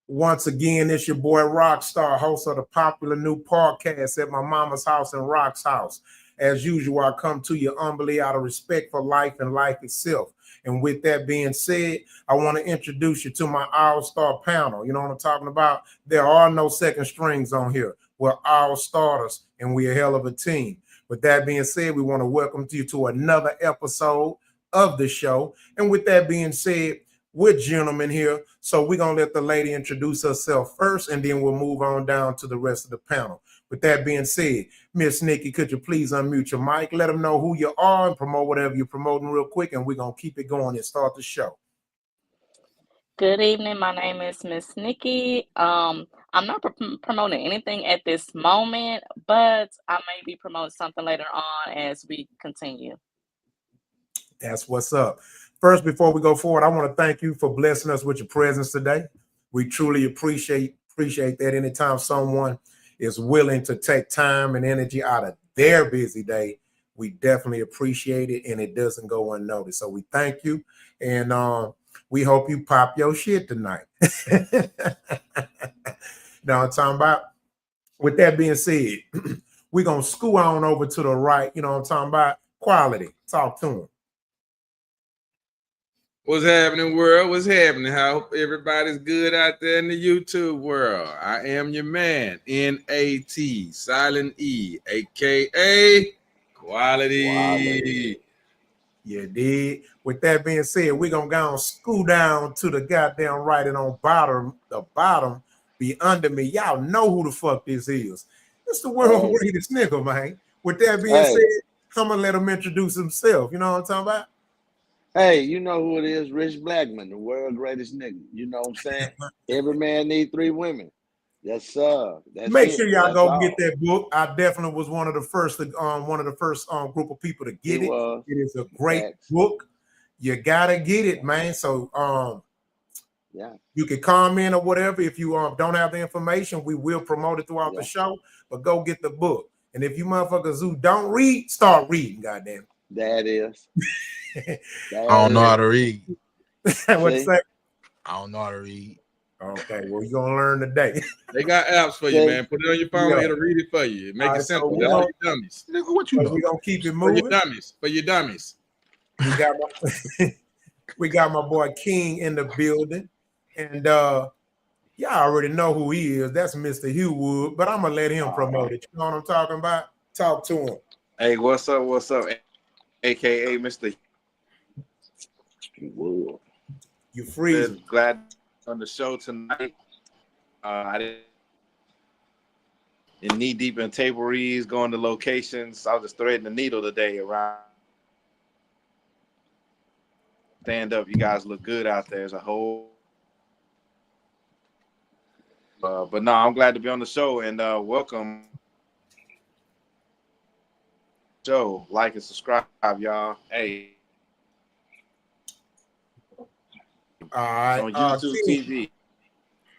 Once again, it's your boy Roc Star, host of the popular new podcast At My Momas House and Roc's House. As usual, I come to you humbly out of respect for life and life itself. And with that being said, I want to introduce you to my all-star panel. You know what I'm talking about? There are no second strings on here. We're all starters, and we're a hell of a team. With that being said, we want to welcome you to another episode of the show. And with that being said, we're gentlemen here, so we're going to let the lady introduce herself first, and then we'll move on down to the rest of the panel. With that being said, Miss Nikki, could you please unmute your mic, let them know who you are, and promote whatever you're promoting real quick, and we're going to keep it going and start the show. Good evening. My name is Miss Nikki. I'm not promoting anything at this moment, but I may be promoting something later on as we continue. That's what's up. First, before we go forward, I want to thank you for blessing us with your presence today. We truly appreciate that. Anytime someone is willing to take time and energy out of their busy day, we definitely appreciate it, and it doesn't go unnoticed. So we thank you, and we hope you pop your shit tonight. Now I'm talking about. With that being said, we're gonna scoot on over to the right. You know what I'm talking about? Quality. Talk to him. What's happening, world? What's happening? I hope everybody's good out there in the YouTube world. I am your man, N-A-T, Silent E, a.k.a. Quality. You did. With that being said, we're going to go and scoot down to the goddamn right, and on the bottom be under me. Y'all know who the fuck this is. It's the world's greatest nigga, man. With that being said, I'm going to let him introduce himself. You know what I'm talking about? Hey, you know who it is, Rich Blackman, the world's greatest nigga. You know what I'm saying? Every man need 3 women. Yes, sir. Make sure y'all go get that book. I definitely was one of the first group of people to get it. It is a great book. You gotta get it, man. So yeah, you can comment or whatever. If you don't have the information, we will promote it throughout the show. But go get the book. And if you motherfuckers who don't read, start reading. Goddamn. That is. I don't know how to read. What'd you say? I don't know how to read. Okay, well, you're gonna learn today. They got apps for you, man. Put it on your phone, it'll read it for you. Make it simple. That's for your dummies. Nigga, what you know? We're gonna keep it moving. For your dummies. We got my boy King in the building. And y'all already know who he is. That's Mr. Hugh Wood, but I'm gonna let him promote it. You know what I'm talking about? Talk to him. Hey, what's up? What's up? AKA Mr. Wood. You freezing. Glad on the show tonight. I didn't in knee deep in table reads, going to locations. I was just threading the needle today around stand up. You guys look good out there as a whole. But no, I'm glad to be on the show, and welcome. Show, like and subscribe, y'all. Hey. All right. On YouTube TV.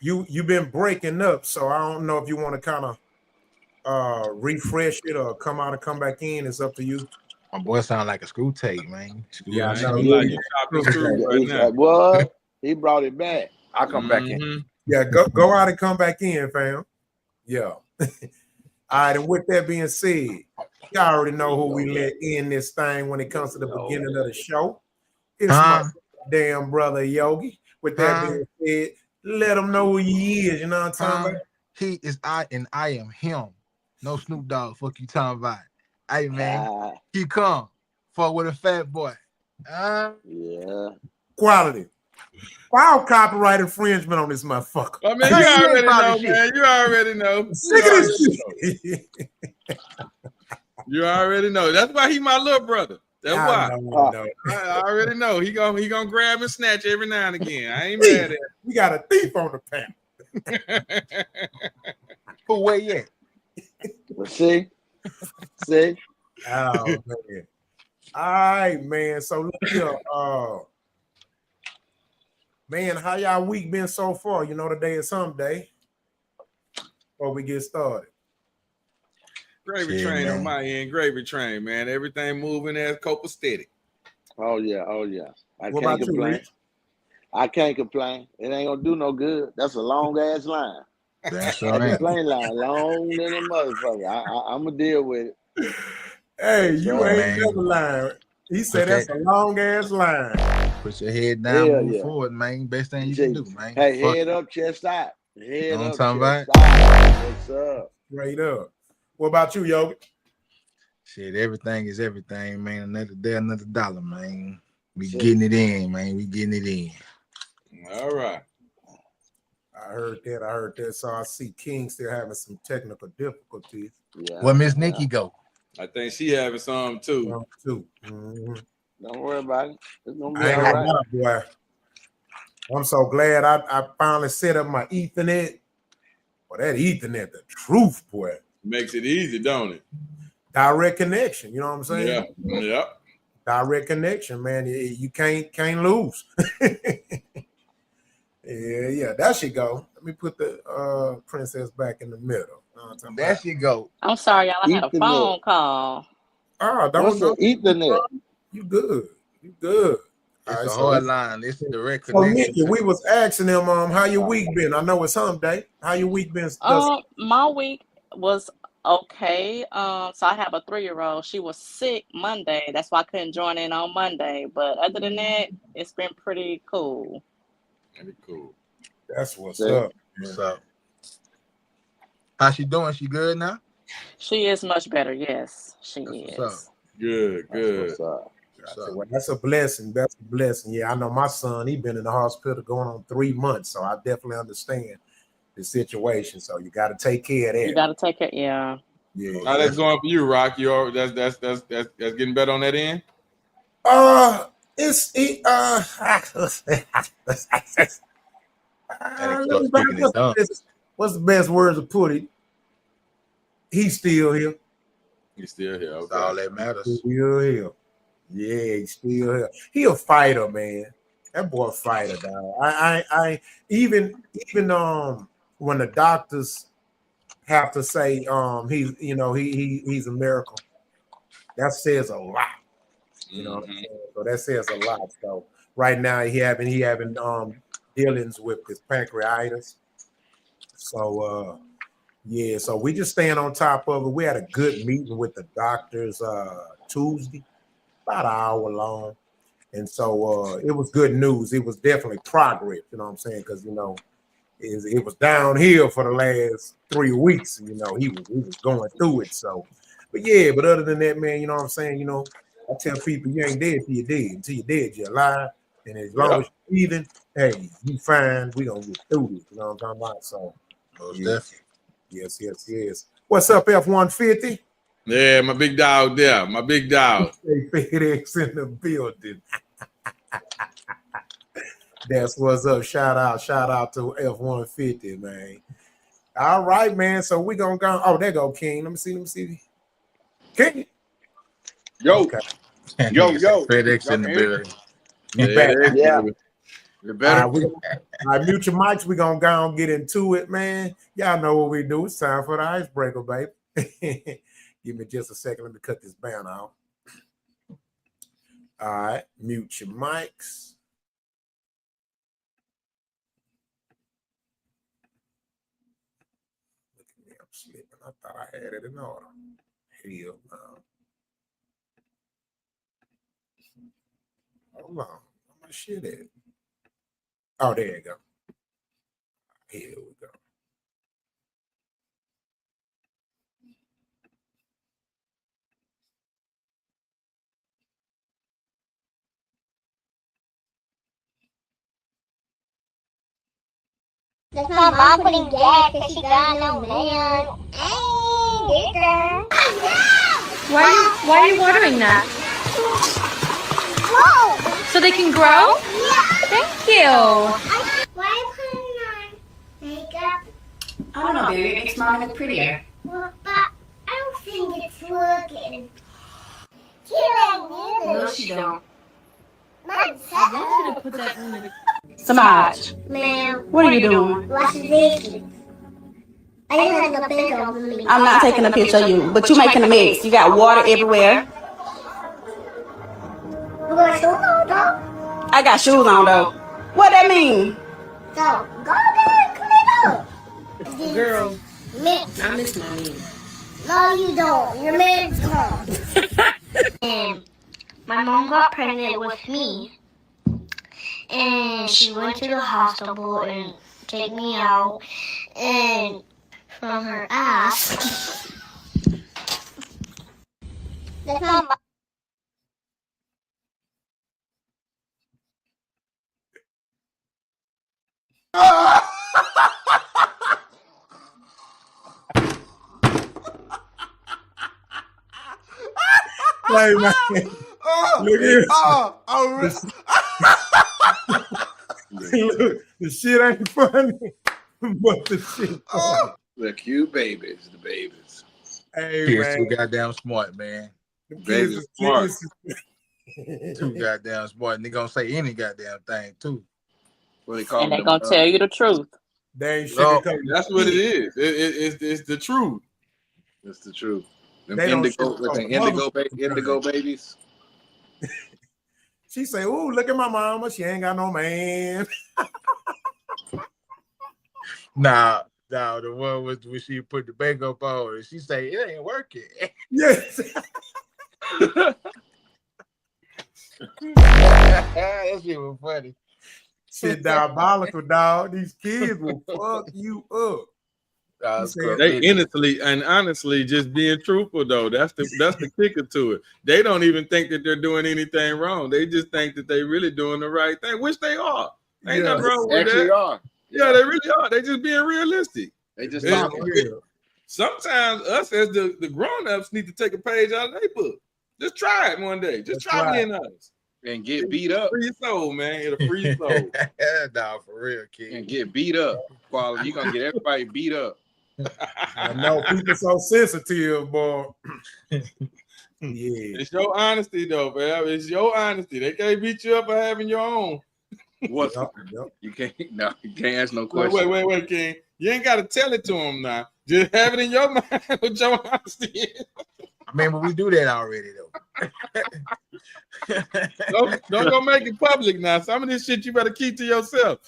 You've been breaking up, so I don't know if you want to kind of refresh it or come out and come back in. It's up to you. My boy sound like a screw tape, man. Yeah, I know. Like you chopping screws right now. What? He brought it back. I'll come back in. Yeah, go out and come back in, fam. Yeah. All right, and with that being said, y'all already know who we let in this thing when it comes to the beginning of the show. It's my damn brother Yogi. With that being said, let him know who he is. You know what I'm talking about? He is I and I am him. No Snoop Dogg. Fuck you talking about. Hey man, he come. Fuck with a fat boy. Yeah. Quality. File copyright infringement on this motherfucker. I mean, you already know, man. You already know. Sick of this shit. You already know. That's why he my little brother. That's why. I already know. He gonna grab and snatch every now and again. I ain't mad at it. We got a thief on the panel. Who where yet? See? Oh man. All right, man. So look here. Man, how y'all week been so far? You know, today is hump day. Before we get started. Gravy train on my end. Gravy train, man. Everything moving as copacetic. Oh yeah. I What can't about complain. I can't complain. It ain't gonna do no good. That's a long ass line. That's That right. complaint line, long than a motherfucker. I'm gonna deal with it. Hey, Yes, you sir. ain't Man. never lying. He said that's a long ass line. Put your head down, Hell move yeah. forward, man. Best thing you can do, man. Hey, Fuck head it. up, chest out. Head Know what up, I'm talking chest about? out. Yes, sir. Straight up. What about you, Yogi? Shit, everything is everything, man. Another day, another dollar, man. We Shit. getting it in, man. We getting it in. All right. I heard that. So I see King still having some technical difficulties. Yeah. Where Miss Nikki go? I think she having some too. Mm-hmm. Don't worry about it. It's gonna be I ain't all gonna right. lie, boy. I'm so glad I finally set up my Ethernet. Well, that Ethernet, the truth, boy. Makes it easy, don't it? Direct connection. You know what I'm saying? Yeah. Direct connection, man. You can't lose. Yeah. That should go. Let me put the princess back in the middle. There she go. I'm sorry, y'all. I had a Ethernet. phone call. Oh, What's the Ethernet? You good. It's All a right, hard line. It's the direct So connection. Nikki, we was asking him, how your week been? I know it's hump day. How your week been? My week was okay. So I have a 3-year-old. She was sick Monday. That's why I couldn't join in on Monday. But other than that, it's been pretty cool. Pretty cool. That's what's up. What's up? How she doing? She good now? She is much better. Yes, she That's is. what's up. Good. What's up? Well, that's a blessing. That's a blessing. Yeah, I know my son, he been in the hospital going on 3 months. So I definitely understand the situation. So you got to take care of that. You got to take it. Yeah. How that's going for you, Roc? That's getting better on that end? What's the best words to put it? He's still here. He's still here. Okay. That's all that matters. He's still here. Yeah, he's still here. He a fighter, man. That boy a fighter, dog. I even when the doctors have to say he's a miracle, that says a lot. You know what I'm saying? So that says a lot. So right now he having dealings with his pancreatitis. So so we just staying on top of it. We had a good meeting with the doctors Tuesday, about an hour long. And so it was good news. It was definitely progress, you know what I'm saying? Because it was downhill for the last 3 weeks. He was going through it. So, but other than that, man, you know what I'm saying? I tell people you ain't dead till you're dead. Until you're dead, you're alive. And as long as you're breathing, hey, you fine. We gonna get through this. You know what I'm talking about? So, most definitely. Yes. What's up, F-150? Yeah, my big dog there. My big dog. FedEx in the building. That's what's up. Shout out to F-150, man. All right, man. So we gonna go. Oh, there go King. Let me see. King. Yo. Okay. Yo. FedEx in the building. You back. Yeah. You better. I mute your mics. We gonna go and get into it, man. Y'all know what we do. It's time for the icebreaker, baby. Give me just a second. Let me cut this banner out. All right, mute your mics. Look at me, I'm slipping. I thought I had it in order. Hell no. Hold on. Where my shit at? Oh, there you go. Here we go. That's my mom putting gas because she got no man. Hey, girl. Why are you watering that? Whoa! So they can grow? Yeah. Thank you. Why are you putting on makeup? I don't know, baby. It makes mom look prettier. Well, but I don't think it's working. No, she don't. Mom, Samaj, ma'am, what are you doing? wash the dishes. I didn't have no picture of me. I'm not taking a picture of you, but you're making a mess. You got water everywhere. You got shoes on, though? I got shoes on, though. What that mean? So go there and clean up. Girl, Mint. I miss my meal. No, you don't. Your man's gone. And my mom got pregnant with me. And she went to the hospital and take me out. And from her ass. That's my mom. Hey, man. Look here. Look, the shit ain't funny, but the shit funny. The cute babies, the babies. Hey, Kids man. too goddamn smart, man. The Babies kids smart. Too goddamn smart. And they gonna say any goddamn thing too. What they call And they're them, gonna tell you the truth. They ain't No, sugarcoating. That's what it is. It's the truth. It's the truth. Them They don't indigo, with the sugarcoat indigo babies. She say, "Ooh, look at my mama. She ain't got no man." Nah, the one was when she put the bake up on and she say it ain't working. Yes. That shit was funny. Shit diabolical, dog. These kids will fuck you up. They innocently and honestly just being truthful though. That's the kicker to it. They don't even think that they're doing anything wrong. They just think that they really doing the right thing, which they are. Ain't nothing wrong with Actually that. are. Yeah, they really are. They just being realistic. They just And talking. sometimes us as the grown-ups need to take a page out of their book. Just try it one day. Just try being honest. And get beat up. Free your soul, man. It'll free your soul. Nah, for real, kid. And get beat up. Quality. You're gonna get everybody beat up. I know people so sensitive, boy. Yeah. It's your honesty, though, man. It's your honesty. They can't beat you up for having your own. What? Yep. You can't ask no question. Wait, King. You ain't got to tell it to them now. Just have it in your mind what your honesty is. I mean, but we do that already, though. Don't go make it public now. Some of this shit you better keep to yourself.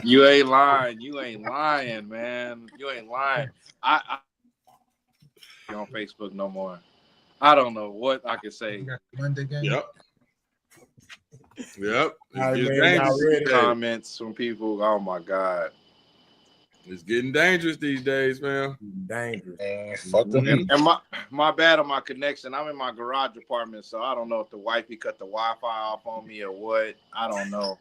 You ain't lying. You ain't lying, man. You ain't lying. I on Facebook no more. I don't know what I could say. Monday game. Yep. Comments from people. Oh my God. It's getting dangerous these days, man. Dangerous. Fuck them. And my bad on my connection. I'm in my garage apartment, so I don't know if the wifey cut the Wi-Fi off on me or what. I don't know.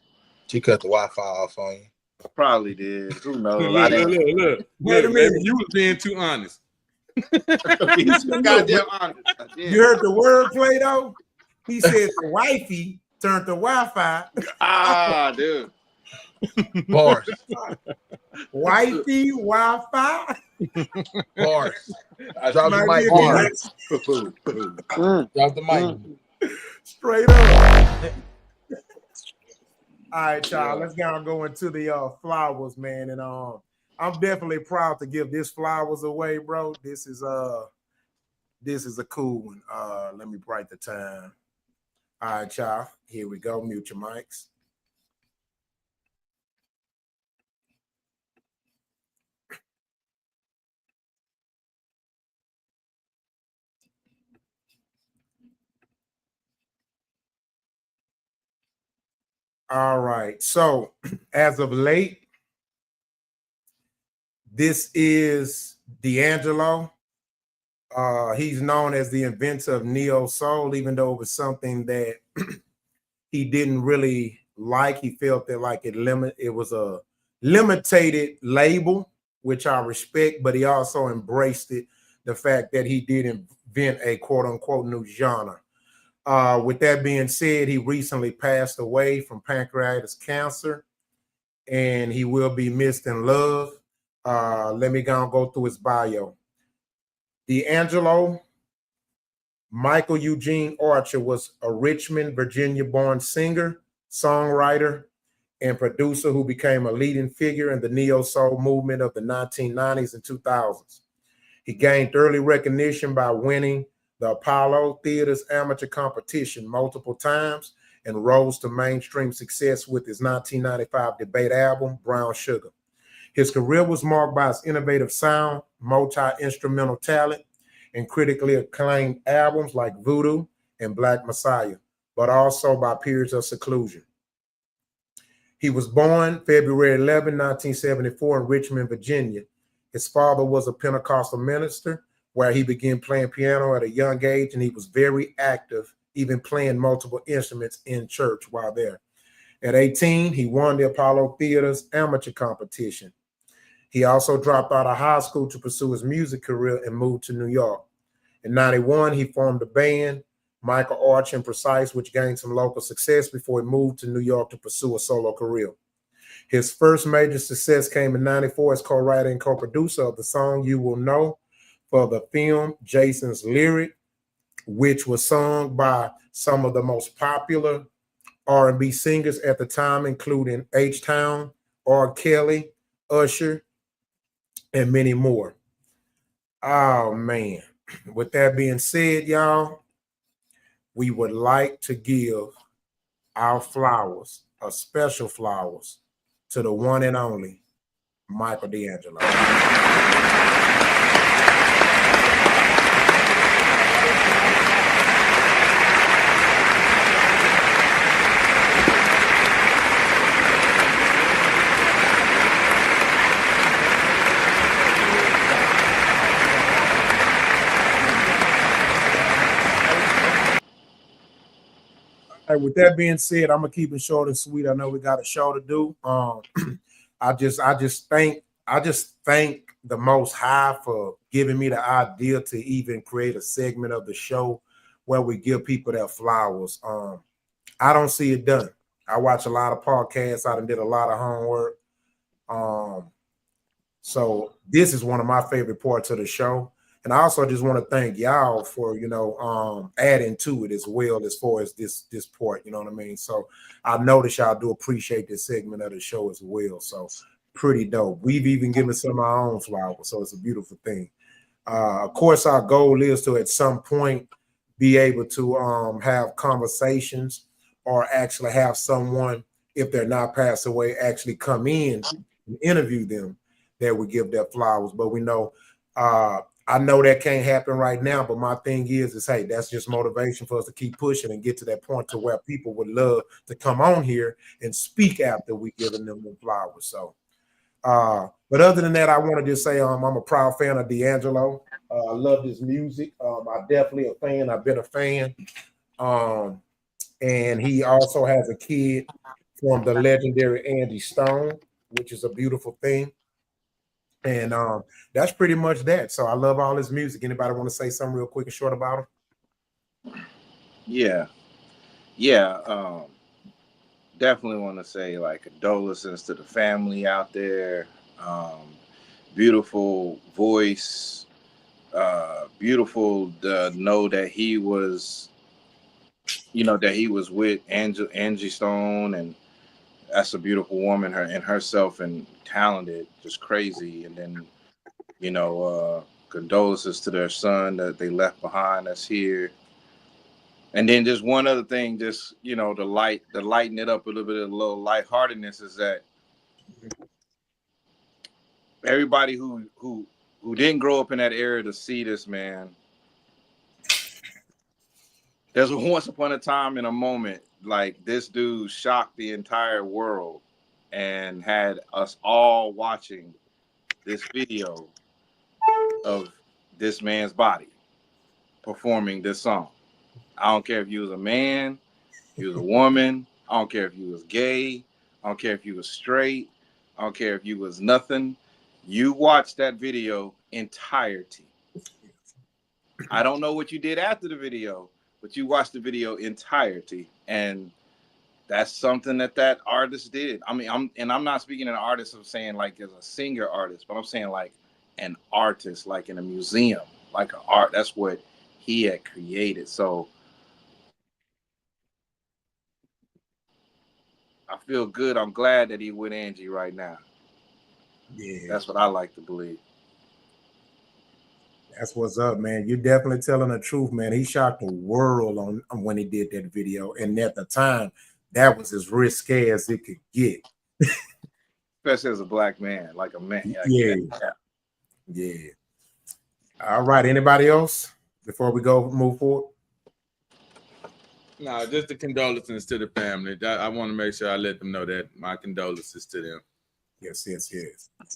She cut the Wi-Fi off on you. Probably did. Who knows? Look. Wait a minute. You was being too honest. Goddamn honest. You heard the wordplay though? He said the wifey turned the Wi-Fi. Ah, dude. Bars. Wifey Wi-Fi. Bars. Drop the mic. Bars. Drop the mic. Straight up. All right, y'all. Let's go into the flowers, man. And I'm definitely proud to give this flowers away, bro. This is a cool one. Let me write the time. All right, y'all. Here we go. Mute your mics. All right. So as of late, this is D'Angelo. He's known as the inventor of neo soul, even though it was something that he didn't really like. He felt that like it was a limited label, which I respect, but he also embraced it, the fact that he did invent a quote unquote new genre. With that being said, he recently passed away from pancreatic cancer, and he will be missed in love. Let me go through his bio. D'Angelo Michael Eugene Archer was a Richmond, Virginia-born singer, songwriter, and producer who became a leading figure in the neo-soul movement of the 1990s and 2000s. He gained early recognition by winning the Apollo Theater's amateur competition multiple times and rose to mainstream success with his 1995 debate album, Brown Sugar. His career was marked by his innovative sound, multi-instrumental talent, and critically acclaimed albums like Voodoo and Black Messiah, but also by periods of seclusion. He was born February 11, 1974 in Richmond, Virginia. His father was a Pentecostal minister where he began playing piano at a young age, and he was very active, even playing multiple instruments in church while there. At 18, he won the Apollo Theater's amateur competition. He also dropped out of high school to pursue his music career and moved to New York. In 91, he formed a band, Michael Arch and Precise, which gained some local success before he moved to New York to pursue a solo career. His first major success came in 94 as co-writer and co-producer of the song You Will Know for the film Jason's Lyric, which was sung by some of the most popular R&B singers at the time, including H-Town, R. Kelly, Usher, and many more. Oh, man. With that being said, y'all, we would like to give our flowers, our special flowers, to the one and only Michael D'Angelo. With that being said, I'm gonna keep it short and sweet. I know we got a show to do. I just thank the Most High for giving me the idea to even create a segment of the show where we give people their flowers. I don't see it done. I watch a lot of podcasts. I done did a lot of homework. So this is one of my favorite parts of the show. And I also just want to thank y'all for, adding to it as well as far as this part, you know what I mean? So I notice y'all do appreciate this segment of the show as well. So pretty dope. We've even given some of our own flowers, so it's a beautiful thing. Of course, our goal is to at some point be able to have conversations or actually have someone, if they're not passed away, actually come in and interview them that would give their flowers. But we know I know that can't happen right now, but my thing is hey, that's just motivation for us to keep pushing and get to that point to where people would love to come on here and speak after we giving them the flowers. So, but other than that, I want to just say I'm a proud fan of D'Angelo. I love his music. I'm definitely a fan. I've been a fan. And he also has a kid from the legendary Angie Stone, which is a beautiful thing. And that's pretty much that. So I love all his music. Anybody want to say something real quick and short about him? Yeah. Definitely want to say like condolences to the family out there. Beautiful voice. Beautiful to know that he was, with Angie Stone, and that's a beautiful woman, her and herself, and talented, just crazy. And then, condolences to their son that they left behind that's here. And then just one other thing, just, to lighten it up a little bit, of a little lightheartedness, is that everybody who didn't grow up in that era to see this man, there's a once upon a time in a moment, like this dude shocked the entire world and had us all watching this video of this man's body performing this song. I don't care if you was a man, you was a woman. I don't care if you was gay. I don't care if you was straight. I don't care if you was nothing. You watched that video entirety. I don't know what you did after the video, but you watched the video entirety, and that's something that artist did. I mean, I'm not speaking an artist of saying like as a singer artist, but I'm saying like an artist, like in a museum, like an art. That's what he had created. So I feel good. I'm glad that he with Angie right now. Yeah, that's what I like to believe. That's what's up, man. You're definitely telling the truth, man. He shocked the world on when he did that video, and at the time, that was as risque as it could get. Especially as a black man, like a man. Yeah. All right. Anybody else before we move forward? No, just the condolences to the family. I want to make sure I let them know that my condolences to them. Yes.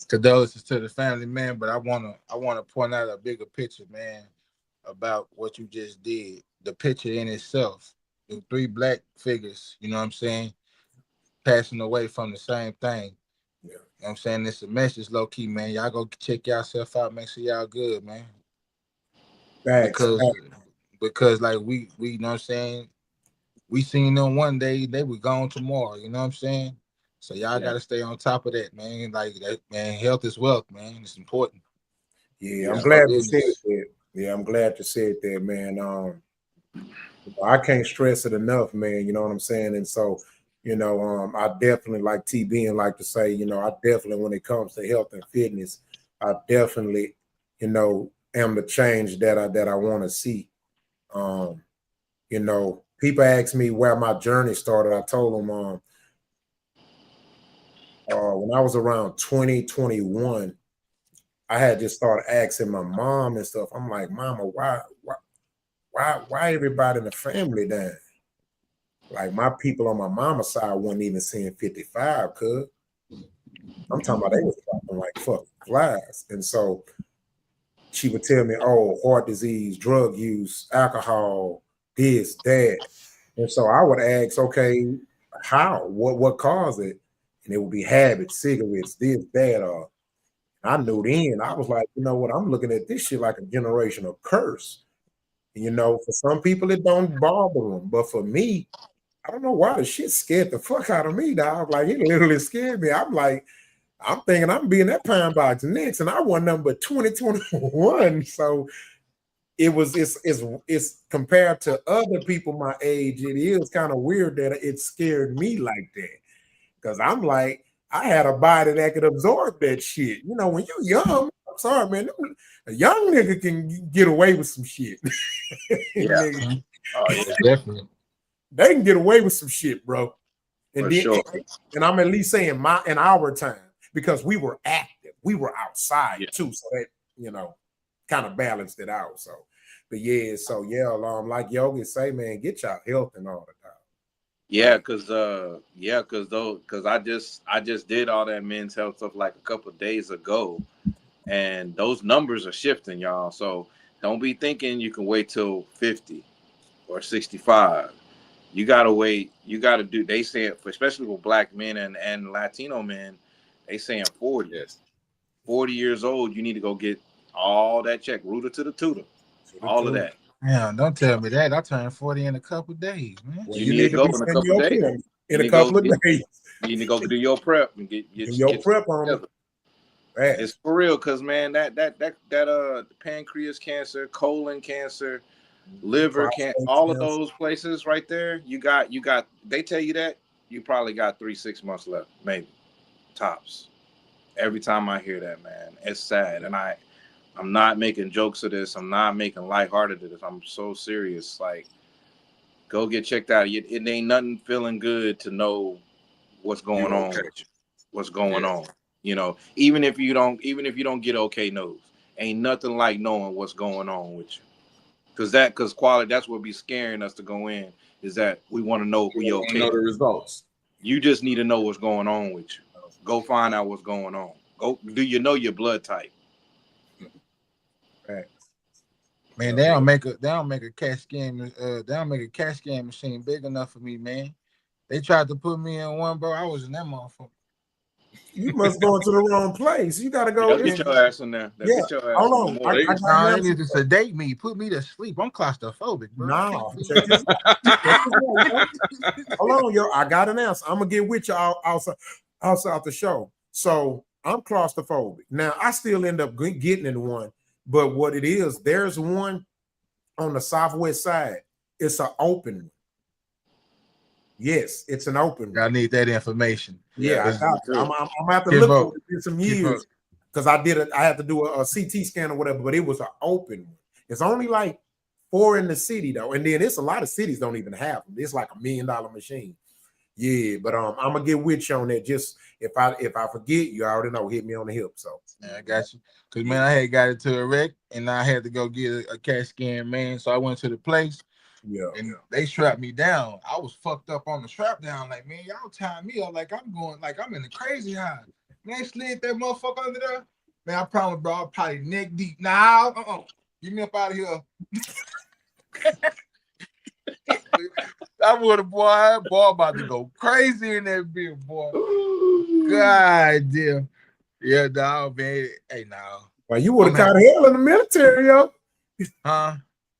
Condolences to the family, man. But I wanna point out a bigger picture, man, about what you just did. The picture in itself, the 3 black figures, you know what I'm saying, passing away from the same thing. Yeah. You know what I'm saying? It's a message, low key, man. Y'all go check yourself out, make sure y'all good, man. Thanks. Because like we you know what I'm saying, we seen them one day, they were gone tomorrow, you know what I'm saying? So y'all gotta stay on top of that, man. Like that, man, health is wealth, man. It's important. Yeah, I'm glad you said that. Yeah, I'm glad you said that, man. I can't stress it enough, man. You know what I'm saying? And so, I definitely, like TB and like to say, I definitely, when it comes to health and fitness, I definitely, am the change that I want to see. People ask me where my journey started. I told them when I was around 2021, I had just started asking my mom and stuff. I'm like, Mama, why everybody in the family dying? Like my people on my mama's side wasn't even seeing 55, cuz I'm talking about they was dropping like fucking flies. And so she would tell me, oh, heart disease, drug use, alcohol, this, that. And so I would ask, okay, how? What caused it? And it would be habits, cigarettes, this, that. I knew then. I was like, you know what? I'm looking at this shit like a generational curse. And, for some people, it don't bother them. But for me, I don't know why the shit scared the fuck out of me, dog. Like, it literally scared me. I'm like, I'm thinking I'm being that pine box next, and I won number 2021. So it's compared to other people my age, it is kind of weird that it scared me like that. Because I'm like, I had a body that could absorb that shit. When you young, I'm sorry, man, a young nigga can get away with some shit. Yeah. Oh, yeah, definitely. They can get away with some shit, bro. And For then, sure. and I'm at least saying in our time, because we were active, we were outside too, so that kind of balanced it out. So, but like Yogi say, man, get y'all health and all the time. Yeah, because I just did all that men's health stuff like a couple of days ago, and those numbers are shifting, y'all. So don't be thinking you can wait till 50 or 65. You gotta wait. You gotta do. They saying, especially with black men and Latino men, they saying 40. Yes. 40 years old, you need to go get all that check, rooter to the tutor, all of that. Yeah, don't tell me that. I turned 40 in a couple days, man. Well, you need to go in a couple days. In a couple of days. You need to go do your prep and get your prep on. It's for real, cause man, that pancreas cancer, colon cancer, liver cancer, all of those places right there. You got. They tell you that you probably got 3-6 months left, maybe tops. Every time I hear that, man, it's sad, and I'm not making jokes of this. I'm not making lighthearted of this. I'm so serious. Like, go get checked out. It ain't nothing feeling good to know what's going on with you. What's going on? Even if you don't get okay news, ain't nothing like knowing what's going on with you. Because quality, that's what be scaring us to go in, is that we want to know who you're okay. Know the results. You just need to know what's going on with you. Go find out what's going on. Do you know your blood type? Man, they don't make a CAT scan. They don't make a CAT scan machine big enough for me, man. They tried to put me in one, bro. I was in that motherfucker. You must go into the wrong place. You gotta go. Get your ass in there. Yeah. Get your ass Hold on. They need to sedate me, put me to sleep. I'm claustrophobic, bro. No. Hold on, yo. I got an answer. I'm gonna get with you outside the show. So I'm claustrophobic. Now I still end up getting in one, but what it is, there's one on the southwest side. It's an open one. Yes, it's an open one. I need that information. Yeah, I got it. I'm gonna have to look for it in some years. because I had to do a CT scan or whatever, but it was an open one. It's only like 4 in the city though, and then it's a lot of cities don't even have them. It's like $1 million machine. Yeah, but I'm gonna get with you on that. Just if I forget, you already know, hit me on the hip. So yeah, I got you. Cause man, I had got into a wreck and I had to go get a CAT scan, man. So I went to the place. Yeah, and they strapped me down. I was fucked up on the strap down. Like, man, y'all tying me up like I'm going, like I'm in the crazy high. Man, they slid that motherfucker under there. Man, I promise, bro, I'm probably neck deep. Now, get me up out of here. I would have, boy about to go crazy in that bitch, boy. God damn. Yeah, dog, man. Hey, now. Well, you would have caught hell in the military, yo. Huh?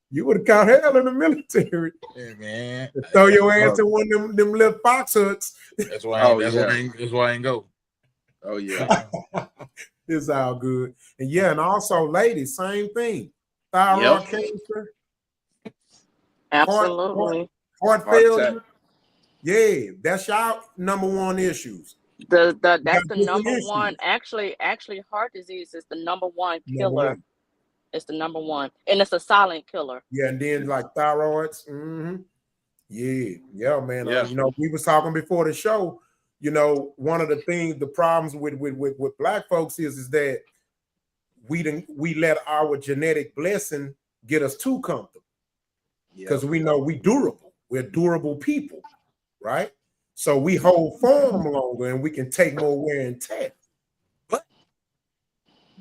You would have caught hell in the military. Yeah, man. Throw your ass in one of them little fox huts. That's why. That's why I ain't go. Oh yeah. It's all good. And yeah, and also, ladies, same thing. Thyroid cancer. Absolutely. Heart failure. Yeah, that's y'all number one issues. That's the number one. Actually, heart disease is the number one killer. It's the number one, and it's a silent killer. Yeah, and then like thyroids. Mm-hmm. Yeah, man. Yeah. You know, we was talking before the show. You know, one of the things, the problems with Black folks is that we let our genetic blessing get us too comfortable. Because we know we durable. We're durable people, right? So we hold form longer and we can take more wear and tear. But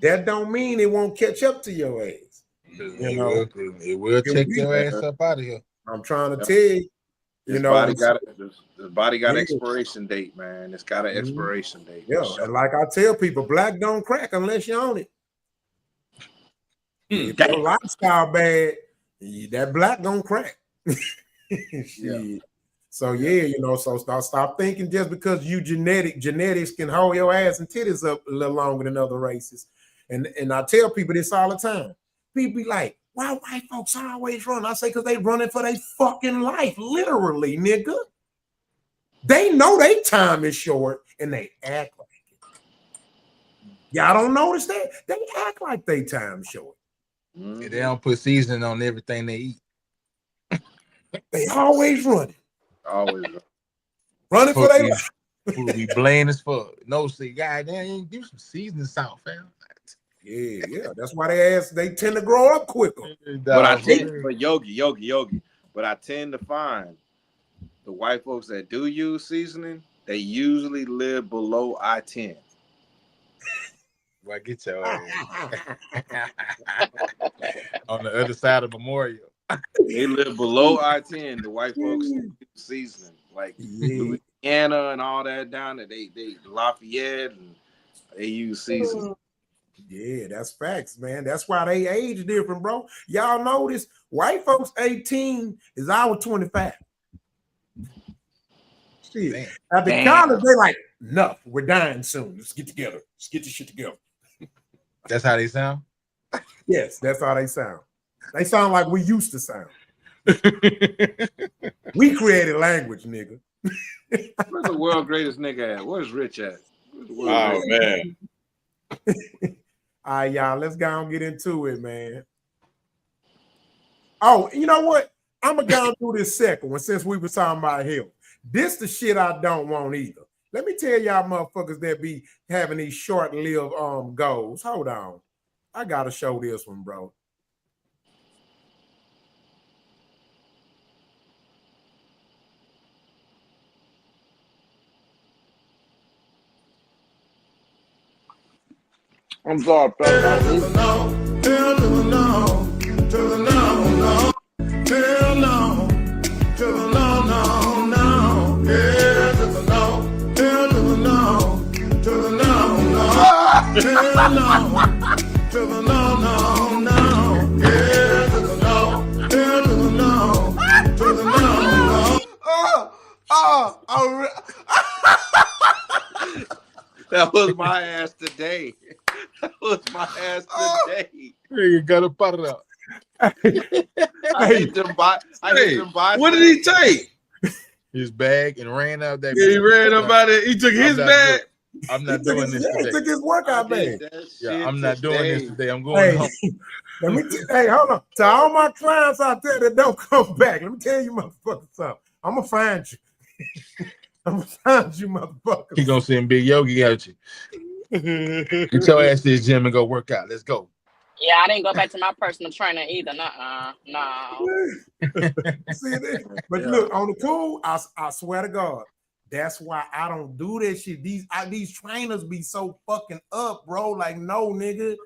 that don't mean it won't catch up to your ass. It will take your ass up out of here. I'm trying to tell you. This body got expiration date, man. It's got an expiration date. Yeah, and like I tell people, black don't crack unless you own it. If your lifestyle bad, that black don't crack. Yeah. So yeah, you know, so stop thinking just because you genetics can hold your ass and titties up a little longer than other races. And I tell people this all the time. People be like, why white folks always run? I say, because they running for their fucking life, literally, nigga. They know their time is short and they act like it. Y'all don't notice that? They act like their time short. Yeah, they don't put seasoning on everything they eat. They always running. Always running for their life. Food be bland as fuck. No, see, goddamn, give some seasoning salt, fam. Yeah. That's why they tend to grow up quicker. But I tend, but Yogi. But I tend to find the white folks that do use seasoning, they usually live below I-10. Well, get your ass on the other side of Memorial. They live below I-10. The white folks use seasoning, like Louisiana and all that down there. They Lafayette and they use seasoning. Yeah, that's facts, man. That's why they age different, bro. Y'all notice white folks 18 is our 25. Shit. At the college, they like, enough. We're dying soon. Let's get together. Let's get this shit together. That's how they sound? Yes, that's how they sound. They sound like we used to sound. We created language, nigga. Where's the world greatest nigga at? Where's Rich at? Oh, man. All right, y'all, let's go and get into it, man. Oh, you know what? I'm going to go through this second one since we were talking about him. This the shit I don't want either. Let me tell y'all motherfuckers that be having these short-lived goals. Hold on. I got to show this one, bro. I'm sorry, That was my ass today. That was my ass today. You gotta put it up. I hate them buy. What did he take? His bag and ran out that. Yeah, he ran up out of it. He took his bag. I'm not doing this today. He took his workout bag. Yeah, I'm not doing this today. I'm going home. Hey, hold on. To all my clients out there that don't come back, let me tell you motherfuckers something. I'm gonna find you. I'm gonna find you, motherfuckers. He gonna send Big Yogi at you. Get your ass to this gym and go work out. Let's go. Yeah, I didn't go back to my personal trainer either. No. See that? But look, on the cool, I swear to God, that's why I don't do that shit. These trainers be so fucking up, bro. Like, no, nigga,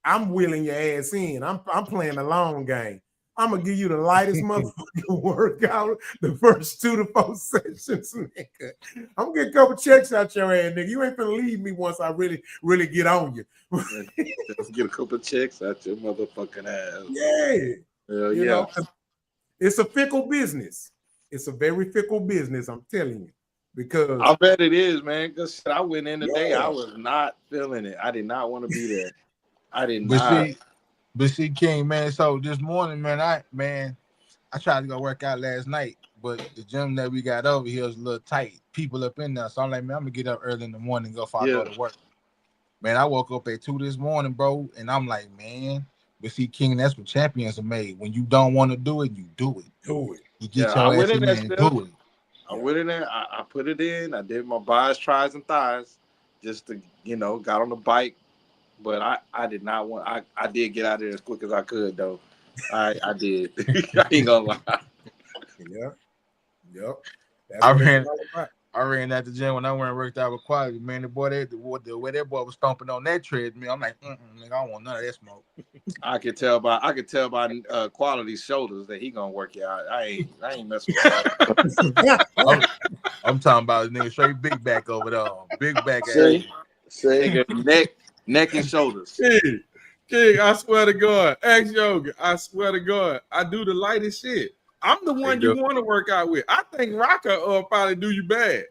I'm wheeling your ass in. I'm playing the long game. I'm gonna give you the lightest motherfucking workout the first 2 to 4 sessions, nigga. I'm gonna get a couple checks out your ass, nigga. You ain't gonna leave me once I really get on you. Let's get a couple checks out your motherfucking ass. Yeah. You know, it's a fickle business. It's a very fickle business, I'm telling you. Because I bet it is, man. Because I went in today, I was not feeling it. I did not want to be there. I did not. But see, King, man, so this morning, man, I tried to go work out last night, but the gym that we got over here is a little tight. People up in there. So I'm like, man, I'm gonna get up early in the morning and go before I go to work. Man, I woke up at 2 this morning, bro, and I'm like, man, but see, King, that's what champions are made. When you don't want to do it, you do it. Do it. You get your ass in there and do it. I went in there, I put it in, I did my bis, tries, and thighs, just to, got on the bike. But I did not want. I did get out of there as quick as I could, though. I did. I ain't gonna lie. Yep. I ran at the gym when I went and worked out with Quality. Man, the way that boy was stomping on that treadmill, I'm like, nigga, I don't want none of that smoke. I could tell by Quality's shoulders that he gonna work out. I ain't messing with that. I'm talking about a nigga straight big back over there, big back. Nigga, neck and shoulders. King, I swear to God, ask Yogi. I swear to God, I do the lightest shit. I'm the one you want to work out with. I think Rocker probably do you bad.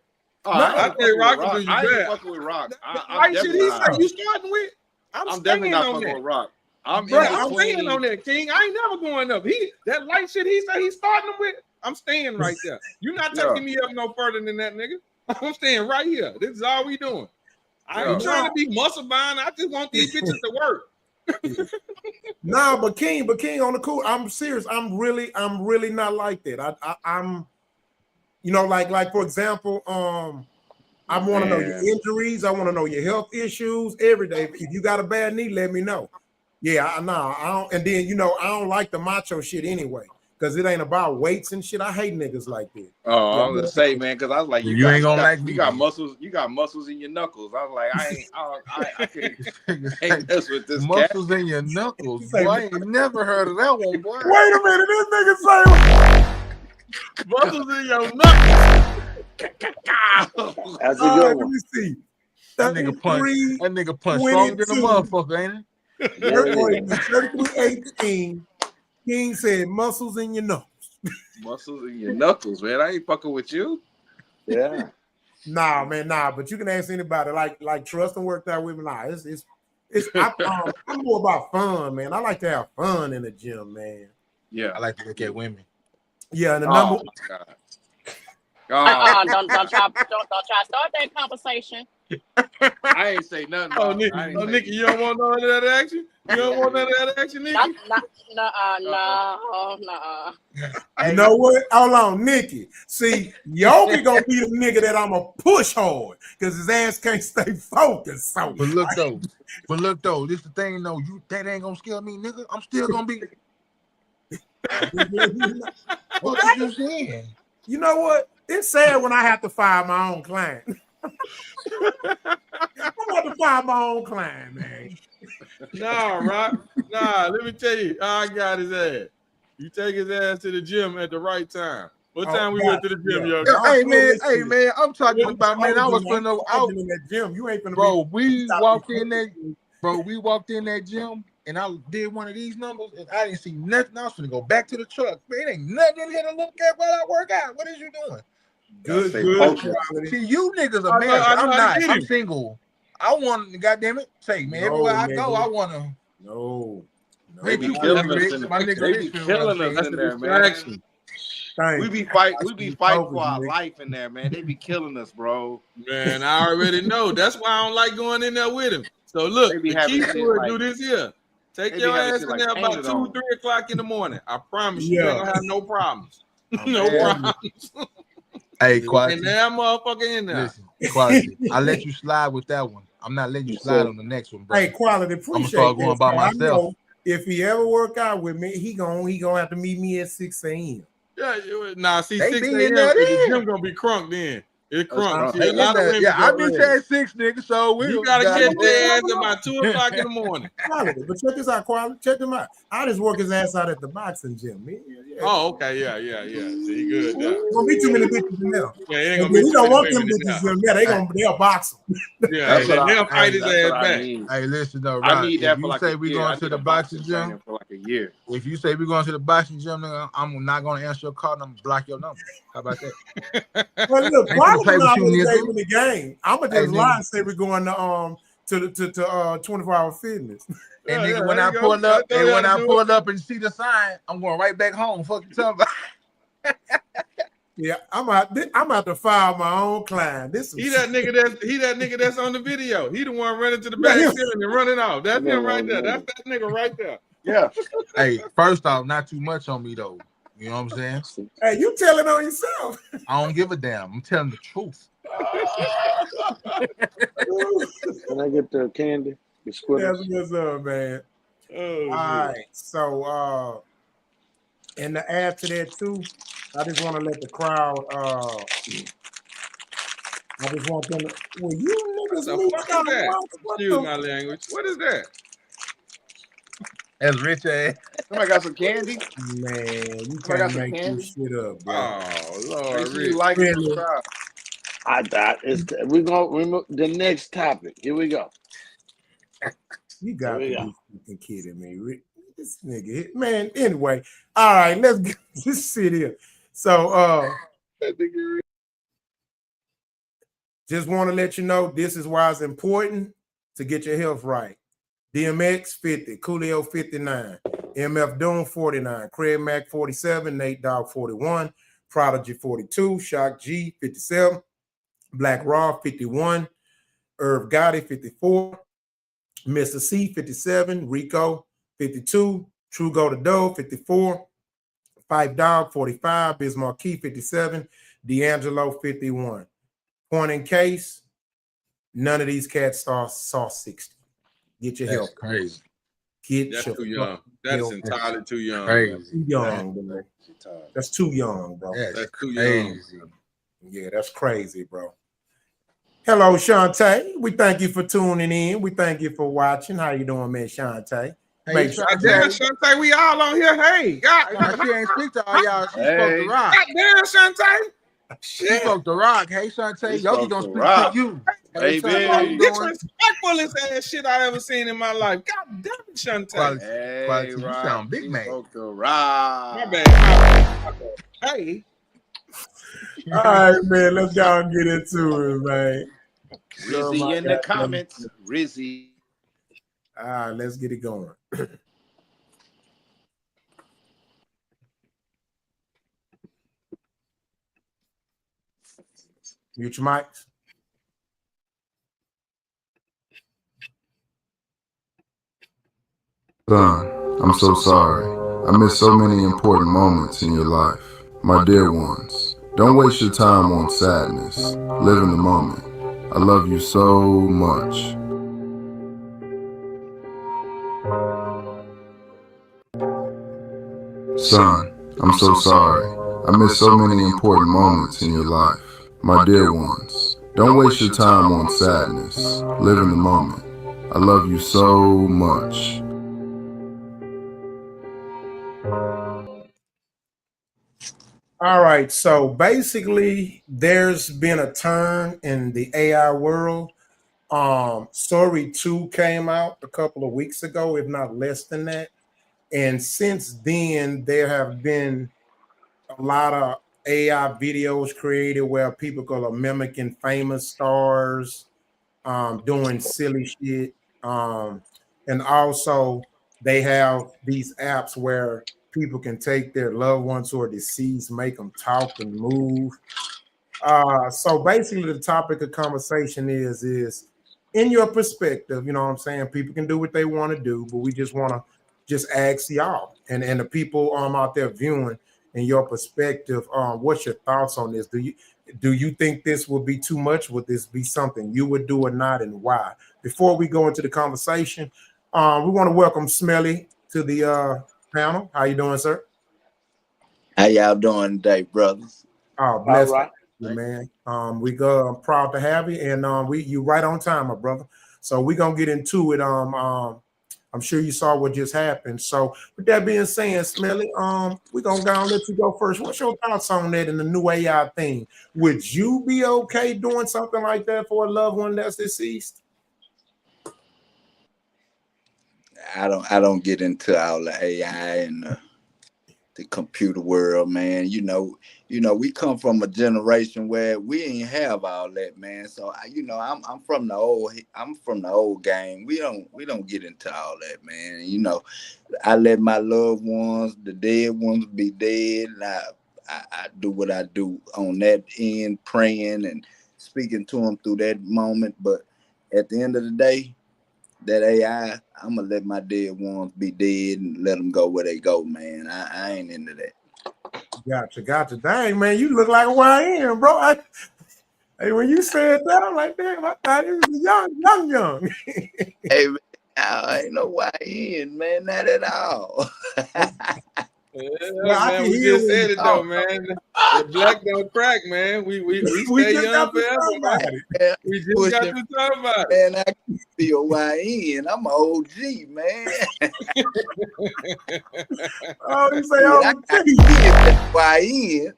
I think Rocker do you bad. I ain't fucking with Rock. Right shit he said you starting with? I'm definitely not fucking with Rock. I'm staying on that, King. I ain't never going up. That light shit he said he's starting with. I'm staying right there. You're not taking me up no further than that, nigga. I'm staying right here. This is all we doing. I ain't trying to be muscle bound. I just want these bitches to work. Nah, but King on the cool. I'm serious. I'm really not like that. I'm, like for example, I want to know your injuries. I want to know your health issues every day. If you got a bad knee, let me know. Yeah, I don't. And then I don't like the macho shit anyway. Because it ain't about weights and shit. I hate niggas like that. Oh, I was gonna say, man, because I was like, you ain't gonna like me. You got muscles. You got muscles in your knuckles. I was like, I can't mess with this. Muscles in your knuckles. Boy, I ain't never heard of that one, boy. Wait a minute, this nigga say muscles in your knuckles. That's a good one. Let me see. That nigga punch stronger than a motherfucker, ain't it? 33-18. King said muscles in your knuckles. Muscles in your knuckles, man. I ain't fucking with you. Yeah. Nah, man, but you can ask anybody like Trust and worked out with me. Nah, I'm more about fun, man. I like to have fun in the gym, man. Yeah. I like to look at women. Yeah, and the number. Don't try start that conversation. I ain't say nothing. Oh, Nikki, you don't want none of that action? You don't want none of that action, Nikki? No. You know what? Hold on, Nikki. See, Yogi gonna be the nigga that I'm gonna push hard because his ass can't stay focused. So, but look though, this the thing though. That ain't gonna scare me, nigga. I'm still gonna be. What are you saying? You know what? It's sad when I have to fire my own client. I'm about to fire my own client, man. Nah, Rock. Nah, let me tell you how I got his ass. You take his ass to the gym at the right time. What time we went to the gym, yo? Hey man, I'm talking about, man. I was in that gym. You ain't finna. Bro, we walked in that gym, and I did one of these numbers, and I didn't see nothing. I was finna go back to the truck. Man, it ain't nothing in here to look at while I work out. What is you doing? Good. See, you niggas are married. I'm not. I'm single. I want, goddamn it, say, man, everywhere I go, I want to. No. They be killing us in there, man. We be fighting for our life in there, man. They be killing us, bro. Man, I already know. That's why I don't like going in there with him. So look, They be the having key shit to it, like- do this here. Take they be your having ass shit in like there about painted 2, on. 3 o'clock in the morning. I promise you ain't gonna have no problems. No man. problems. Hey, Quality. And that motherfucker in there. Listen, Quality. I let you slide with that one. I'm not letting you slide on the next one, bro. Hey, Quality, I'm gonna appreciate start going this, by man. I myself. know if he ever work out with me, he gonna have to meet me at 6 a.m. Yeah, nah, see, They 6 be in a.m. there the then. gym gonna be crunk then. It's crunk. See, Hey, a lot of listen, women I go meet you early. at 6, nigga. So we You gotta catch go. your ass about 2 o'clock in the morning. Quality, but check this out, Quality. Check them out. I just work his ass out at the boxing gym. Man. Yeah. Oh, okay, yeah. See, good. Gonna be too many bitches in there. Yeah, it ain't And gonna be we too don't many want them women in bitches there. in there. They'll box him. Yeah, That's what they'll fight his that's ass what I back. need. Hey, listen though, I Rod, need if that you for like say a we year. going I to need the a boxing boxing gym, training for like a year. if you say we going to the boxing gym, nigga, I'm not gonna answer your call and I'm gonna block your number. How about that? Well, look, Ain't gonna play Quality with you, always gave nigga. me the game. I'ma Hey, just lie nigga. and say we're going to 24-hour fitness. And Yeah, nigga, when there I you go. pull up, That's all and you when gotta I do. pull up and see the sign, I'm going right back home. Fuck you talking about? Yeah, I'm out to file my own client. This He is that nigga that's on the video. He the one running to the Yeah, back him. ceiling and running off. That's him right there. That's that nigga right there. Yeah. Hey, first off, not too much on me though. You know what I'm saying? Hey, you telling on yourself. I don't give a damn. I'm telling the truth. Can I get the candy? The That's Skittles? what's up, man. Oh, All right. So and to add to that too, I just want to let the crowd I just want them to, well, you what niggas the meet fuck y'all is that? once. What Excuse the my language. What is that? That's rich ass. Somebody got some candy? man, you Somebody got can't some make candy? this shit up, bro. Oh Lord, Make sure you Rich. like and Really? subscribe. I thought we're gonna remove the next topic. Here we go. You Here got we to go. be fucking kidding me. This nigga, man. Anyway, all right, let's just sit here. So just want to let you know this is why it's important to get your health right. DMX 50, Coolio 59, MF Doom 49, Craig Mack 47, Nate Dogg 41, Prodigy 42, Shock G 57, Black Raw 51, Irv Gotti 54, Mr. C 57, Rico 52, True Go to Doe 54, Five Dog 45, Biz Marquis 57, D'Angelo 51. Point in case, none of these cats saw 60. Get your That's help. crazy. Get That's your too young. That is entirely too young. Crazy. Too young, bro. That's too young, bro. That's too crazy. young. Yeah, that's crazy, bro. Hello, Shantae. We thank you for tuning in. We thank you for watching. How you doing, man, Shantae? Hey, Make sure. Damn, Shantae, we all on here. Hey, God, Now, she ain't speak to all y'all. She spoke to Rock. damn, Shantae. She Shit. spoke to Rock. Hey, Shantae, She Yogi spoke gonna to speak Rock. to you. Hey, Hey, Shantae, how you doing? Disrespectful ass shit I ever seen in my life. God damn it, Shantae. Quality, Hey, quality. You Rock. sound big She man. spoke to Rock. My bad. Hey. All right, man. Let's go and get into it, man. Rizzy in the comments. Rizzy. All right, let's get it going. Mute your mics. Son, I'm so sorry. I missed so many important moments in your life. My dear ones, don't waste your time on sadness. Live in the moment. I love you so much. Son, I'm so sorry. I missed so many important moments in your life. My dear ones, don't waste your time on sadness. Live in the moment. I love you so much. All right, so basically, there's been a turn in the AI world. Story 2 came out a couple of weeks ago, if not less than that. And since then, there have been a lot of AI videos created where people are mimicking famous stars, doing silly shit. And also, they have these apps where people can take their loved ones who are deceased, make them talk and move. So basically the topic of conversation is in your perspective, you know what I'm saying? People can do what they want to do, but we just want to just ask y'all and the people out there viewing, in your perspective, what's your thoughts on this? Do you think this would be too much? Would this be something you would do or not, and why? Before we go into the conversation, we want to welcome Smelly to the panel. How you doing, sir? How y'all doing today, brothers? Oh, All bless right. you, man. We go. I'm proud to have you, and you right on time, my brother. So we're gonna get into it. I'm sure you saw what just happened. So with that being said, Smelly, we're gonna go and let you go first. What's your thoughts on that in the new AI thing? Would you be okay doing something like that for a loved one that's deceased? I don't get into all the AI and the computer world, man. You know, we come from a generation where we ain't have all that, man. So I'm from the old game. We don't get into all that, man. You know, I let my loved ones, the dead ones, be dead. And I do what I do on that end, praying and speaking to them through that moment. But at the end of the day, that AI, I'm gonna let my dead ones be dead and let them go where they go, man. I ain't into that. Gotcha. Dang, man, you look like a YN, bro. Hey, when you said that, I'm like, damn, I thought he was young. Hey, man, I ain't no YN, man, not at all. Yeah, Well, man, we just said it though, man. The black don't crack, man. We stay young forever, man. Man, We just got to talk about it. Man, I can be a YN. I'm an OG, man. Oh, you say YN.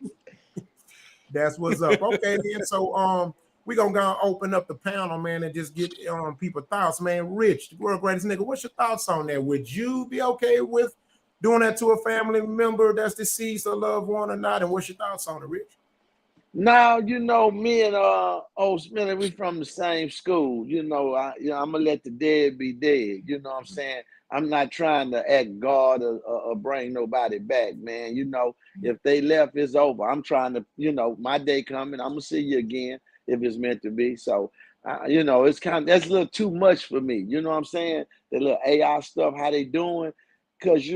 That's what's up. Okay, then. So we're gonna open up the panel, man, and just get people's thoughts, man. Rich, the world greatest nigga, what's your thoughts on that? Would you be okay with doing that to a family member that's deceased or loved one or not? And what's your thoughts on it, Rich? Now, me and old Smelly, we from the same school. I'm gonna let the dead be dead. You know what I'm saying? I'm not trying to act God or bring nobody back, man. If they left, it's over. I'm trying to, my day coming. I'm gonna see you again if it's meant to be. So, it's that's a little too much for me. You know what I'm saying? The little AI stuff, how they doing? Because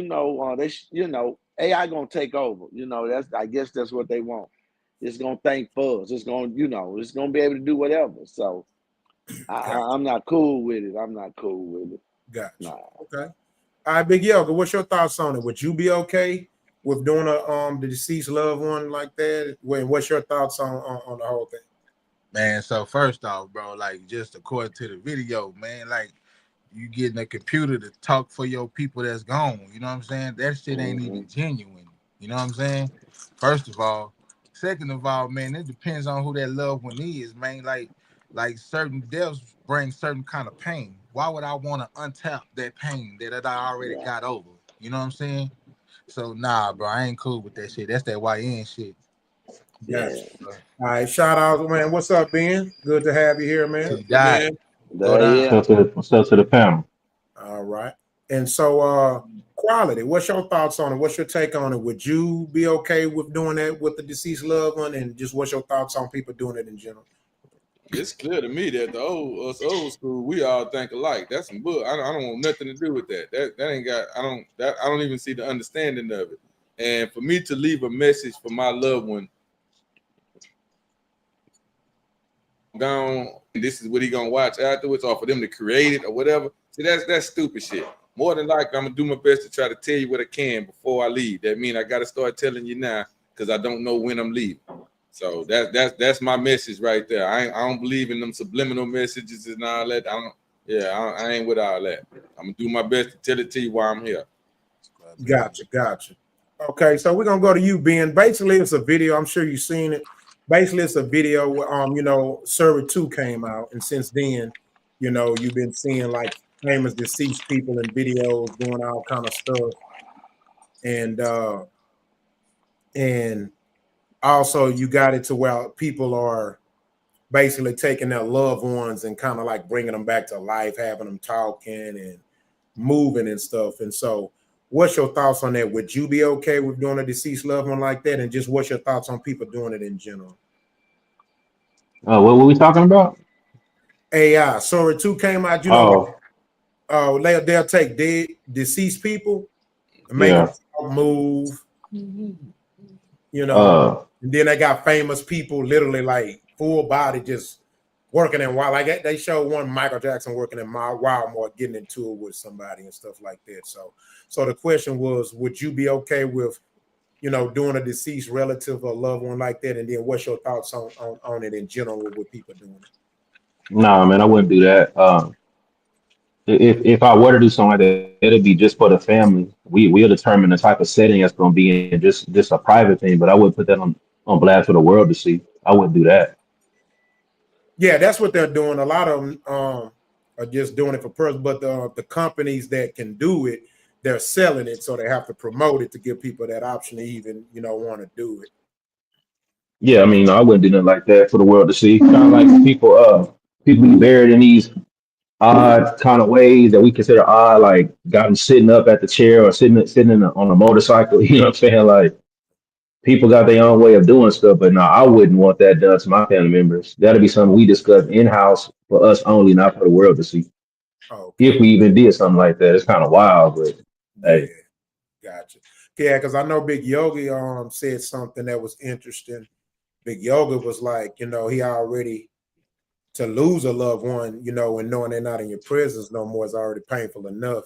AI gonna take over. I guess that's what they want. It's gonna thank fuzz. It's gonna be able to do whatever. So I'm not cool with it. Gotcha. Nah. Okay. All right, Big Yoga, what's your thoughts on it? Would you be okay with doing the deceased loved one like that? What's your thoughts on the whole thing? Man, so first off, bro, like just according to the video, man, like you getting a computer to talk for your people that's gone. You know what I'm saying? That shit ain't even genuine. You know what I'm saying? First of all. Second of all, man, it depends on who that loved one is, man. Like certain deaths bring certain kind of pain. Why would I want to untap that pain that I already got over? You know what I'm saying? So nah, bro, I ain't cool with that shit. That's that YN shit. Gotcha. All right, shout out, man. What's up, Ben? Good to have you here, man. What's up to the panel? All right. And so quality, what's your thoughts on it? What's your take on it? Would you be okay with doing that with the deceased loved one? And just what's your thoughts on people doing it in general? It's clear to me that us old school, we all think alike. That's some bull. I don't want nothing to do with that. That ain't got. I don't even see the understanding of it. And for me to leave a message for my loved one, gone, this is what he gonna watch afterwards, or for them to create it or whatever. See, that's stupid shit. More than likely, I'm gonna do my best to try to tell you what I can before I leave. That means I gotta start telling you now because I don't know when I'm leaving. So that's my message right there. I don't believe in them subliminal messages and all that. I ain't with all that. I'm gonna do my best to tell it to you while I'm here. Gotcha. Okay, so we're gonna go to you, Ben. Basically, it's a video. I'm sure you've seen it. Basically, it's a video where Survey 2 came out, and since then, you've been seeing like famous deceased people in videos doing all kind of stuff. And also you got it to where people are basically taking their loved ones and kind of like bringing them back to life, having them talking and moving and stuff. And so What's your thoughts on that? Would you be okay with doing a deceased loved one like that? And just what's your thoughts on people doing it in general? What were we talking about? AI. Sorry, 2 came out, Oh, they'll take dead, deceased people and make them yeah. move, Uh, and then they got famous people literally like full body just working in wild. Like they showed one Michael Jackson working in Walmart, getting into it with somebody and stuff like that. So the question was, would you be okay with, doing a deceased relative or loved one like that? And then what's your thoughts on it in general with people doing it? nah, man, I wouldn't do that. If I were to do something like that, it'd be just for the family. We'll determine the type of setting it's going to be in, just a private thing. But I wouldn't put that on blast for the world to see. I wouldn't do that. Yeah, that's what they're doing. A lot of them are just doing it for personal, but the companies that can do it, they're selling it, so they have to promote it to give people that option to even want to do it. Yeah, I mean, I wouldn't do nothing like that for the world to see. Kind of like people be buried in these odd kind of ways that we consider odd, like got them sitting up at the chair or sitting on a motorcycle. You know what I'm saying? Like people got their own way of doing stuff, but no, I wouldn't want that done to my family members. That'll be something we discuss in house for us only, not for the world to see. Okay. If we even did something like that, it's kind of wild, but hey. Gotcha. Yeah, because I know Big Yogi said something that was interesting. Big Yogi was like, he already to lose a loved one, and knowing they're not in your presence no more is already painful enough.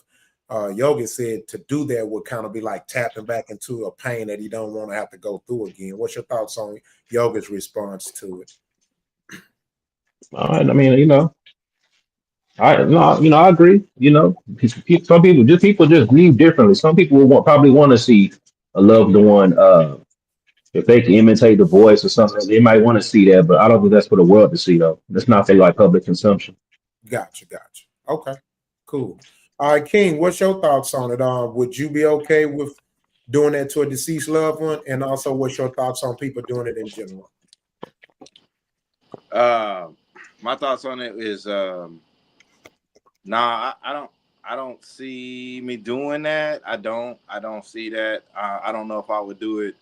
Yogi said to do that would kind of be like tapping back into a pain that he don't want to have to go through again. What's your thoughts on Yogi's response to it? All right, I mean, I agree. Some people just grieve differently. Some people probably want to see a loved one. If they can imitate the voice or something, they might want to see that. But I don't think that's for the world to see, though. That's not for like public consumption. Gotcha. Okay, cool. All right, King, what's your thoughts on it? Would you be okay with doing that to a deceased loved one? And also, what's your thoughts on people doing it in general? My thoughts on it is, nah, I don't see me doing that. I don't see that. I don't know if I would do it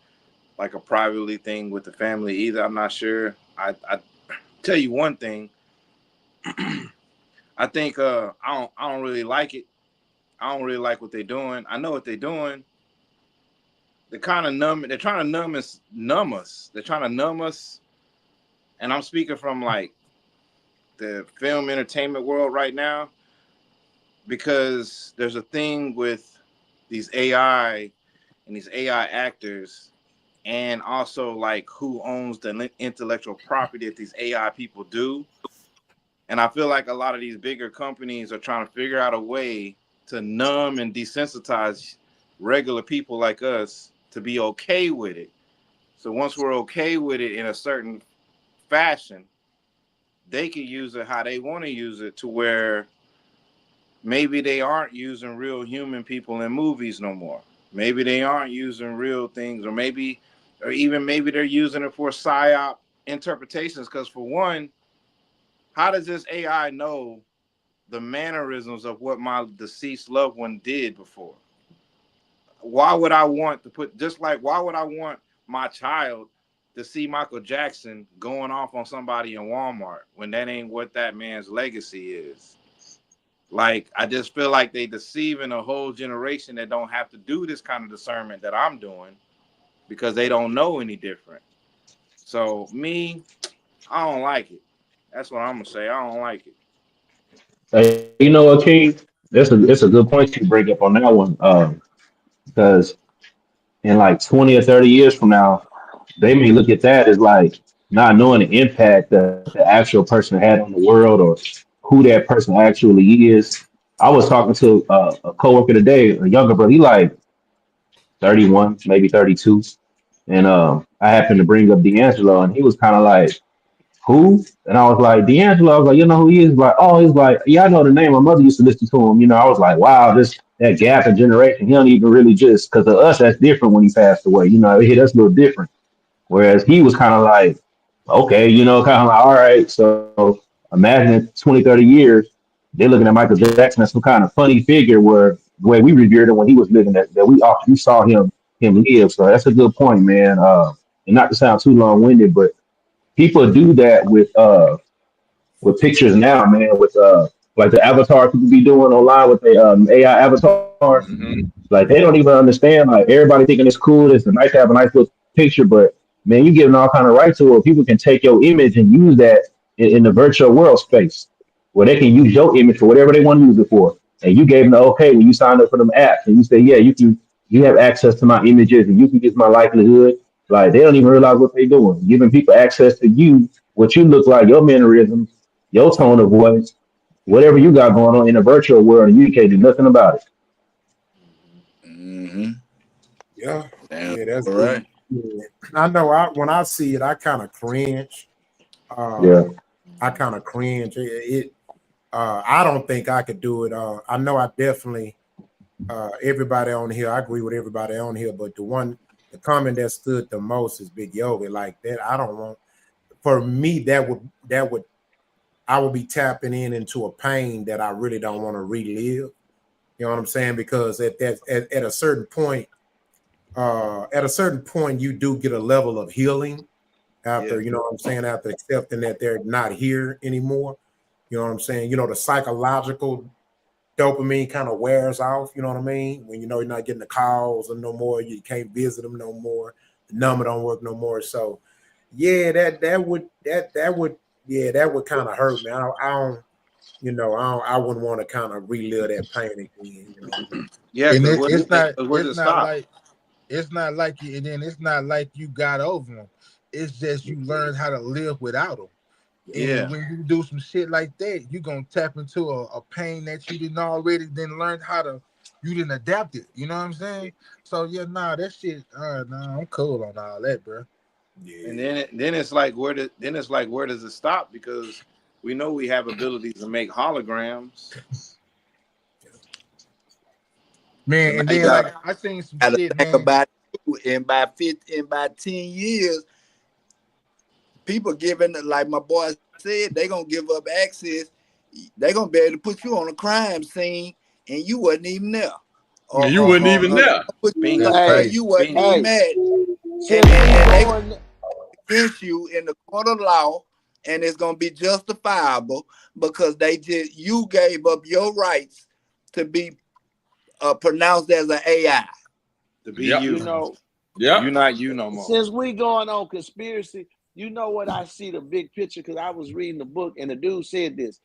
like a privately thing with the family either. I'm not sure. I tell you one thing. I think I don't really like it. I don't really like what they're doing. I know what they're doing. They're kind of numb. They're trying to numb us. They're trying to numb us. And I'm speaking from like the film entertainment world right now, because there's a thing with these AI and these AI actors, and also like who owns the intellectual property that these AI people do. And I feel like a lot of these bigger companies are trying to figure out a way to numb and desensitize regular people like us to be okay with it. So once we're okay with it in a certain fashion, they can use it how they want to use it, to where maybe they aren't using real human people in movies no more. Maybe they aren't using real things, or maybe they're using it for psyop interpretations. Because for one, how does this AI know the mannerisms of what my deceased loved one did before? Why would I want to why would I want my child to see Michael Jackson going off on somebody in Walmart when that ain't what that man's legacy is? Like, I just feel like they deceiving a whole generation that don't have to do this kind of discernment that I'm doing, because they don't know any different. So me, I don't like it. That's what I'm gonna say. I don't like it. Hey, you know what, King? That's a good point you bring up on that one. Because in like 20 or 30 years from now, they may look at that as like not knowing the impact that the actual person had on the world, or who that person actually is. I was talking to a coworker today, a younger brother. He like 31, maybe 32, and I happened to bring up D'Angelo, and he was kind of like, "Who?" And I was like, "D'Angelo." I was like, "You know who he is?" Like, "Oh, he's like, yeah, I know the name. My mother used to listen to him." I was like, "Wow, that gap in generation. He don't even really just, because of us, that's different when he passed away. It hit us a little different." Whereas he was kind of like, okay, kind of like, all right. So imagine in 20, 30 years, they're looking at Michael Jackson as some kind of funny figure where the way we revered him when he was living, that we saw him live. So that's a good point, man. And not to sound too long winded, but people do that with pictures now, man. With like the avatar people be doing online with the AI avatars. Mm-hmm. Like they don't even understand. Like everybody thinking it's cool. It's nice to have a nice little picture, but man, you giving all kind of rights to it. People can take your image and use that in the virtual world space, where they can use your image for whatever they want to use it for. And you gave them the okay when you signed up for them apps, and you say, yeah, you have access to my images, and you can get my livelihood. Like they don't even realize what they're doing, giving people access to you, what you look like, your mannerisms, your tone of voice, whatever you got going on in the virtual world, and you can't do nothing about it. Mm-hmm. Yeah, Damn, yeah, that's all good. right. Yeah. I know. When I see it, I kind of cringe. Yeah. I kind of cringe. I don't think I could do it. I know I definitely. Everybody on here, I agree with everybody on here, but the comment that stood the most is Big Yogi. Like that, I don't want. For me, I would be tapping into a pain that I really don't want to relive. You know what I'm saying? Because at a certain point, you do get a level of healing after, you know what I'm saying, after accepting that they're not here anymore. You know what I'm saying? You know, the psychological dopamine kind of wears off, you know what I mean? When you know you're not getting the calls no more, you can't visit them no more, the number don't work no more. So yeah, that would kind of hurt me. I wouldn't want to kind of relive that pain again, you know. Yeah, And because it's not like you, and then it's not like you got over them. It's just you learned how to live without them. Yeah. And when you do some shit like that, you're gonna tap into a pain that you didn't already then learn how to you didn't adapt it. You know what I'm saying? So yeah, that shit, I'm cool on all that, bro. Yeah. And then it's like where does it stop? Because we know we have abilities to make holograms. Man, So and now you then got like I seen some Gotta shit, think man. about it, in about 10 years, people giving, like my boy said, they gonna give up access. They gonna be able to put you on a crime scene and you wasn't even there. And you wasn't even there. Put you bingo. where Crazy. you wasn't even Hey, at. since we And they going, against you in the court of law, and it's gonna be justifiable because you gave up your rights to be pronounced as an AI. To be Yep. you. you know, Yep. You're not you no more. since we going on conspiracy, you know what I see the big picture, because I was reading the book and the dude said this.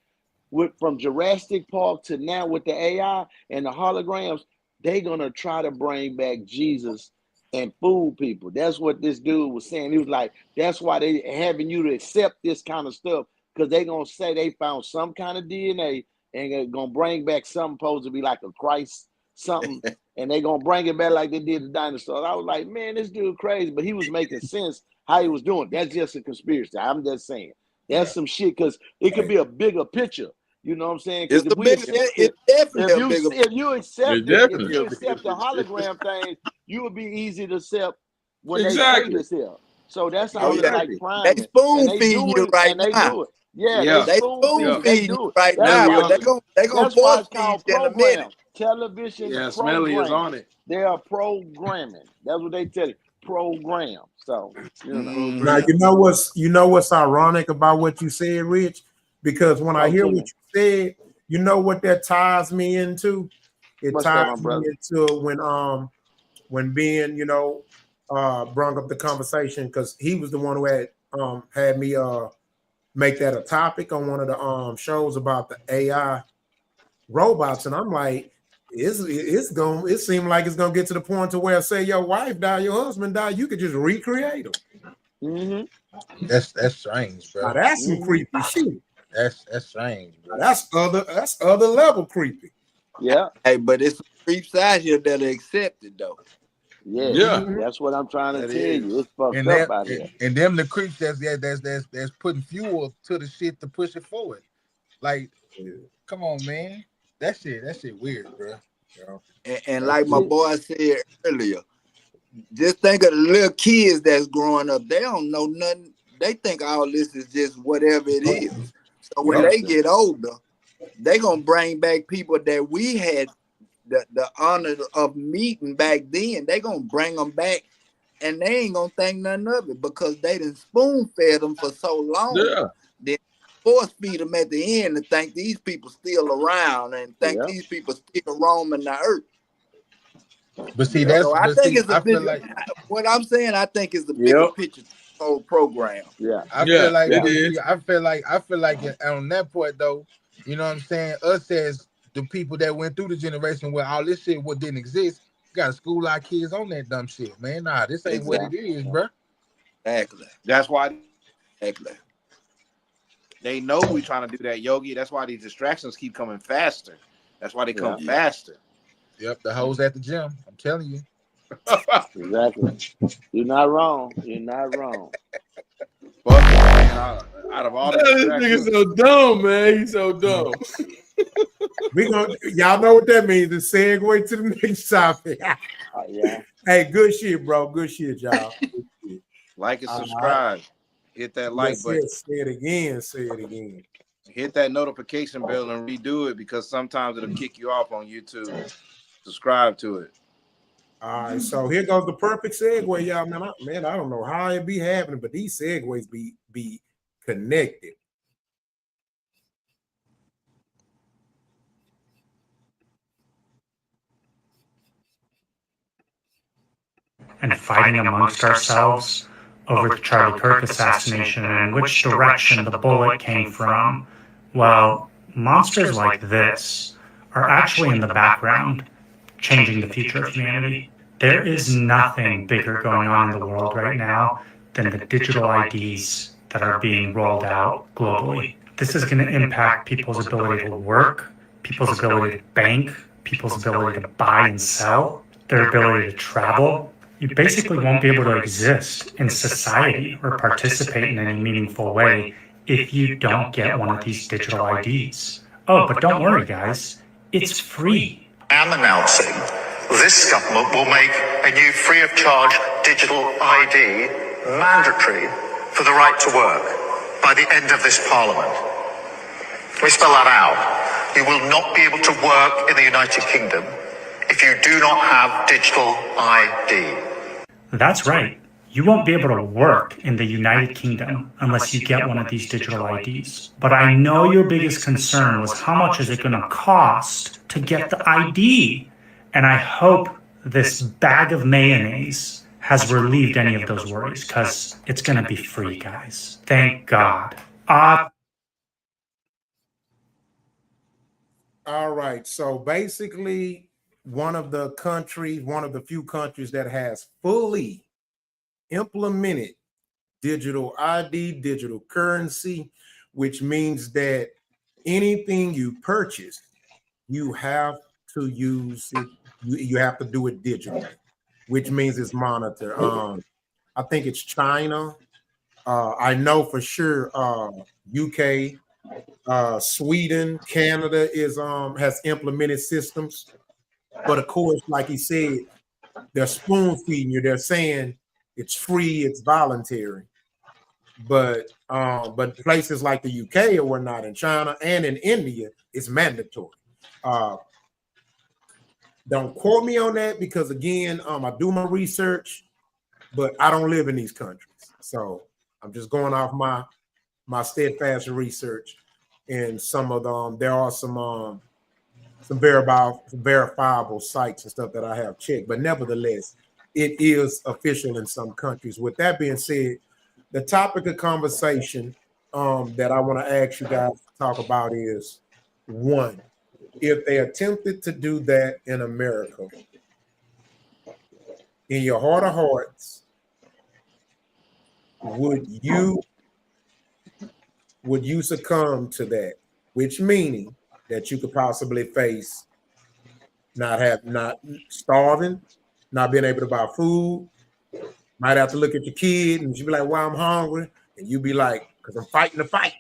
From Jurassic Park to now with the AI and the holograms, they're gonna try to bring back Jesus and fool people. That's what this dude was saying. He was like, that's why they having you to accept this kind of stuff, because they're gonna say they found some kind of DNA and they're gonna bring back something supposed to be like a Christ something, and they're gonna bring it back like they did the dinosaurs. I was like, man, this dude crazy, but he was making sense how he was doing. That's just a conspiracy. I'm just saying. That's some shit, because it could be a bigger picture. You know what I'm saying? Because It's definitely a bigger. if you accept Definitely. the hologram thing, you would be easy to accept when they say Exactly. this here. So that's Oh how it's yeah, like Exactly. they priming, and spoon they feeding do you it, right and they now. do it. Yeah, they Yeah. They spoon spoon feed. They feeding you do it. right That's now, Smelly but why. on it. they gonna That's why force it's feed called you in a minute. program. Television Yeah, Smelly is on programming. it. They are programming. That's what they tell you. Program. So Now Mm-hmm. you know what's ironic about what you said, Rich? Because when I talk hear to what me. you said, you know what that ties me into? It What's that, ties my me brother? into when Ben, brought up the conversation, because he was the one who had me make that a topic on one of the shows about the AI robots, and I'm like, it seemed like it's gonna get to the point to where, say your wife died, your husband died, you could just recreate them. Mm-hmm. That's strange, Now bro. that's some Mm-hmm. creepy shit. That's strange, bro. Now, that's other level creepy. Yeah. Hey, but it's some creeps out here that are accepted though. Yes. Yeah. Mhm. That's what I'm trying to That tell you. is. It's fucked And up that out here. and them the creeps that's putting fuel to the shit to push it forward. Like, come on, man. That shit weird, bro. Yeah. And That's like my weird. boy said earlier, just think of the little kids that's growing up. They don't know nothing. They think all this is just whatever it is. So when Yep. they get older, they gonna bring back people that we had the honor of meeting back then, they gonna bring them back, and they ain't gonna think nothing of it because they done spoon fed them for so long. Yeah. Then force feed them at the end to think these people still around and think these people still roaming the earth. But see, that's So I but think see, it's a I feel bigger. like What I'm saying, I think is the bigger picture to the whole program. I feel like it but is. see, I feel like on that point though, you know what I'm saying? Us as the people that went through the generation where all this shit what didn't exist, gotta school our kids on that dumb shit, man. Nah, this ain't what it is, bro. Exactly. That's why Exactly. they know we're trying to do that, Yogi. That's why these distractions keep coming faster. That's why they come faster. Yep, the hoes at the gym. I'm telling you. Exactly. You're not wrong. You're not wrong. But man, out of all the This distractions, nigga so dumb, man. He's so dumb. Y'all know what that means. The segue to the next topic. Yeah. Hey, good shit, bro. Good shit, y'all. Good shit. like and subscribe. Hit that like button. Say it again. Say it again. Hit that notification bell and redo it because sometimes it'll kick you off on YouTube. Subscribe to it. All right, so here goes the perfect segue, y'all. Man, I don't know how it be happening, but these segues be connected. And fighting amongst ourselves over the Charlie Kirk assassination and which direction the bullet came from, well, monsters like this are actually in the background, changing the future of humanity. There is nothing bigger going on in the world right now than the digital IDs that are being rolled out globally. This is going to impact people's ability to work, people's ability to bank, people's ability to buy and sell, their ability to travel. You basically won't be able to exist in society or participate in any meaningful way if you don't get one of these digital IDs. Oh, but don't worry, guys, it's free. I'm announcing this government will make a new free of charge digital ID mandatory for the right to work by the end of this parliament. Let me spell that out. You will not be able to work in the United Kingdom if you do not have digital ID. That's right. You won't be able to work in the United Kingdom unless you get one of these digital IDs. But I know your biggest concern was how much is it going to cost to get the ID? And I hope this bag of mayonnaise has relieved any of those worries because it's going to be free, guys. Thank God. All right, so basically one of the few countries that has fully implemented digital ID, digital currency, which means that anything you purchase, you have to use it, you have to do it digitally, which means it's monitored. I think it's China. I know for sure UK, Sweden, Canada has implemented systems. But of course, like he said, they're spoon feeding you. They're saying it's free, it's voluntary. But places like the UK or whatnot, in China and in India, it's mandatory. Don't quote me on that because again, I do my research, but I don't live in these countries, so I'm just going off my steadfast research. And some of them, there are some verifiable sites and stuff that I have checked, but nevertheless, it is official in some countries. With that being said, the topic of conversation that I want to ask you guys to talk about is one, if they attempted to do that in America, in your heart of hearts, would you succumb to that? Which meaning that you could possibly face not starving, not being able to buy food, might have to look at your kid and you be like, "Why I'm hungry?" And you be like, "Because I'm fighting the fight."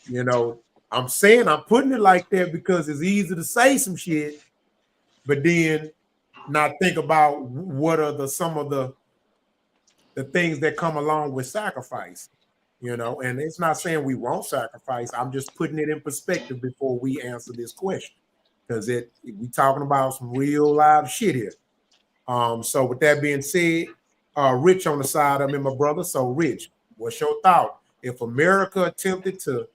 You know, I'm putting it like that because it's easy to say some shit, but then not think about what are some of the things that come along with sacrifice. You know, and it's not saying we won't sacrifice. I'm just putting it in perspective before we answer this question. because we talking about some real live shit here. So with that being said, Rich on the side of me, my brother. So Rich, what's your thought? If America attempted to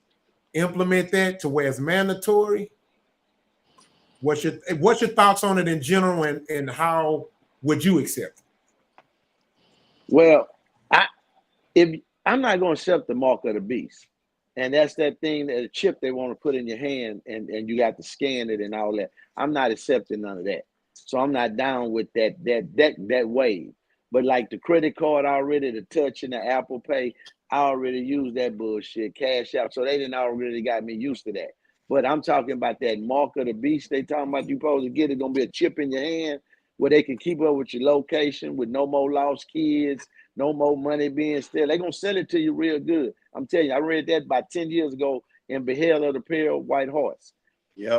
implement that to where it's mandatory, what's your thoughts on it in general, and how would you accept it? Well, I'm not going to accept the mark of the beast, and that's that thing, that a chip they want to put in your hand, and you got to scan it and all that. I'm not accepting none of that, so I'm not down with that wave. But like the credit card already, the touch and the Apple Pay, I already used that bullshit, Cash Out, so they didn't already got me used to that. But I'm talking about that mark of the beast. They talking about you supposed to get it, gonna be a chip in your hand where they can keep up with your location, with no more lost kids, no more money being stolen. They're gonna sell it to you real good. I'm telling you, I read that about 10 years ago in Beheld of the Pale White Horse. Yeah.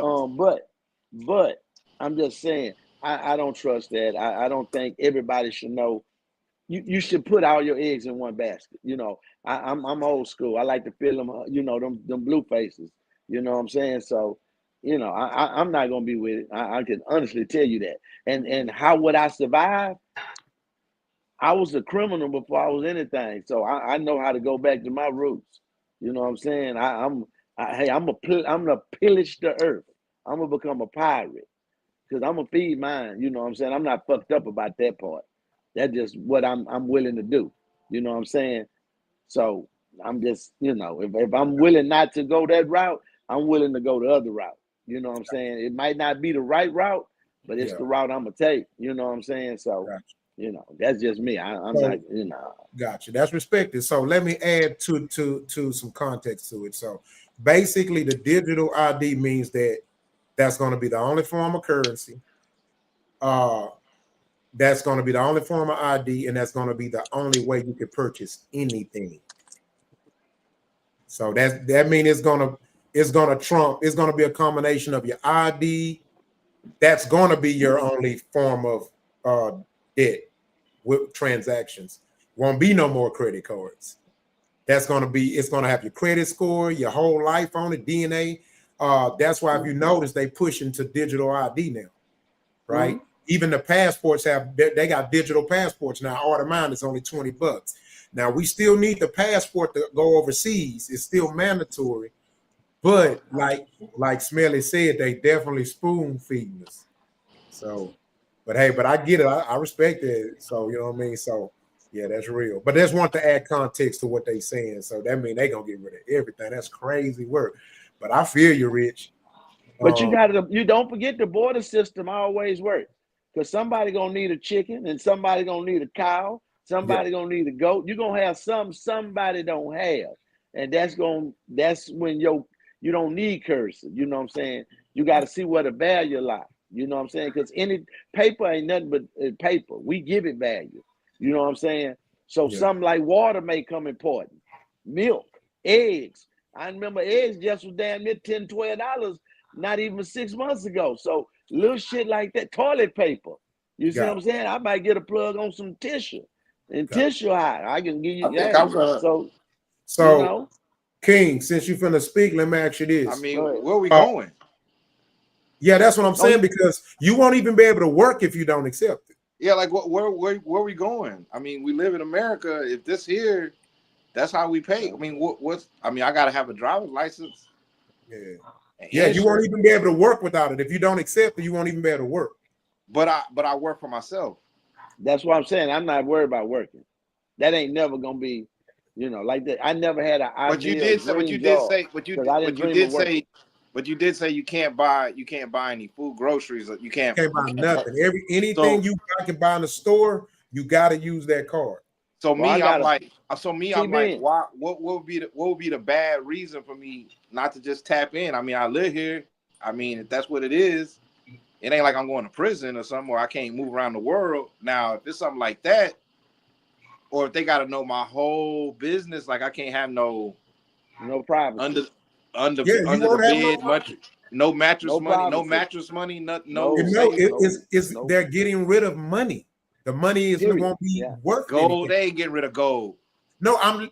But I'm just saying, I don't trust that. I don't think everybody should know. You should put all your eggs in one basket. You know, I'm old school. I like to feel them, them blue faces. You know what I'm saying? So, I'm not gonna be with it. I can honestly tell you that. And how would I survive? I was a criminal before I was anything, so I know how to go back to my roots. You know what I'm saying? I'm gonna pillage the earth. I'm gonna become a pirate because I'm gonna feed mine. You know what I'm saying? I'm not fucked up about that part. That's just what I'm willing to do. You know what I'm saying? So I'm just, if I'm willing not to go that route, I'm willing to go the other route. You know what I'm saying? It might not be the right route, but it's the route I'm gonna take. You know what I'm saying? So. That's just me. I'm not, Gotcha. That's respected. So let me add to some context to it. So basically, the digital ID means that's going to be the only form of currency. That's going to be the only form of ID, and that's going to be the only way you can purchase anything. So that means it's going to be a combination of your ID. That's going to be your only form of debt. With transactions, won't be no more credit cards. It's going to have your credit score, your whole life on it, DNA. That's why if you notice, they push into digital ID now, right? Mm-hmm. Even the passports they got digital passports now. Order mine is only $20. Now we still need the passport to go overseas. It's still mandatory, but like Smelly said, they definitely spoon feeding us. So. But hey, I get it. I respect it. So, you know what I mean? So, yeah, that's real. But there's one to add context to what they saying. So that means they going to get rid of everything. That's crazy work. But I feel you, Rich. But you don't forget the border system always works. Because somebody going to need a chicken and somebody going to need a cow. Somebody going to need a goat. You're going to have somebody don't have. And that's when you don't need currency. You know what I'm saying? You got to see where the value lies. You know what I'm saying? Because any paper ain't nothing but paper. We give it value. You know what I'm saying? So something like water may come important. Milk, eggs. I remember eggs just was damn near $10, $12 not even 6 months ago. So little shit like that. Toilet paper. You see what I'm saying? I might get a plug on some tissue. And tissue high. I can give you So King, since you finna speak, let me ask you this. I mean, where are we going? Yeah, that's what I'm saying, because you won't even be able to work if you don't accept it. Yeah, like where are we going? I mean, we live in America. If this here, that's how we pay. I mean, I gotta have a driver's license. Yeah, you won't even be able to work without it. If you don't accept it, you won't even be able to work. But I work for myself. That's what I'm saying. I'm not worried about working. That ain't never gonna be, like that. I never had an idea. But you did say you can't buy any food, groceries. You can't buy nothing. Anything you can buy in the store, you got to use that card. So I'm like, why? What would be the bad reason for me not to just tap in? I mean, I live here. I mean, if that's what it is, it ain't like I'm going to prison or something, or I can't move around the world. Now, if it's something like that, or if they got to know my whole business, like I can't have no privacy. Under the bed, no mattress money, they're getting rid of money. The money won't be worth gold. Anything. They ain't getting rid of gold. No, I'm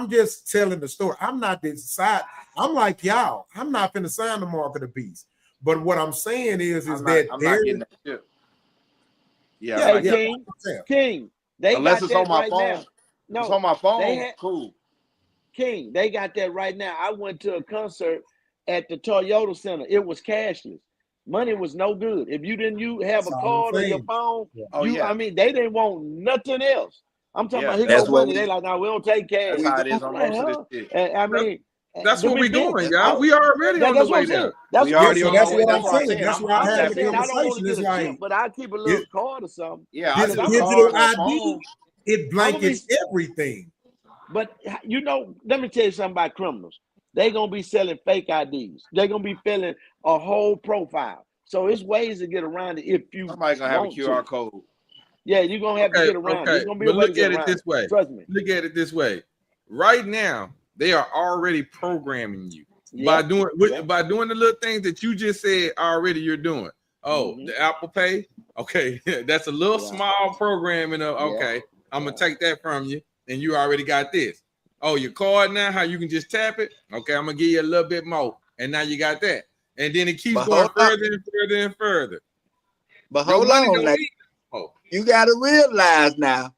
just telling the story. I'm not this side. I'm like y'all. I'm not finna sign the mark of the beast. But what I'm saying is I'm that not getting that shit. Yeah, Hey, King, they unless got it's that on my right phone. now. No, it's on my phone. they had, Cool. King, they got that right now. I went to a concert at the Toyota Center. It was cashless. Money was no good. If you didn't have a card or your phone, I mean, they didn't want nothing else. I'm talking about here go money. They like, no, we don't take cash. That's how it is on I'm most like, of this shit. And, I mean, That's what we're doing, y'all. We already on the way there. We already on the way. That's what I'm saying. That's why I had the I don't want to conversation. get It's a like chip, but I keep a little card or something. Yeah, this digital ID, it blankets everything. But you know, let me tell you something about criminals. They're gonna be selling fake IDs. They're gonna be filling a whole profile. So it's ways to get around it if you somebody's gonna have a QR code. Yeah, you're gonna have to get around it. It's gonna be a way to get around this way. Trust me. Look at it this way. Right now, they are already programming you by doing the little things that you just said already. You're doing. Oh, the Apple Pay. Okay, that's a little small programming of okay. I'm gonna take that from you, and you already got this. Oh, your card now, how you can just tap it. Okay, I'm gonna give you a little bit more, and now you got that. And then it keeps going further and further and further. But hold on, like, you got to realize now,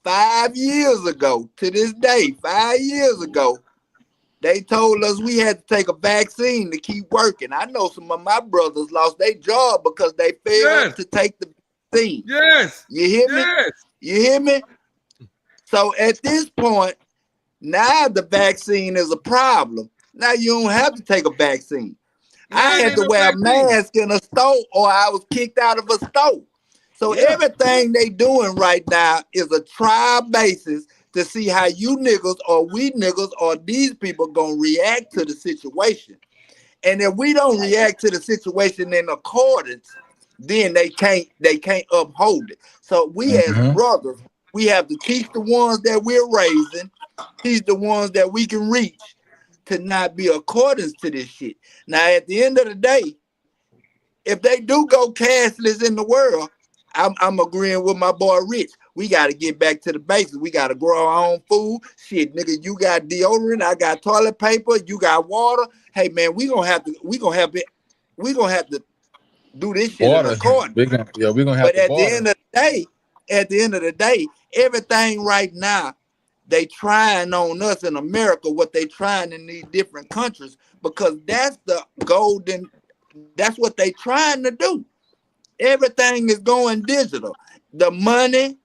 5 years ago to this day, 5 years ago, they told us we had to take a vaccine to keep working. I know some of my brothers lost their job because they failed to take the vaccine. Yes. You hear me? Yes. You hear me? So at this point, now the vaccine is a problem. Now you don't have to take a vaccine. I had to wear a mask in a store or I was kicked out of a store. So everything they doing right now is a trial basis to see how you niggas or we niggas or these people gonna react to the situation. And if we don't react to the situation in accordance, then they can't uphold it. So we as brothers, we have to teach the ones that we're raising, teach the ones that we can reach to not be accordance to this shit. Now, at the end of the day, if they do go cashless in the world, I'm agreeing with my boy Rich. We got to get back to the basics. We got to grow our own food. Shit, nigga, you got deodorant, I got toilet paper, you got water. Hey man, we gonna have to do this shit in accordance. We're gonna have but to at the end of the day, everything right now, they trying on us in America what they trying in these different countries, because that's the golden, that's what they trying to do. Everything is going digital. The money,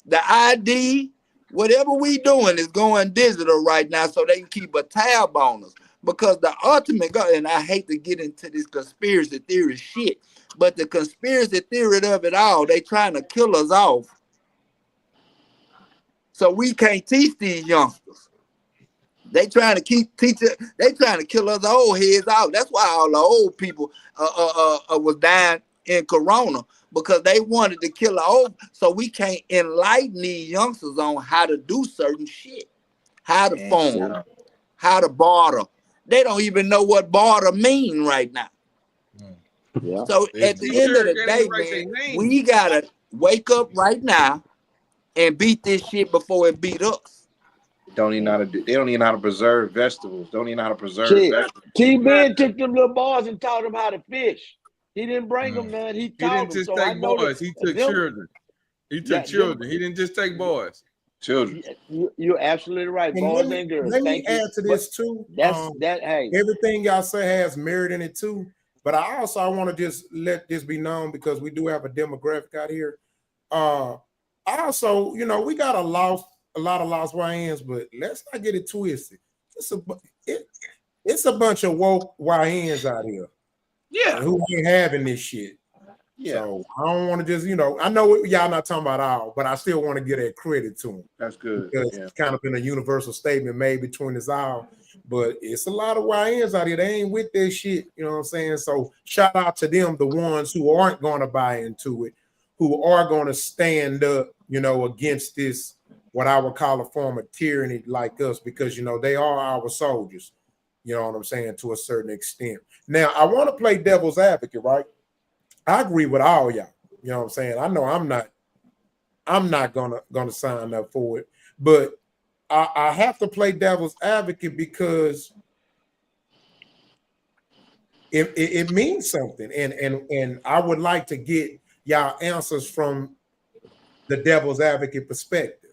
the ID, whatever we doing is going digital right now so they can keep a tab on us. Because the ultimate goal, and I hate to get into this conspiracy theory shit, but the conspiracy theory of it all, they trying to kill us off. So we can't teach these youngsters. They trying to they trying to kill us old heads out. That's why all the old people was dying in Corona, because they wanted to kill the old. So we can't enlighten these youngsters on how to do certain shit, how to farm, how to barter. They don't even know what barter mean right now. Yeah. So at the end of the day, man, we gotta wake up right now and beat this shit before it beat us. They don't even know how to preserve vegetables. Don't even know how to preserve vegetables. T-Ben took them little boys and taught them how to fish. He didn't bring them none. He taught them. He didn't just so take boys. He took children. He took children. He didn't just take boys. Children. You're absolutely right. Boys and girls. Let me add to this too. Hey, everything y'all say has merit in it too. But I want to just let this be known, because we do have a demographic out here. Also, you know, we got a lot of lost YNs, but let's not get it twisted. It's a bunch of woke YNs out here. Yeah. Who ain't having this shit. Yeah. So I don't want to just, you know, I know y'all not talking about all, but I still want to give that credit to them. That's good. Because it's kind of been a universal statement made between us all. But it's a lot of YNs out here. They ain't with this shit. You know what I'm saying? So shout out to them, the ones who aren't going to buy into it, who are going to stand up, you know, against this, what I would call a form of tyranny like us, because, you know, they are our soldiers. You know what I'm saying? To a certain extent. Now, I want to play devil's advocate, right? I agree with all y'all. You know what I'm saying? I know I'm not gonna sign up for it, but I have to play devil's advocate because it means something. And I would like to get y'all answers from the devil's advocate perspective.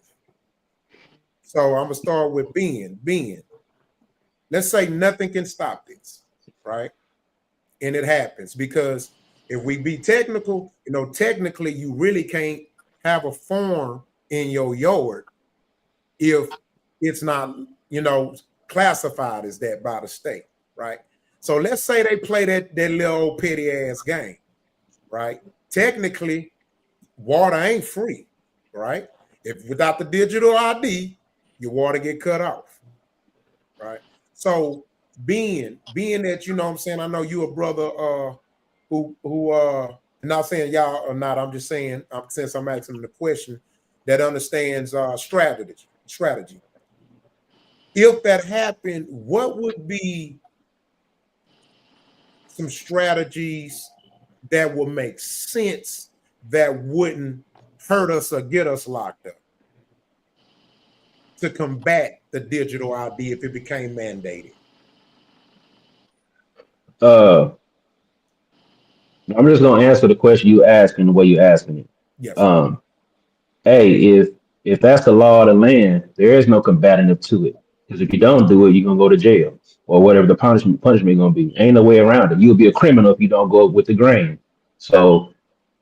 So I'm gonna start with Ben. Let's say nothing can stop this, right? And it happens because if we be technical, technically you really can't have a farm in your yard if it's not, classified as that by the state, right? So let's say they play that little old petty ass game, right? Technically, water ain't free, right? If without the digital ID, your water get cut off, right? So being that, what I'm saying, I know you a brother who not saying y'all or not, I'm just saying, since I'm asking the question, that understands strategy. If that happened, what would be some strategies that would make sense that wouldn't hurt us or get us locked up to combat the digital ID if it became mandated? I'm just gonna answer the question you asked in the way you're asking it. Yes. Hey, if that's the law of the land, there is no combative to it. Because if you don't do it, you're gonna go to jail or whatever the punishment gonna be. Ain't no way around it. You'll be a criminal if you don't go with the grain. So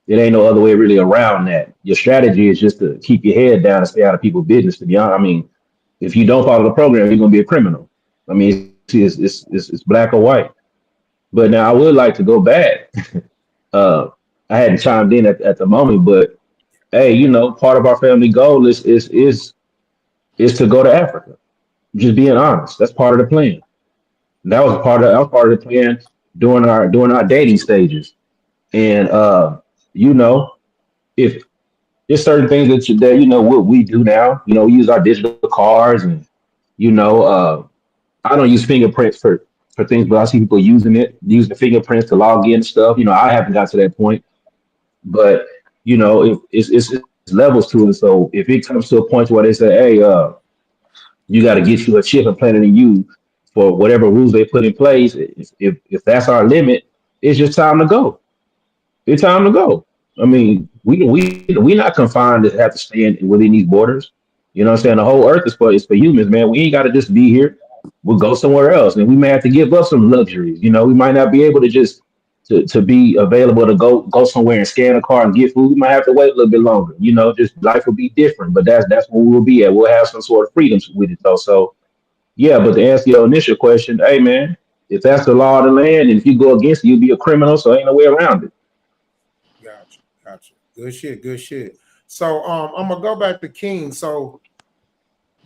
it ain't no other way really around that. Your strategy is just to keep your head down and stay out of people's business. To be honest, I mean, if you don't follow the program, you're gonna be a criminal. I mean, it's black or white. But now I would like to go back. I hadn't chimed in at the moment, but hey, part of our family goal is to go to Africa. Just being honest, that's part of the plan. That was part of the plan during our dating stages. And if there's certain things that what we do now, we use our digital cards and I don't use fingerprints for things, but I see people using the fingerprints to log in and stuff. I haven't got to that point, but if it's levels to it. So if it comes to a point where they say, hey, you got to get you a chip implanted in you for whatever rules they put in place. If that's our limit, it's just time to go. It's time to go. I mean, we not confined to have to stay within these borders. You know what I'm saying? The whole earth is for humans, man. We ain't got to just be here. We'll go somewhere else, and we may have to give up some luxuries. We might not be able to just to be available to go somewhere and scan a car and get food. We might have to wait a little bit longer. Just life will be different, but that's where we'll be at. We'll have some sort of freedom with it, though. So yeah, but to answer your initial question, hey man, if that's the law of the land, and if you go against it, you'll be a criminal. So ain't no way around it. Gotcha. Good shit. So I'm gonna go back to King. So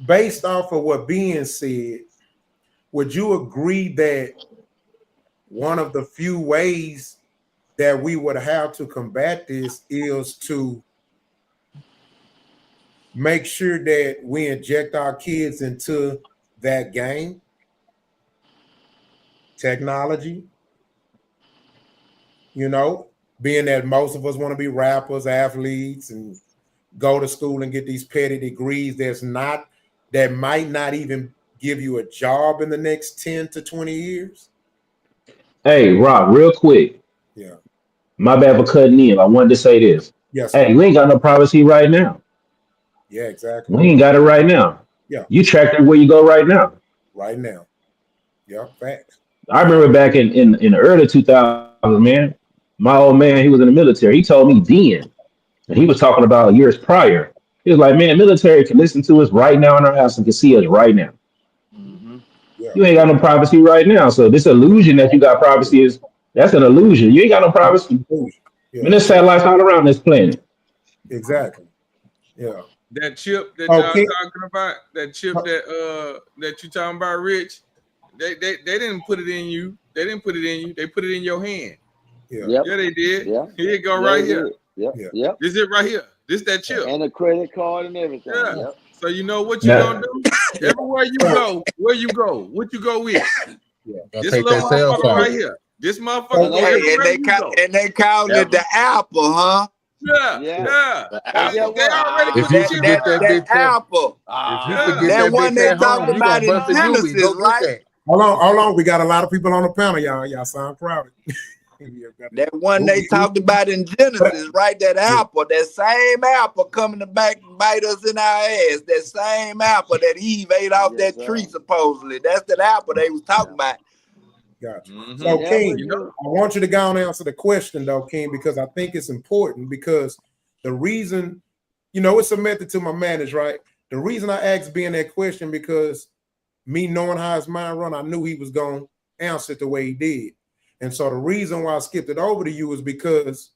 based off of what being said, would you agree that one of the few ways that we would have to combat this is to make sure that we inject our kids into that game, technology, being that most of us want to be rappers, athletes, and go to school and get these petty degrees that might not even give you a job in the next 10 to 20 years? Hey, Roc, real quick. Yeah. My bad for cutting in. I wanted to say this. Yes. Hey, we ain't got no privacy right now. Yeah, exactly. We ain't got it right now. Yeah. You track where you go right now. Right now. Yeah, facts. I remember back in the early 2000s, man, my old man, he was in the military. He told me then, and he was talking about years prior. He was like, man, military can listen to us right now in our house and can see us right now. Mm-hmm. Yeah. You ain't got no privacy right now. So this illusion that you got privacy that's an illusion. You ain't got no privacy. Yeah. And there's satellites all around this planet. Exactly. Yeah. That chip that y'all talking about, that chip that you talking about, Rich, they didn't put it in you. They didn't put it in you. They put it in your hand. Yeah. Yep. Yeah, they did. Yeah. Here you go, right here. Yep. Yeah. Yep. This is it right here. This that chip. And a credit card and everything. Yeah. Yep. So you know what you gonna do? Everywhere you go, where you go, what you go with? Yeah. This little motherfucker right here. This motherfucker. They call it the Apple, huh? Yeah. They already put the chip that Apple. If you forget that that one bitch they at talked home, you about gonna in bust a Genesis, Genesis, right? Hold on. We got a lot of people on the panel, y'all. Y'all sound crowded. That one they talked about in Genesis, right? That apple, that same apple coming to back and bite us in our ass. That same apple that Eve ate off that tree, supposedly. That's that apple they was talking about. Gotcha. So, King, I want you to go and answer the question, though, King, because I think it's important. Because the reason, it's a method to my madness, right? The reason I asked Ben that question, because me knowing how his mind run, I knew he was going to answer it the way he did. And so the reason why I skipped it over to you is because,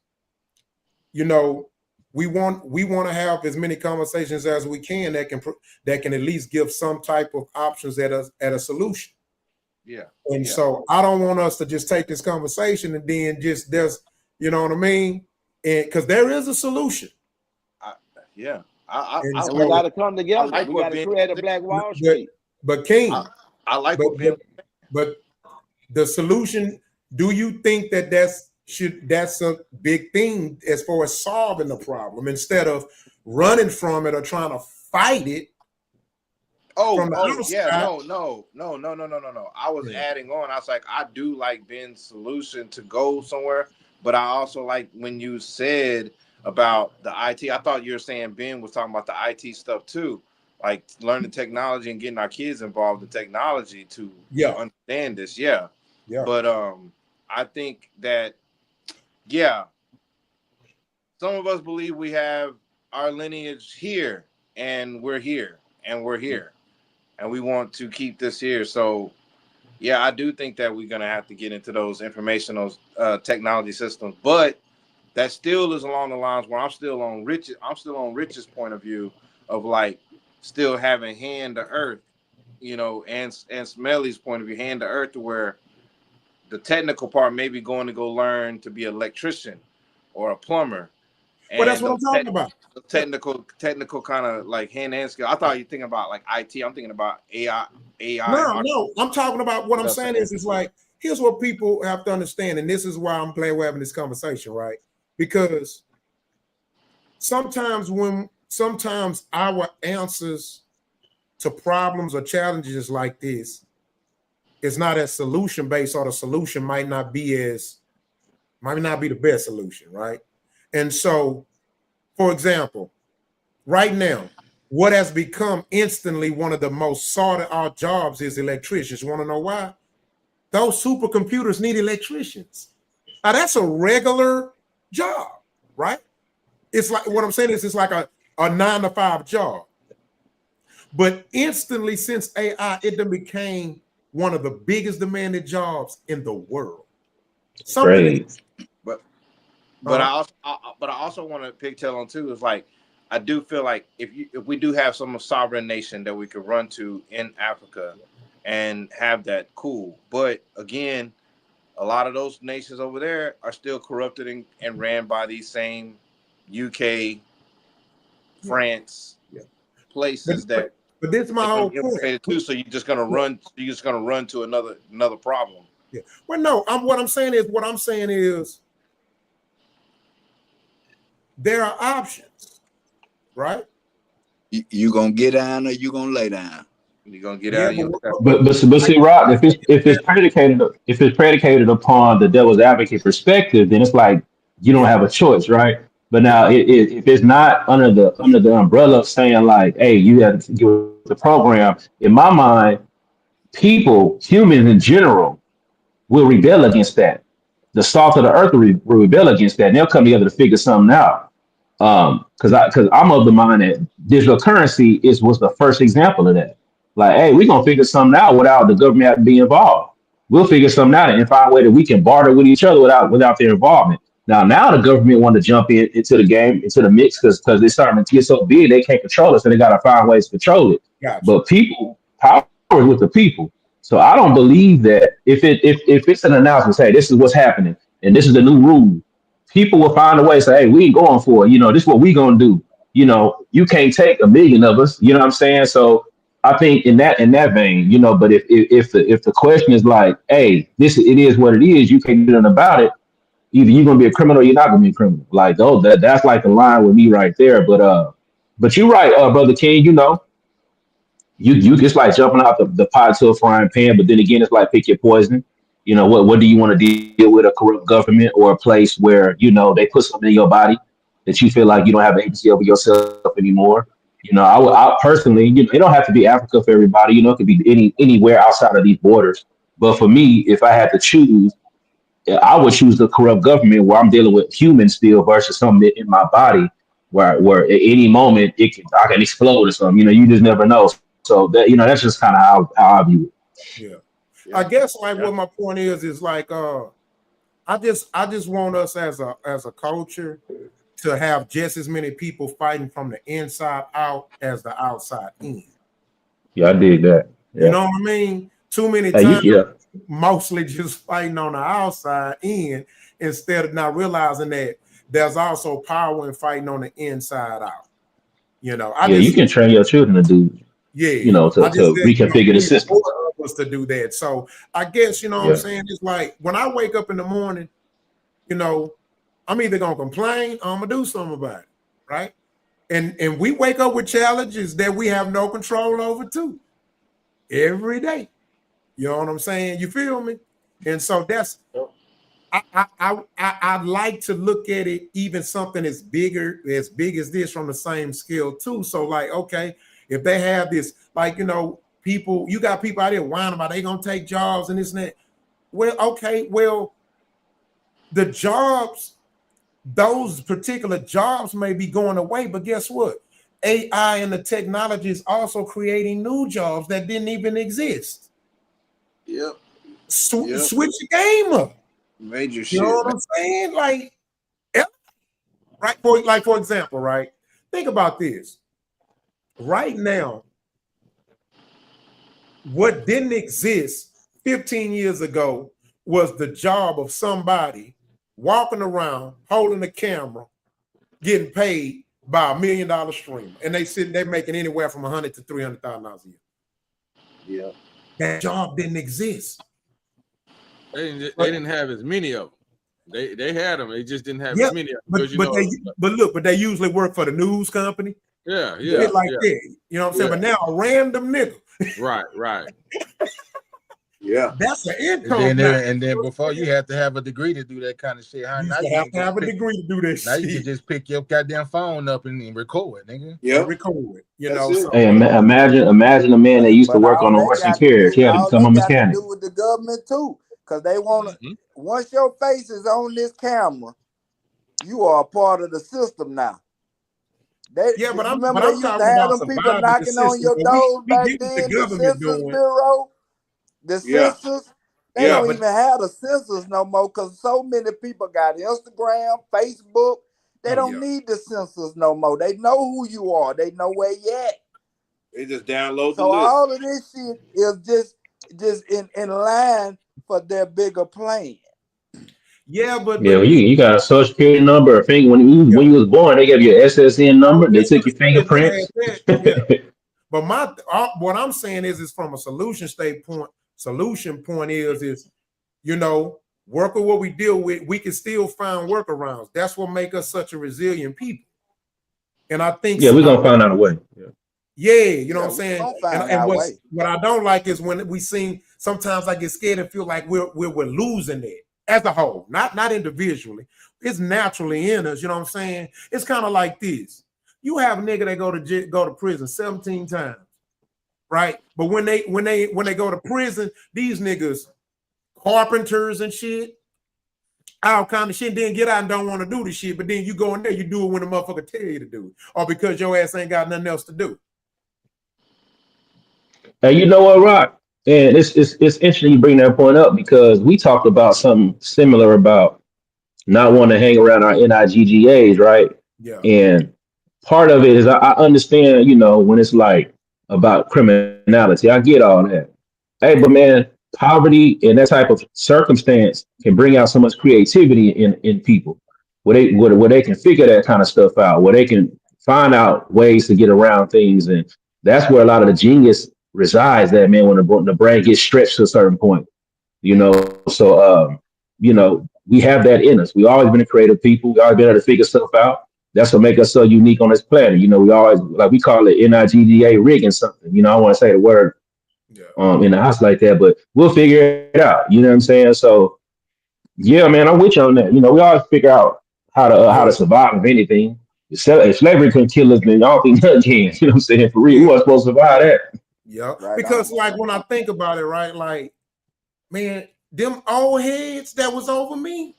we want to have as many conversations as we can that can at least give some type of options at a solution. Yeah. And so I don't want us to just take this conversation and then there's, you know what I mean? And because there is a solution. And we got to come together. Like we got to create a Black Wall Street. But King, I like but the solution. Do you think that that's a big thing as far as solving the problem instead of running from it or trying to fight it? No. I was adding on. I was like, I do like Ben's solution to go somewhere, but I also like when you said about the IT. I thought you were saying Ben was talking about the IT stuff too, like learning technology and getting our kids involved in technology to understand this. Yeah. But I think that some of us believe we have our lineage here, and we're here, and we want to keep this here. So, I do think that we're gonna have to get into those informational technology systems, but that still is along the lines where I'm still on Rich's point of view of like still having hand to earth, and Smelly's point of view, hand to earth, to where the technical part maybe going to go learn to be an electrician or a plumber. Well, that's what I'm talking about. Technical kind of like hand skill. I thought you were thinking about like IT. I'm thinking about AI. No. I'm talking about what I'm saying is like, here's what people have to understand. And this is why I'm glad we're having this conversation, right? Because sometimes our answers to problems or challenges like this is not as solution based, or the solution might not be the best solution, right? And so, for example, right now, what has become instantly one of the most sought out jobs is electricians. You want to know why? Those supercomputers need electricians. Now, that's a regular job, right? It's like, what I'm saying is it's like a 9-to-5 job. But instantly, since AI, it then became one of the biggest demanded jobs in the world. Great. But I also want to pigtail on too. Is like, I do feel like if we do have some sovereign nation that we could run to in Africa and have that, cool. But again, a lot of those nations over there are still corrupted and ran by these same UK, France places that. But this is my whole point too. So you're just gonna run to another problem. Yeah. Well, no. What I'm saying is there are options, right? You gonna get down or you gonna lay down? You gonna get out? But see, Roc, if it's predicated upon the devil's advocate perspective, then it's like you don't have a choice, right? But now, if it's not under the umbrella of saying like, hey, you have to do the program. In my mind, humans in general, will rebel against that. The salt of the earth will rebel against that, and they'll come together to figure something out. Because I'm of the mind that digital currency was the first example of that. Like, hey, we're gonna figure something out without the government having to be involved. We'll figure something out and find a way that we can barter with each other without their involvement. Now the government want to jump into the game, into the mix, because they're starting to get so big they can't control it, so they got to find ways to control it. Gotcha. But power is with the people. So I don't believe that if it's an announcement, say this is what's happening and this is the new rule, people will find a way to say, hey, we ain't going for it. This is what we gonna do. You can't take 1 million of us. You know what I'm saying? So I think in that vein, but if the question is like, hey, it is what it is, you can't do nothing about it. Either you're gonna be a criminal or you're not gonna be a criminal. Like, that's like the line with me right there. But you're right, Brother King. you just like jumping out the pot to a frying pan, but then again, it's like pick your poison. What do you want to deal with, a corrupt government or a place where they put something in your body that you feel like you don't have agency over yourself anymore? I personally, it don't have to be Africa for everybody. It could be anywhere outside of these borders. But for me, if I had to choose, I would choose the corrupt government where I'm dealing with humans still versus something in my body where at any moment I can explode or something. You just never know. So that's just kind of how I view it. Yeah. I guess like what my point is like I just want us as a culture to have just as many people fighting from the inside out as the outside in. Yeah, I dig that. Yeah. You know what I mean? Too many times, mostly just fighting on the outside in instead of not realizing that there's also power in fighting on the inside out. You can train your children to do. To reconfigure the system. Was to do that. So I guess what I'm saying is like when I wake up in the morning, I'm either gonna complain or I'm gonna do something about it, right? And we wake up with challenges that we have no control over too. Every day. You know what I'm saying? You feel me? And so that's I like to look at it even something as big as this from the same scale too. So like, okay, if they have this, like, people, you got people out there whining about they gonna take jobs and this and that. Well, okay, the jobs, those particular jobs may be going away, but guess what? AI and the technology is also creating new jobs that didn't even exist. Yep. Switch the game up. Major shit. You know what I'm saying? Like, right? For example, right? Think about this. Right now, what didn't exist 15 years ago was the job of somebody walking around, holding a camera, getting paid by $1 million stream. And they're making anywhere from $100,000 to $300,000 a year. Yeah. That job didn't exist. They didn't have as many of them. They had them. They just didn't have as many of them. But they usually work for the news company. Yeah. That. You know what I'm saying? But now a random nigga. Right. Yeah. That's an income. And then before you have to have a degree to do that kind of shit. Huh? You have to have a degree to do that shit. Now you can just pick your goddamn phone up and record, nigga. Yeah, record it. So. Hey, imagine a man that used to work on a horse and carriage. He had to become a mechanic. To do with the government too, because they want to. Once your face is on this camera, you are a part of the system now. But remember they used to have them people knocking on your doors back then. The Census Bureau, the census. They don't even have the census no more because so many people got Instagram, Facebook. They don't need the census no more. They know who you are. They know where you at. They just download the list. So all of this shit is just in line for their bigger plan. Yeah, but you got a social security number. When you was born, they gave you an SSN number. They took your fingerprints. But what I'm saying is from a solution point is work with what we deal with. We can still find workarounds. That's what make us such a resilient people. And I think we're gonna find out a way. You know what I'm saying. And what I don't like is when we see sometimes I get scared and feel like we're losing it. As a whole, not individually. It's naturally in us, you know what I'm saying? It's kind of like this. You have a nigga that go to prison 17 times, right? But when they go to prison, these niggas, carpenters and shit, all kind of shit, then get out and don't want to do the shit, but then you go in there, you do it when the motherfucker tell you to do it, or because your ass ain't got nothing else to do. Hey, you know what, Roc? And it's interesting you bring that point up because we talked about something similar about not wanting to hang around our NIGGAs, right? Yeah. And part of it is I understand, when it's like about criminality. I get all that. Hey, but man, poverty and that type of circumstance can bring out so much creativity in people where they can figure that kind of stuff out, where they can find out ways to get around things. And that's where a lot of the genius resides, that man, when the brain gets stretched to a certain point, so we have that in us. We've always been a creative people. We always been able to figure stuff out. That's what make us so unique on this planet. You know, we always like we call it NIGDA rigging something. You know, I want to say the word in the house like that, but we'll figure it out. You know what I'm saying? So yeah, man, I'm with you on that. You know, we always figure out how to survive if anything. If slavery couldn't kill us, then I don't think nothing can. You know what I'm saying? For real, we weren't supposed to survive that. Yeah, because like when I think about it, right, like, man, them old heads that was over me,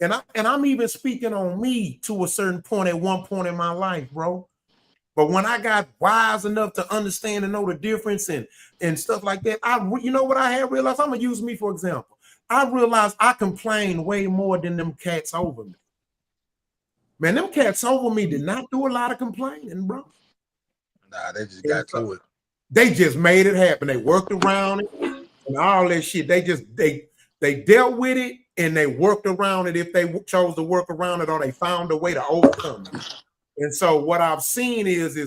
and I'm even speaking on me to a certain point at one point in my life, bro. But when I got wise enough to understand and know the difference and stuff like that, you know what I had realized? I'm gonna use me for example. I realized I complained way more than them cats over me. Man, them cats over me did not do a lot of complaining, bro. Nah, they just got to it. They just made it happen. They worked around it and all that shit. They dealt with it and they worked around it if they chose to work around it or they found a way to overcome it. And so what I've seen is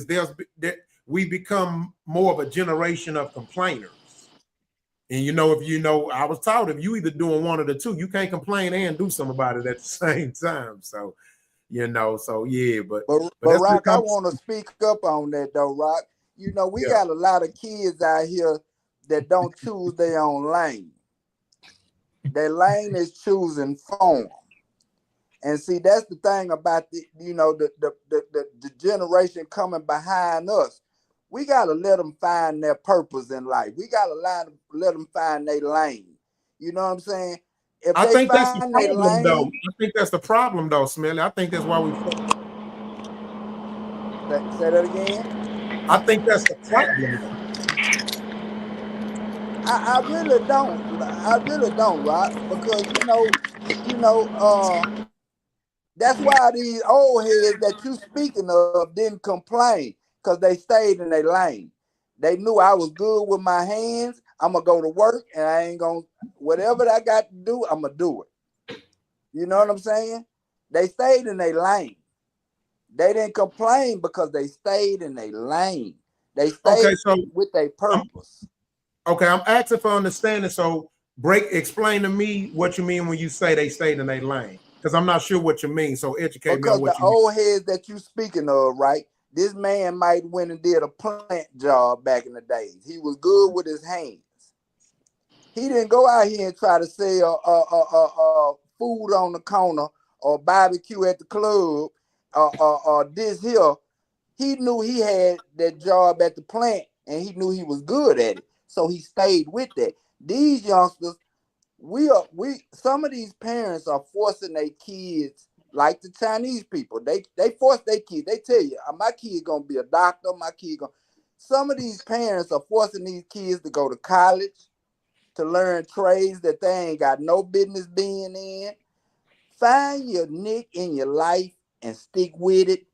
we become more of a generation of complainers. And you know, I was taught if you either doing one of the two, you can't complain and do something about it at the same time. So, you know, so yeah, but Roc, I want to speak up on that though, Roc. You know, we got a lot of kids out here that don't choose their own lane. Their lane is choosing form. And see, that's the thing about the generation coming behind us. We gotta let them find their purpose in life. We gotta let them find their lane. You know what I'm saying? If I they think that's the find their problem, lane, though. I think that's the problem, though, Smelly. I think that's why we. Say that again. I think that's the problem. I really don't. I really don't, Roc, because that's why these old heads that you speaking of didn't complain, because they stayed in their lane. They knew I was good with my hands. I'm gonna go to work and I ain't gonna whatever I got to do, I'm gonna do it. You know what I'm saying? They stayed in their lane. They didn't complain because they stayed in their lane. They stayed with their purpose. I'm asking for understanding. So explain to me what you mean when you say they stayed in their lane. Because I'm not sure what you mean. So educate me on what you mean. Because the old heads that you speaking of, right? This man might went and did a plant job back in the days. He was good with his hands. He didn't go out here and try to sell food on the corner or barbecue at the club or this here. He knew he had that job at the plant and he knew he was good at it. So he stayed with that. These youngsters, some of these parents are forcing their kids like the Chinese people. They force their kids. They tell you, my kid gonna be a doctor, my kid gonna. Some of these parents are forcing these kids to go to college, to learn trades that they ain't got no business being in. Find your niche in your life and stick with it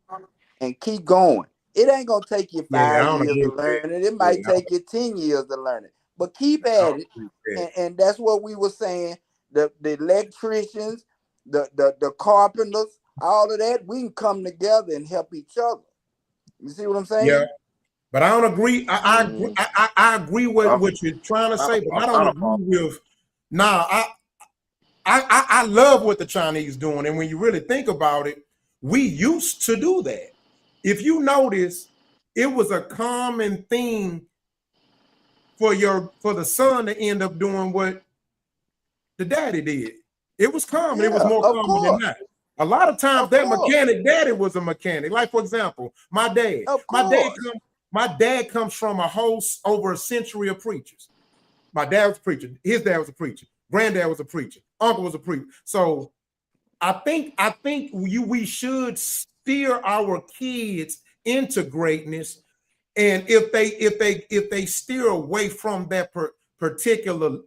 and keep going. It ain't gonna take you 5 years to learn it. It might take you 10 years to learn it. But keep at it. And that's what we were saying. The electricians, the carpenters, all of that, we can come together and help each other. You see what I'm saying? Yeah. But I don't agree. I agree with what you're trying to say, but I don't agree with. I love what the Chinese doing, and when you really think about it, we used to do that. If you notice, it was a common thing for the son to end up doing what the daddy did. It was common. It was more common than that. A lot of times that mechanic daddy was a mechanic. Like, for example, my dad. My dad comes from a host over a century of preachers. My dad was a preacher. His dad was a preacher. Granddad was a preacher. Uncle was a preacher. So I think we should steer our kids into greatness. And if they steer away from that particular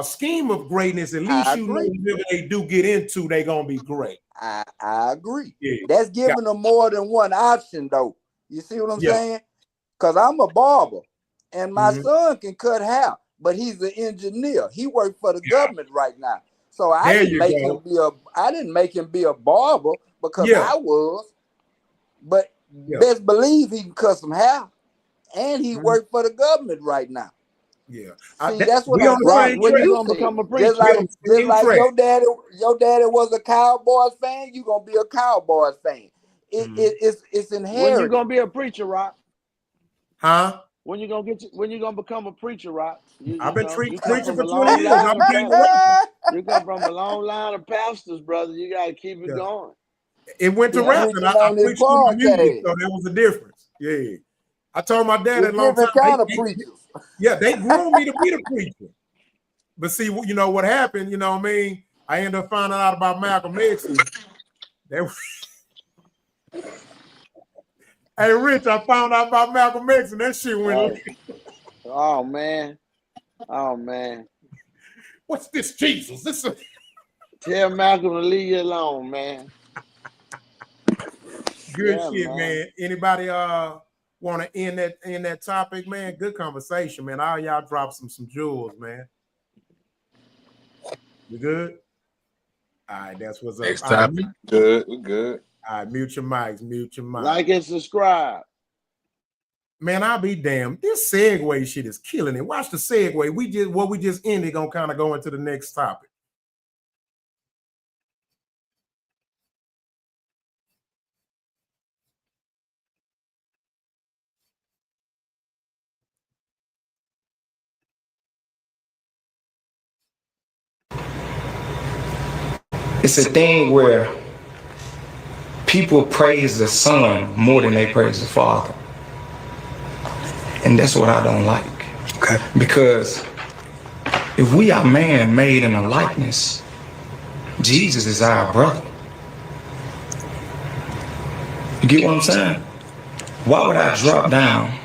scheme of greatness, at least you know whatever they do get into, they're gonna be great. I agree. Yeah. That's giving them more than one option, though. You see what I'm saying? Because I'm a barber, and my son can cut hair, but he's an engineer. He works for the government right now. So I didn't make him be a barber because I was. But best believe he can cut some hair, and he worked for the government right now. Yeah. See, that's what We I'm on the Rock, same saying. when track. you You gonna said become a just preacher? We like on the same track. your daddy was a Cowboys fan. You gonna be a Cowboys fan. It's When you inherited. gonna be a preacher, Rock? Huh? When you gonna become a preacher, Rock? I've You been know, you come preaching from for a 20 long years and I line of became a rapper. you come from a long line of pastors, brother. You gotta keep it Yeah. going. It went to He Yeah. rapping. preaching I on this preached through my music, podcast. so there was a difference. Yeah. I told my dad It's a long time, different kind of preachers. they groomed me to be the preacher. But see, you know what happened, you know what I mean? I ended up finding out about Malcolm X. And hey, Rich, I found out about Malcolm X and that shit went. Oh man. Oh man. What's this, Jesus? Tell Malcolm to leave you alone, man. Good Yeah, shit, man. Anybody want to end that topic, man? Good conversation, man. All y'all drop some jewels, man. You good? All right, that's what's up. Next All right, topic. Good. We good. all right, mute your mics, mute your mics. Like and subscribe. Man, I'll be damned. This segue shit is killing it. Watch the segue. We just ended gonna kind of go into the next topic. It's a thing where people praise the son more than they praise the father. And that's what I don't like. Okay. Because if we are man made in a likeness, Jesus is our brother. You get what I'm saying? Why would I drop down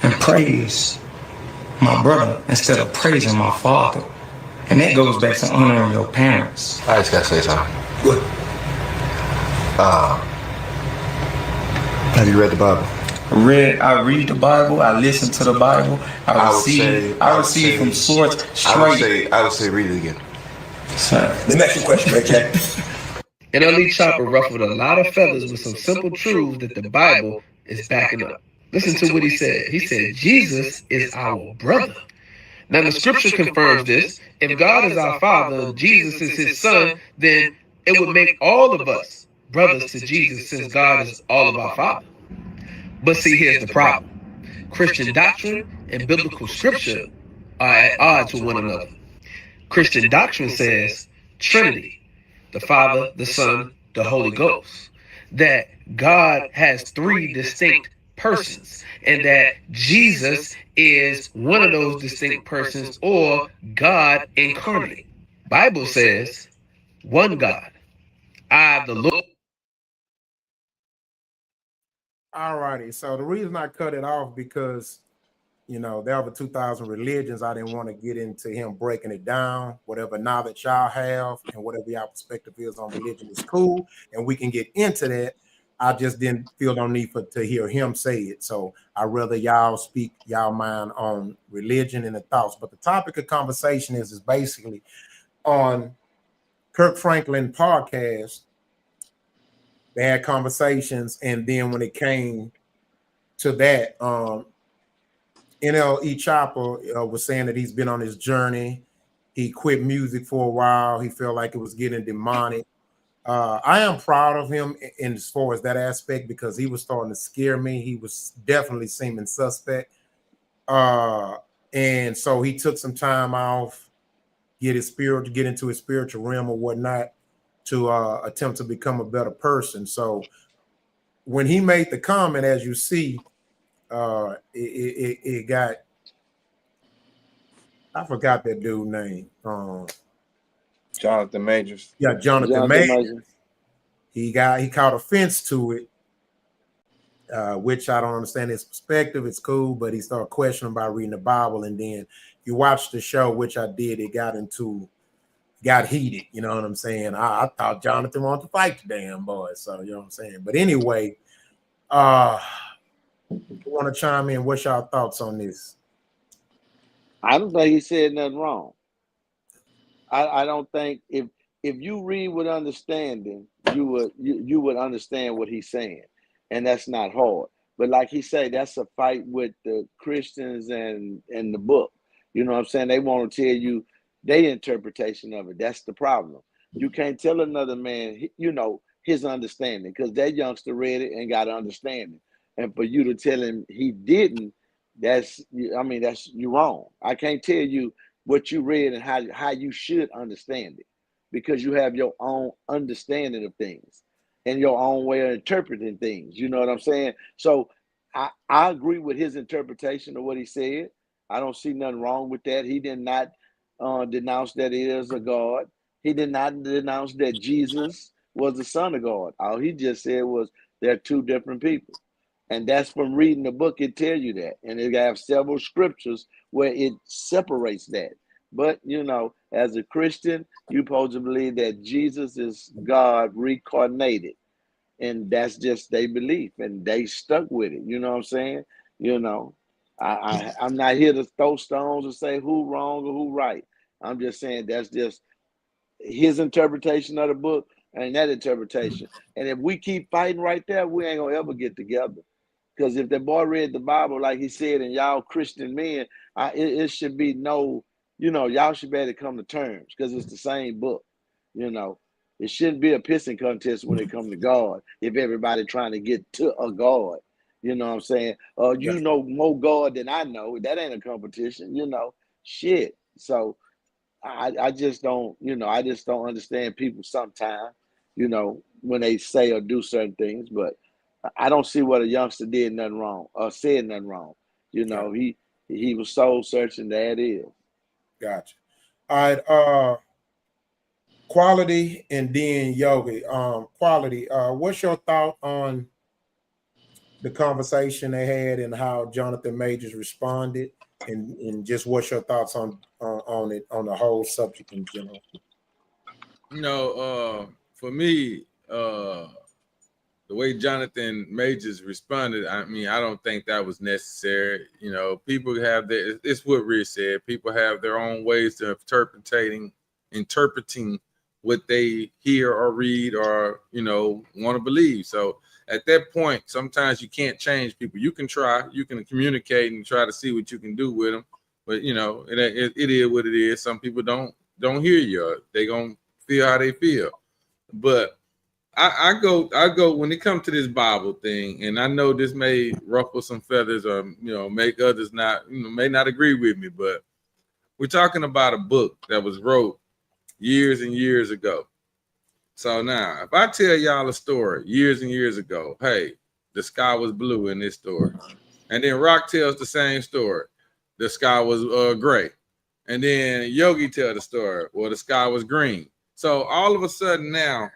and praise my brother instead of praising my father? And that goes back to honoring your parents. I just gotta say something. What? Have you read the Bible? I read the Bible, I listen to the Bible, I receive from source straight. I would say read it again. The next question, okay? NLE Choppa ruffled a lot of feathers with some simple truths that the Bible is backing up. Listen to what he said. He said, Jesus is our brother. Now the scripture confirms this. If God is our father, Jesus is his son, then it would make all of us brothers to Jesus since God is all of our father. But see, here's the problem. Christian doctrine and biblical scripture are at odds with one another. Christian doctrine says Trinity, the Father, the Son, the Holy Ghost, that God has three distinct persons and that Jesus is one of those distinct persons or God incarnate. Bible says one God, I the Lord. All righty. So the reason I cut it off because, you know, there were 2,000 religions. I didn't want to get into him breaking it down. Whatever knowledge y'all have and whatever y'all perspective is on religion is cool, and we can get into that. I just didn't feel no need to hear him say it. So I'd rather y'all speak y'all mind on religion and the thoughts. But the topic of conversation is basically on Kirk Franklin podcast. They had conversations, and then when it came to that, NLE Choppa was saying that he's been on his journey. He quit music for a while. He felt like it was getting demonic. I am proud of him in as far as that aspect because he was starting to scare me. He was definitely seeming suspect. And so he took some time off, get into his spiritual realm or whatnot to attempt to become a better person. So when he made the comment, as you see, it got, I forgot that dude's name. Jonathan Majors. Yeah, Jonathan Majors. He caught offense to it, which I don't understand his perspective. It's cool, but he started questioning about reading the Bible. And then if you watch the show, which I did, it got heated. You know what I'm saying? I thought Jonathan wanted to fight the damn boy. So, you know what I'm saying? But anyway, you want to chime in? What's y'all thoughts on this? I don't think he said nothing wrong. I don't think if you read with understanding, you would understand what he's saying, and that's not hard. But like he said, that's a fight with the Christians and the book. You know what I'm saying? They want to tell you their interpretation of it. That's the problem. You can't tell another man, you know, his understanding, because that youngster read it and got an understanding. And for you to tell him he didn't, that's, I mean, that's, you wrong. I can't tell you what you read and how you should understand it, because you have your own understanding of things and your own way of interpreting things. You know what I'm saying? So I agree with his interpretation of what he said. I don't see nothing wrong with that. He did not denounce that he is a God. He did not denounce that Jesus was the Son of God. All he just said was they're two different people. And that's from reading the book, it tells you that. And it have several scriptures where it separates that. But, you know, as a Christian, you're supposed to believe that Jesus is God reincarnated. And that's just their belief. And they stuck with it. You know what I'm saying? You know, I'm not here to throw stones and say who wrong or who right. I'm just saying that's just his interpretation of the book and that interpretation. And if we keep fighting right there, we ain't gonna ever get together. Because if the boy read the Bible like he said, and y'all Christian men, it should be no, you know, y'all should be able to come to terms because it's the same book. You know, it shouldn't be a pissing contest when it comes to God. If everybody trying to get to a God, you know what I'm saying? You know more God than I know. That ain't a competition. You know, shit. So I just don't, you know, I just don't understand people sometimes, you know, when they say or do certain things, but I don't see what a youngster did nothing wrong or said nothing wrong. You know, he was soul searching, that is. Gotcha. All right, Quality and then Yogi. Quality, what's your thought on the conversation they had and how Jonathan Majors responded, and just what's your thoughts on it, on the whole subject in general? You know, for me, the way Jonathan Majors responded, I mean, I don't think that was necessary. You know, people have their, it's what Rich said, people have their own ways of interpreting what they hear or read or, you know, want to believe. So at that point, sometimes you can't change people. You can try, you can communicate and try to see what you can do with them. But, you know, it is what it is. Some people don't hear you. They gonna feel how they feel. But I go when it comes to this Bible thing, and I know this may ruffle some feathers or, you know, make others not, you know, may not agree with me, but we're talking about a book that was wrote years and years ago. So now, if I tell y'all a story years and years ago, hey, the sky was blue in this story, and then Roc tells the same story, the sky was gray, and then Yogi tells the story, well, the sky was green. So all of a sudden now,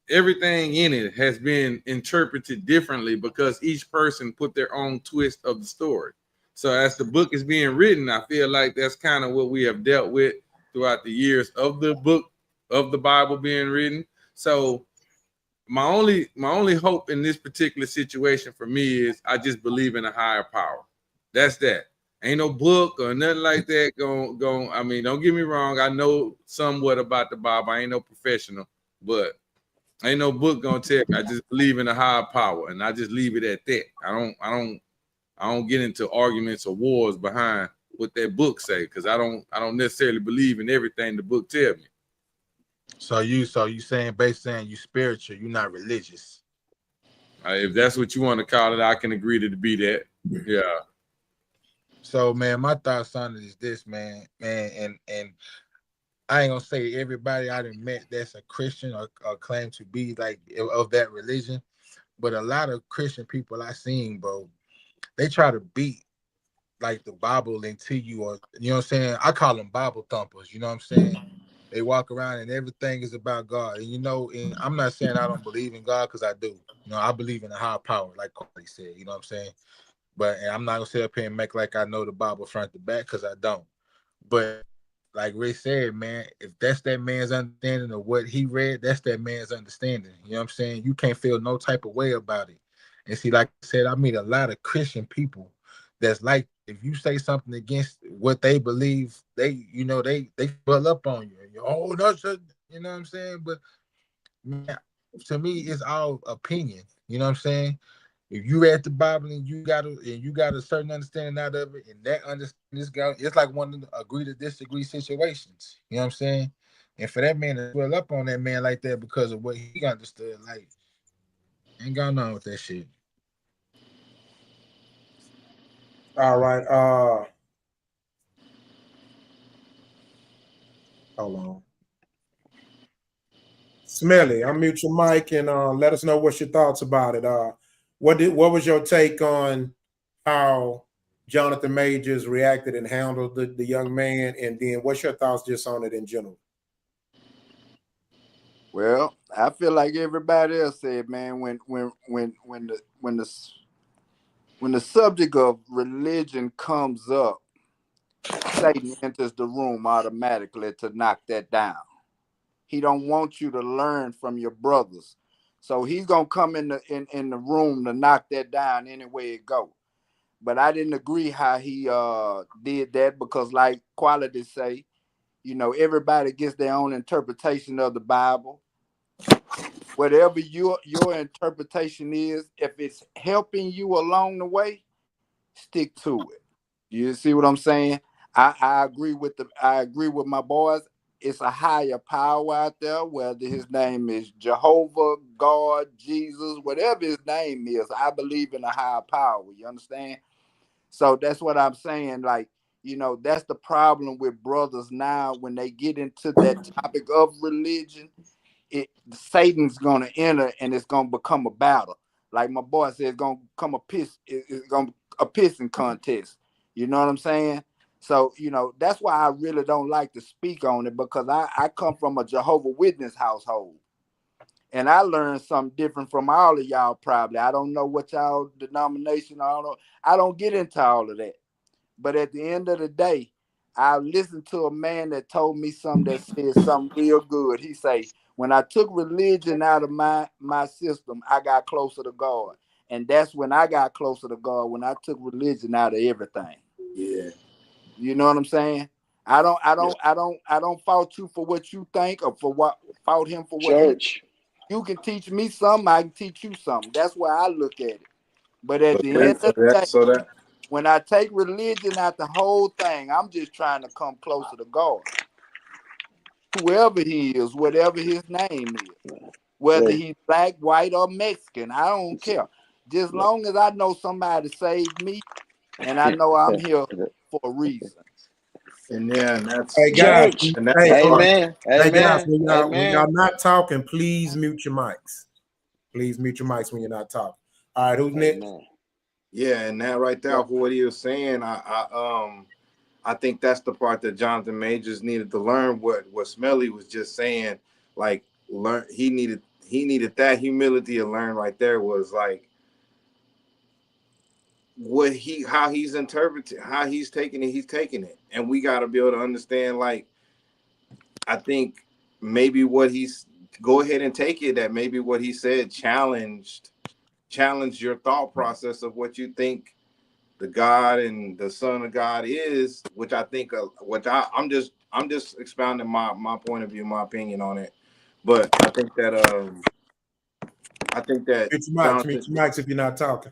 everything in it has been interpreted differently because each person put their own twist of the story. So as the book is being written, I feel like that's kind of what we have dealt with throughout the years of the book of the Bible being written. So my only hope in this particular situation for me is I just believe in a higher power. That's that. Ain't no book or nothing like that going. I mean, don't get me wrong. I know somewhat about the Bible. I ain't no professional, but ain't no book gonna tell me. I just believe in a higher power, and I just leave it at that. I don't get into arguments or wars behind what that book say, because I don't necessarily believe in everything the book tell me. So you saying, basically saying you spiritual, you're not religious. If that's what you want to call it, I can agree to be that. Yeah. So man, my thoughts on it is this, man, and I ain't gonna say everybody I done met that's a Christian or claim to be like of that religion, but a lot of Christian people I seen, bro, they try to beat like the Bible into you, or you know what I'm saying? I call them Bible thumpers, you know what I'm saying? They walk around and everything is about God. And you know, and I'm not saying I don't believe in God, because I do. You know, I believe in a higher power, like Carly said, you know what I'm saying? But and I'm not gonna sit up here and make like I know the Bible front to back, because I don't. But like Ray said, man, if that's that man's understanding of what he read, that's that man's understanding. You know what I'm saying? You can't feel no type of way about it. And see, like I said, I meet a lot of Christian people that's like, if you say something against what they believe, they, you know, they pull up on you. Oh, that's a, you know what I'm saying? But man, to me, it's all opinion. You know what I'm saying? If you read the Bible and you got a certain understanding out of it, and that understanding is got, it's like one of the agree to disagree situations. You know what I'm saying? And for that man to swell up on that man like that because of what he understood, like, ain't going on with that shit. All right. Hold on. Smelly, unmute your mic and let us know what's your thoughts about it. What was your take on how Jonathan Majors reacted and handled the young man, and then what's your thoughts just on it in general? Well, I feel like everybody else said, man, when the subject of religion comes up, Satan enters the room automatically to knock that down. He don't want you to learn from your brothers. So he's gonna come in the room to knock that down any way it go. But I didn't agree how he did that because, like Quality say, you know, everybody gets their own interpretation of the Bible. Whatever your interpretation is, if it's helping you along the way, stick to it. You see what I'm saying? I agree with my boys. It's a higher power out there, whether his name is Jehovah, God, Jesus, whatever his name is. I believe in a higher power. You understand? So that's what I'm saying. Like, you know, that's the problem with brothers now when they get into that topic of religion. Satan's gonna enter and it's gonna become a battle. Like my boy said, it's gonna come it's gonna a pissing contest. You know what I'm saying? So, you know, that's why I really don't like to speak on it, because I come from a Jehovah Witness household. And I learned something different from all of y'all probably. I don't know what y'all denomination, I don't get into all of that. But at the end of the day, I listened to a man that told me something that said something real good. He say, when I took religion out of my system, I got closer to God. And that's when I got closer to God, when I took religion out of everything. Yeah. You know what I'm saying? I don't fault you for what you think, or for what fault him for what Church. you can teach me something, I can teach you something. That's why I look at it. But at the end of the day, when I take religion out the whole thing, I'm just trying to come closer to God. Whoever he is, whatever his name is, whether he's black, white, or Mexican, I don't care. Just long as I know somebody saved me, and I know I'm here for a reason. And yeah, and that's hey guys, Church. hey Amen. guys, Amen. when Amen. y'all not talking, please mute your mics. Please mute your mics when you're not talking. All right, who's next? Yeah, and that right there for what he was saying, I think that's the part that Jonathan Majors needed to learn. What Smelly was just saying, like, he needed that humility to learn right there. Was like how he's interpreting, how he's taking it, and we got to be able to understand. Like, I think maybe what he's go ahead and take it that maybe what he said challenge your thought process of what you think the God and the Son of God is, which I think, I'm just expounding my point of view, my opinion on it. But I think that Mute your mics if you're not talking.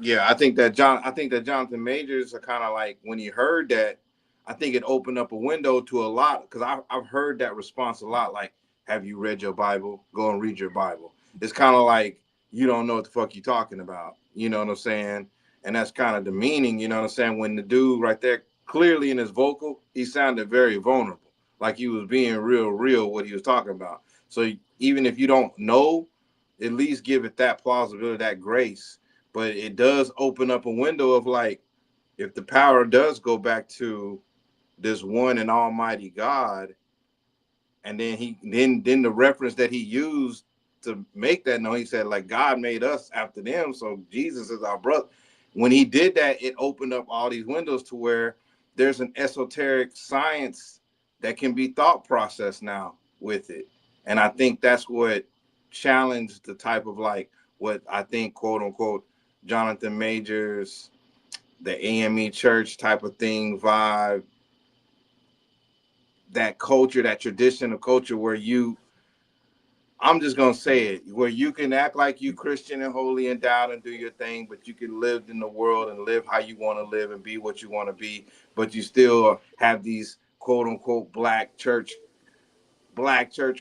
Yeah, I think that Jonathan Majors are kind of like, when he heard that, I think it opened up a window to a lot, because I've heard that response a lot. Like, have you read your Bible? Go and read your Bible. It's kind of like, you don't know what the fuck you're talking about. You know what I'm saying? And that's kind of demeaning. You know what I'm saying? When the dude right there, clearly in his vocal, he sounded very vulnerable, like he was being real what he was talking about. So even if you don't know, at least give it that plausibility, that grace. But it does open up a window of, like, if the power does go back to this one and almighty God, and then the reference that he used to make that known, he said, like, God made us after them, so Jesus is our brother. When he did that, it opened up all these windows to where there's an esoteric science that can be thought processed now with it. And I think that's what challenged the type of, like, what I think, quote unquote, Jonathan Majors, the AME church type of thing vibe, that culture, that tradition of culture where I'm just gonna say it, where you can act like you Christian and holy and down and do your thing, but you can live in the world and live how you want to live and be what you want to be, but you still have these quote unquote black church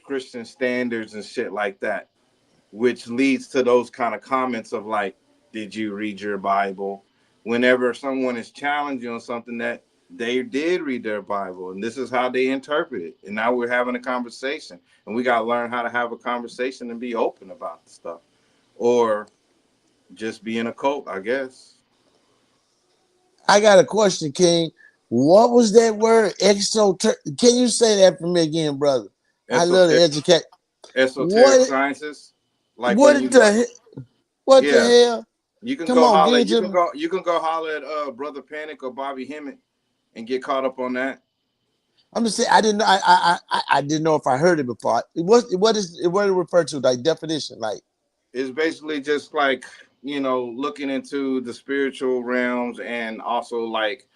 Christian standards and shit like that, which leads to those kind of comments of like, did you read your Bible? Whenever someone is challenging on something that they did read their Bible, and this is how they interpret it. And now we're having a conversation, and we got to learn how to have a conversation and be open about the stuff, or just be in a cult, I guess. I got a question, King. What was that word? Can you say that for me again, brother? I love to educate. Esoteric sciences. Like what the hell? You can Come go on, holler. give it to You can go holler at Brother Panic or Bobby Hemmett and get caught up on that. I'm just saying I didn't know. I didn't know if I heard it before. What it refer to? Like definition, like it's basically just like, you know, looking into the spiritual realms and also like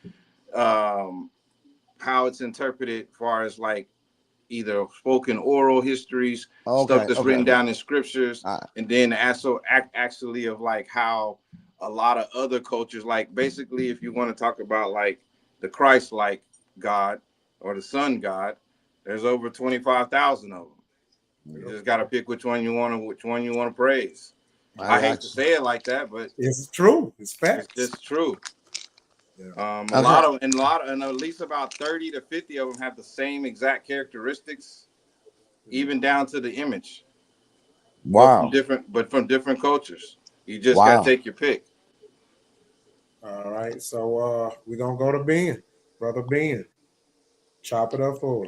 how it's interpreted as far as like either spoken oral histories, stuff that's written down in scriptures, and then also actually of like how a lot of other cultures, like basically if you want to talk about like the Christ-like God or the Son God, there's over 25,000 of them. You just got to pick which one you want to praise. I hate to say it like that, but it's true. It's facts. It's just true. A lot and at least about 30 to 50 of them have the same exact characteristics, even down to the image. Wow. But from different cultures. You just gotta take your pick. All right. So we're gonna go to Ben. Brother Ben. Chop it up for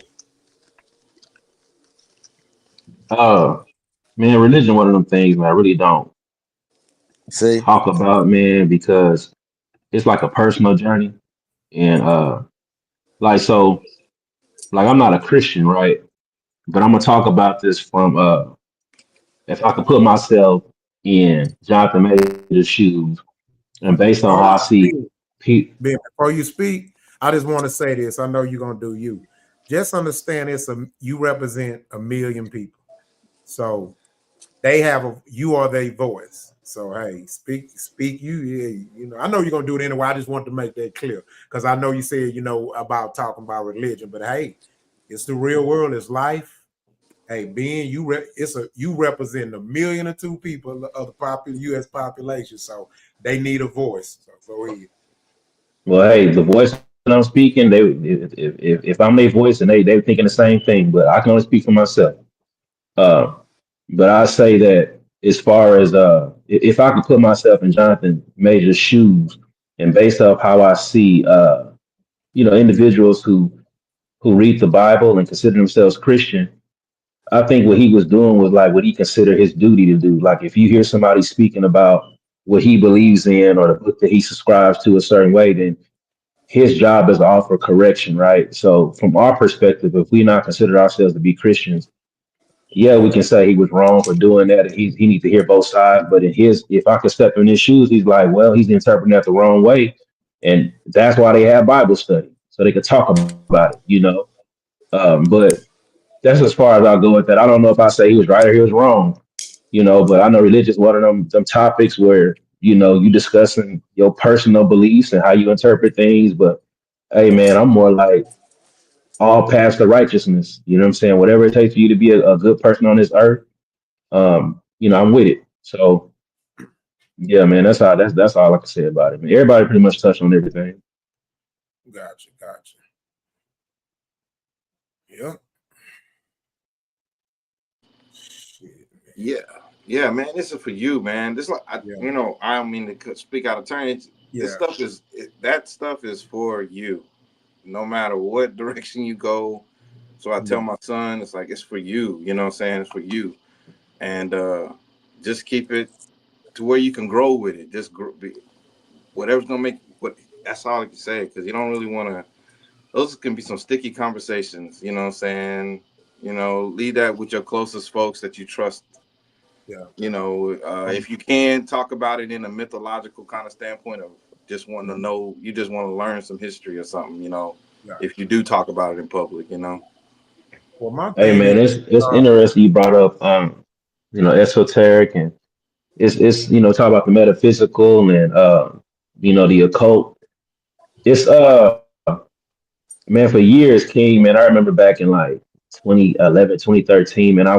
us. Man, religion one of them things, man, I really don't talk about, man, because it's like a personal journey. And like I'm not a Christian, right? But I'm gonna talk about this from if I could put myself in Jonathan Major's shoes and based on how I see Ben, before you speak, I just want to say this. I know you're gonna do you. Just understand you represent 1 million people. So you are their voice. So hey, speak you know, I know you're gonna do it anyway. I just want to make that clear because I know you said, you know, about talking about religion, but hey, it's the real world, it's life. Hey, Ben, you represent 1 million or 2 people of the U.S. population, so they need a voice. So go ahead. Well, hey, the voice that I'm speaking, if I'm their voice and they're thinking the same thing, but I can only speak for myself. But I say that as far as if I could put myself in Jonathan Major's shoes and based off how I see you know, individuals who read the Bible and consider themselves Christian, I think what he was doing was like what he considered his duty to do. Like if you hear somebody speaking about what he believes in or the book that he subscribes to a certain way, then his job is to offer correction, right? So from our perspective, if we not consider ourselves to be Christians, yeah, we can say he was wrong for doing that, and he needs to hear both sides. But if I could step in his shoes, he's like, well, he's interpreting that the wrong way, and that's why they have Bible study so they could talk about it, you know. But that's as far as I'll go with that. I don't know if I say he was right or he was wrong, you know. But I know religion is one of them topics where you know you discussing your personal beliefs and how you interpret things. But hey, man, I'm more like all paths to righteousness. You know what I'm saying? Whatever it takes for you to be a good person on this earth, you know, I'm with it. So yeah, man, that's all I can say about it. Man. Everybody pretty much touched on everything. Gotcha. Yeah. Yeah, man. This is for you, man. This you know, I don't mean to speak out of turn. That stuff is for you, no matter what direction you go. So I tell my son, it's like it's for you. You know what I'm saying? It's for you, and just keep it to where you can grow with it. Just whatever's gonna make. That's all I can say, because you don't really want to. Those can be some sticky conversations. You know what I'm saying? You know, leave that with your closest folks that you trust. Yeah. You know, if you can talk about it in a mythological kind of standpoint of just wanting to know, you just want to learn some history or something, you know, if you do talk about it in public, you know. Well, my hey thing man, is, it's interesting you brought up esoteric, and it's talk about the metaphysical and the occult. It's man, for years, King, man, I remember back in like 2011, 2013, man, I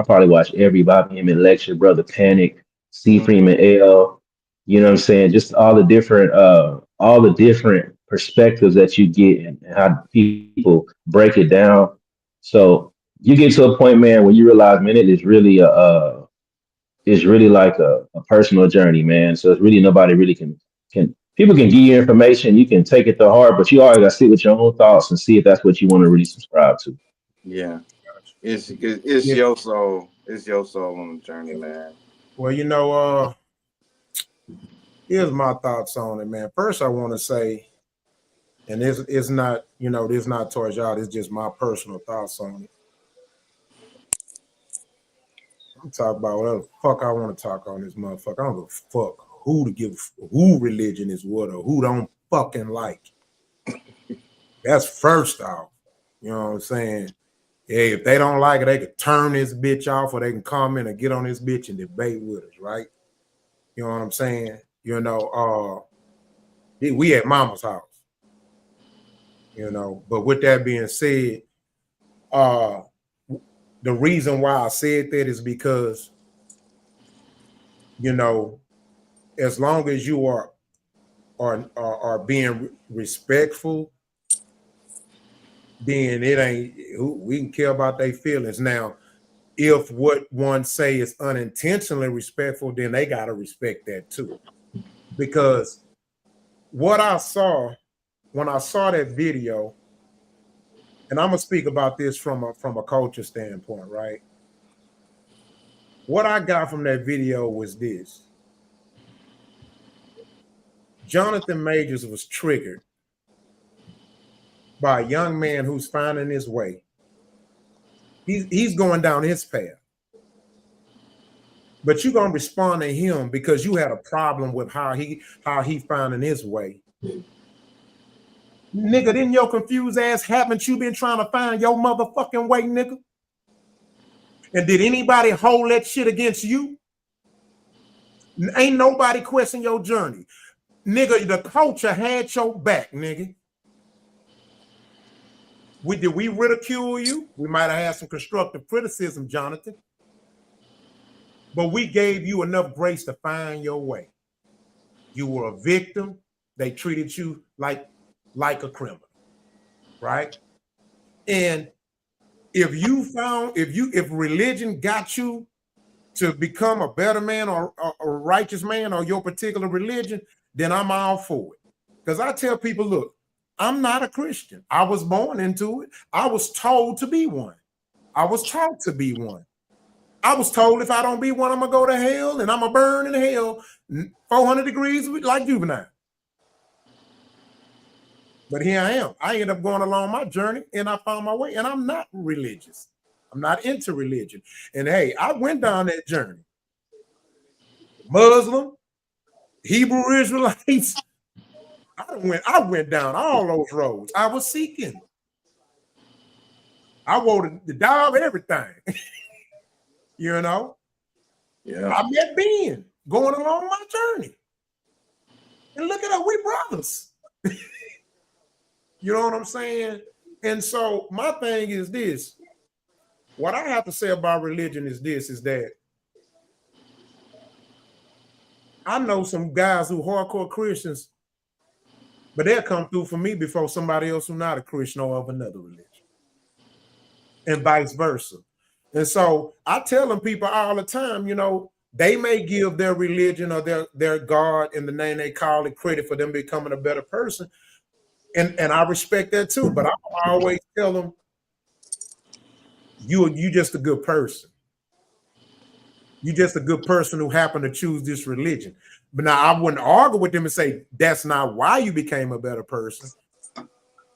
probably watch every Bobby Hemmett lecture, Brother Panic, C. Freeman L. You know what I'm saying? Just all the different perspectives that you get and how people break it down. So you get to a point, man, where you realize, man, it is really it's really like a personal journey, man. So it's really nobody really can people can give you information, you can take it to heart, but you always gotta sit with your own thoughts and see if that's what you want to really subscribe to. Yeah. It's Yeah. your soul. It's your soul on the journey, man. Well, here's my thoughts on it, man. First, I want to say, and it's not, this is not towards y'all. It's just my personal thoughts on it. I'm talking about whatever the fuck I want to talk on this motherfucker. I don't give a fuck who religion is what or who don't fucking like. That's first off. You know what I'm saying? Hey, if they don't like it, they could turn this bitch off or they can come in and get on this bitch and debate with us, right? You know what I'm saying? We at Mama's house. But with that being said, the reason why I said that is because, as long as you are being respectful, then we can care about their feelings. Now, if what one say is unintentionally respectful, then they gotta respect that too. Because what I saw when I saw that video, and I'm gonna speak about this from a culture standpoint, right? What I got from that video was this. Jonathan Majors was triggered by a young man who's finding his way. He's going down his path. But you're gonna respond to him because you had a problem with how he finding his way. Nigga, didn't your confused ass haven't you been trying to find your motherfucking way, nigga? And did anybody hold that shit against you? Ain't nobody question your journey. Nigga, the culture had your back, nigga. Did we ridicule you? We might have had some constructive criticism, Jonathan. But we gave you enough grace to find your way. You were a victim. They treated you like a criminal, right? And if religion got you to become a better man or a righteous man or your particular religion, then I'm all for it. Because I tell people, look, I'm not a Christian. I was born into it. I was told to be one. I was taught to be one. I was told if I don't be one, I'm going to go to hell and I'm going to burn in hell 400 degrees like Juvenile. But here I am. I ended up going along my journey and I found my way. And I'm not religious. I'm not into religion. And hey, I went down that journey. Muslim, Hebrew Israelites. I went down all those roads. I was seeking. I wanted the dog, everything. Yeah. I met Ben going along my journey. And look at us, we brothers. You know what I'm saying? And so my thing is this. What I have to say about religion is this, is that I know some guys who hardcore Christians, but they'll come through for me before somebody else who's not a Christian or of another religion. And vice versa. And so I tell them people all the time, they may give their religion or their God in the name they call it credit for them becoming a better person. And I respect that too. But I always tell them, you just a good person. You're just a good person who happened to choose this religion. But now I wouldn't argue with them and say that's not why you became a better person.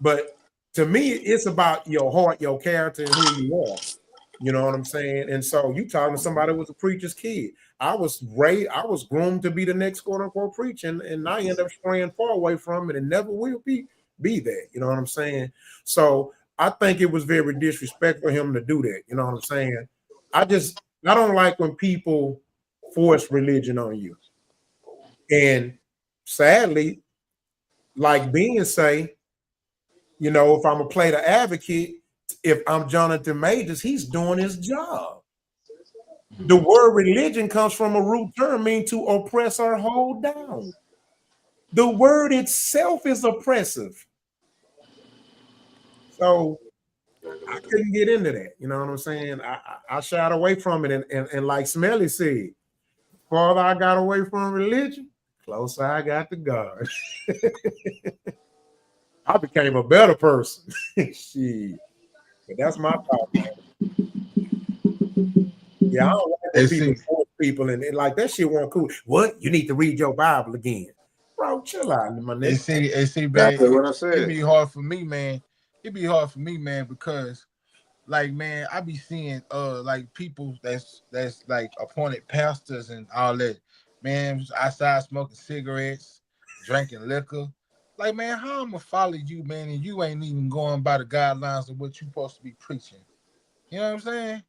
But to me, it's about your heart, your character, and who you are. You know what I'm saying? And so you talking to somebody who was a preacher's kid. I was groomed to be the next quote unquote preacher, and I end up straying far away from it and never will be that. You know what I'm saying? So I think it was very disrespectful for him to do that. You know what I'm saying? I don't like when people force religion on you. And sadly, like being say, you know, if I'm gonna play the advocate, if I'm Jonathan Majors, he's doing his job. The word religion comes from a root term meaning to oppress or hold down. The word itself is oppressive. So I couldn't get into that. You know what I'm saying? I shied away from it. And like Smelly said, farther I got away from religion, closer I got to God. I became a better person. Shit. But that's my thought, man. Yeah, I don't like when people force people and like that shit wasn't cool. What? You need to read your Bible again. Bro, chill out, my nigga. And see, man, That's what I said. it be hard for me, man. It be hard for me, man, because like, man, I be seeing like people that's like appointed pastors and all that, man, outside smoking cigarettes, drinking liquor. Like, man, how I'm gonna follow you, man, and you ain't even going by the guidelines of what you supposed to be preaching? You know what I'm saying?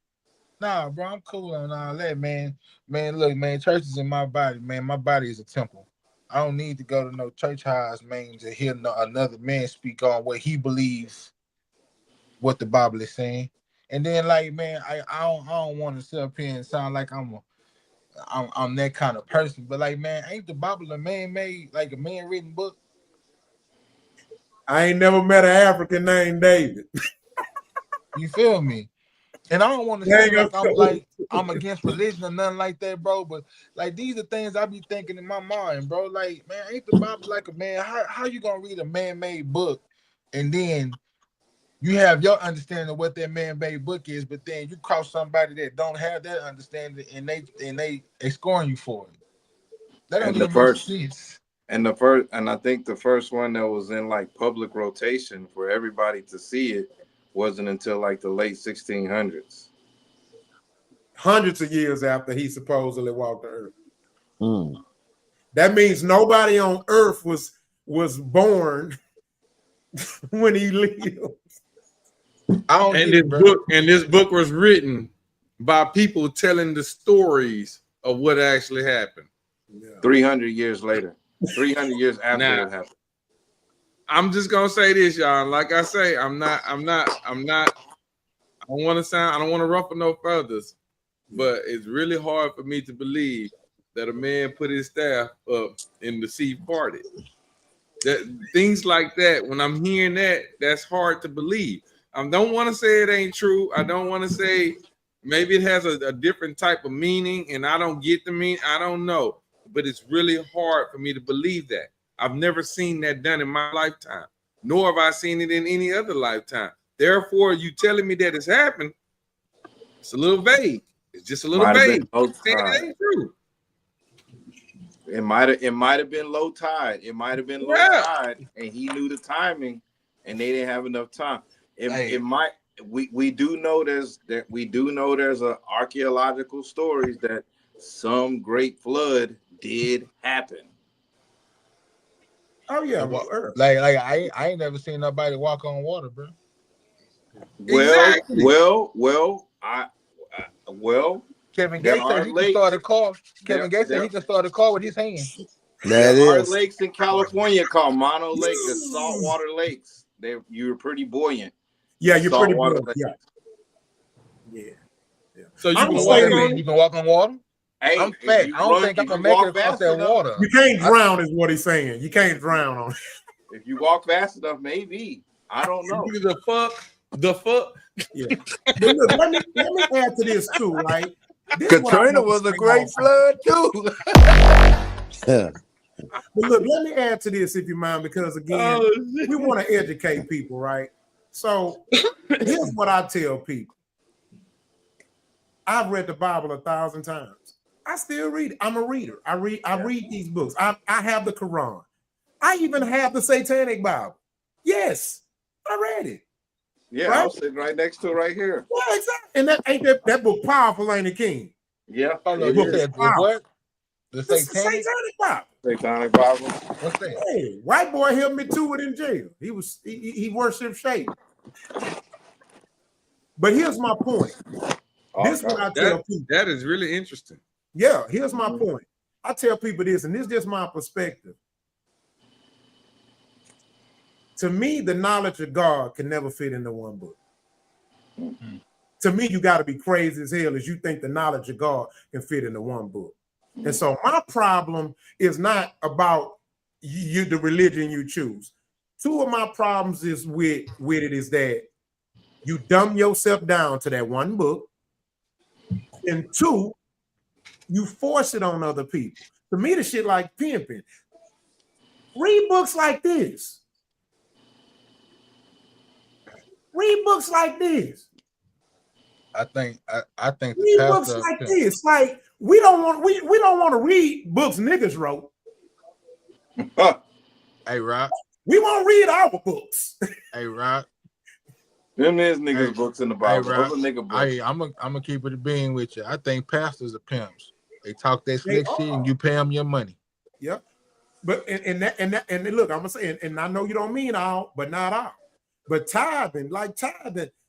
Nah, bro, I'm cool on all that, man. Man, look, man, church is in my body, man. My body is a temple. I don't need to go to no church house, man, to hear another man speak on what he believes, what the Bible is saying. And then, like, man, I don't want to sit up here and sound like I'm that kind of person. But like, man, ain't the Bible a man-made, like a man-written book? I ain't never met an African named David. You feel me? And I don't want to say I'm against religion or nothing like that, bro. But like, these are things I be thinking in my mind, bro. Like, man, ain't the Bible like a man? How you gonna read a man-made book and then you have your understanding of what that man-made book is, but then you cross somebody that don't have that understanding and they scoring you for it? That don't even make sense. And I think the first one that was in like public rotation for everybody to see it wasn't until like the late 1600s. Hundreds of years after he supposedly walked the earth. That means nobody on earth was born when he lived. This book was written by people telling the stories of what actually happened. 300 years later. 300 years after it happened. I'm just gonna say this, y'all. Like I say, I don't want to ruffle no feathers, but it's really hard for me to believe that a man put his staff up in the sea parted. That things like that, when I'm hearing that, that's hard to believe. I don't want to say it ain't true. I don't want to say maybe it has a different type of meaning and I don't get the meaning. I don't know, but it's really hard for me to believe that. I've never seen that done in my lifetime, nor have I seen it in any other lifetime. Therefore, you telling me that it's happened, it's a little vague. It's just a little vague. It ain't true. It might have been low tide. It might have been low tide, and he knew the timing, and they didn't have enough time. It might. We do know there's archaeological stories that some great flood did happen. Oh yeah, like I ain't never seen nobody walk on water, bro. Well, Kevin Gates said he can start a car. Kevin Gates said he can start a car with his hands. There are lakes in California called Mono Lake, the saltwater lakes. You're pretty buoyant. Yeah, you're pretty buoyant. Yeah. So you can walk on water? Hey, I'm fat. I don't think I'm gonna make it across that water. You can't drown, is what he's saying. You can't drown on it. If you walk fast enough, maybe. I don't know. The fuck. Yeah. But look, let me add to this too, right? Katrina was a great flood too. But look, let me add to this if you mind, because again, we want to educate people, right? So here's what I tell people. I've read the Bible 1,000 times. I still read it. I'm a reader. I read these books. I have the Quran. I even have the Satanic Bible. Yes, I read it. Yeah, right? I'm sitting right next to it right here. Yeah, exactly. And that book powerful, ain't it, King? Yeah. What? The Satanic Bible. Satanic Bible. What's that? Hey, white boy helped me to it in jail. He worshipped Satan. But here's my point. This is what I tell people. That is really interesting. Yeah, here's my point. I tell people this, and this is just my perspective. To me, the knowledge of God can never fit into one book. To me, you got to be crazy as hell as you think the knowledge of God can fit into one book. And so my problem is not about you, the religion you choose. Two of my problems is with it is that you dumb yourself down to that one book. And two, you force it on other people. To me, the shit like pimping. Read books like this. Read books like this. I think read books like this. Like we don't want to read books niggas wrote. Hey, Roc. We won't read our books. Hey, Roc. Them is niggas books in the Bible. Hey, Roc. Those are nigga books. Hey, I'm gonna keep it a being with you. I think pastors are pimps. They talk that slick shit and you pay them your money. Yep. But and look, I'm gonna say, and I know you don't mean all, but not all. But tithing.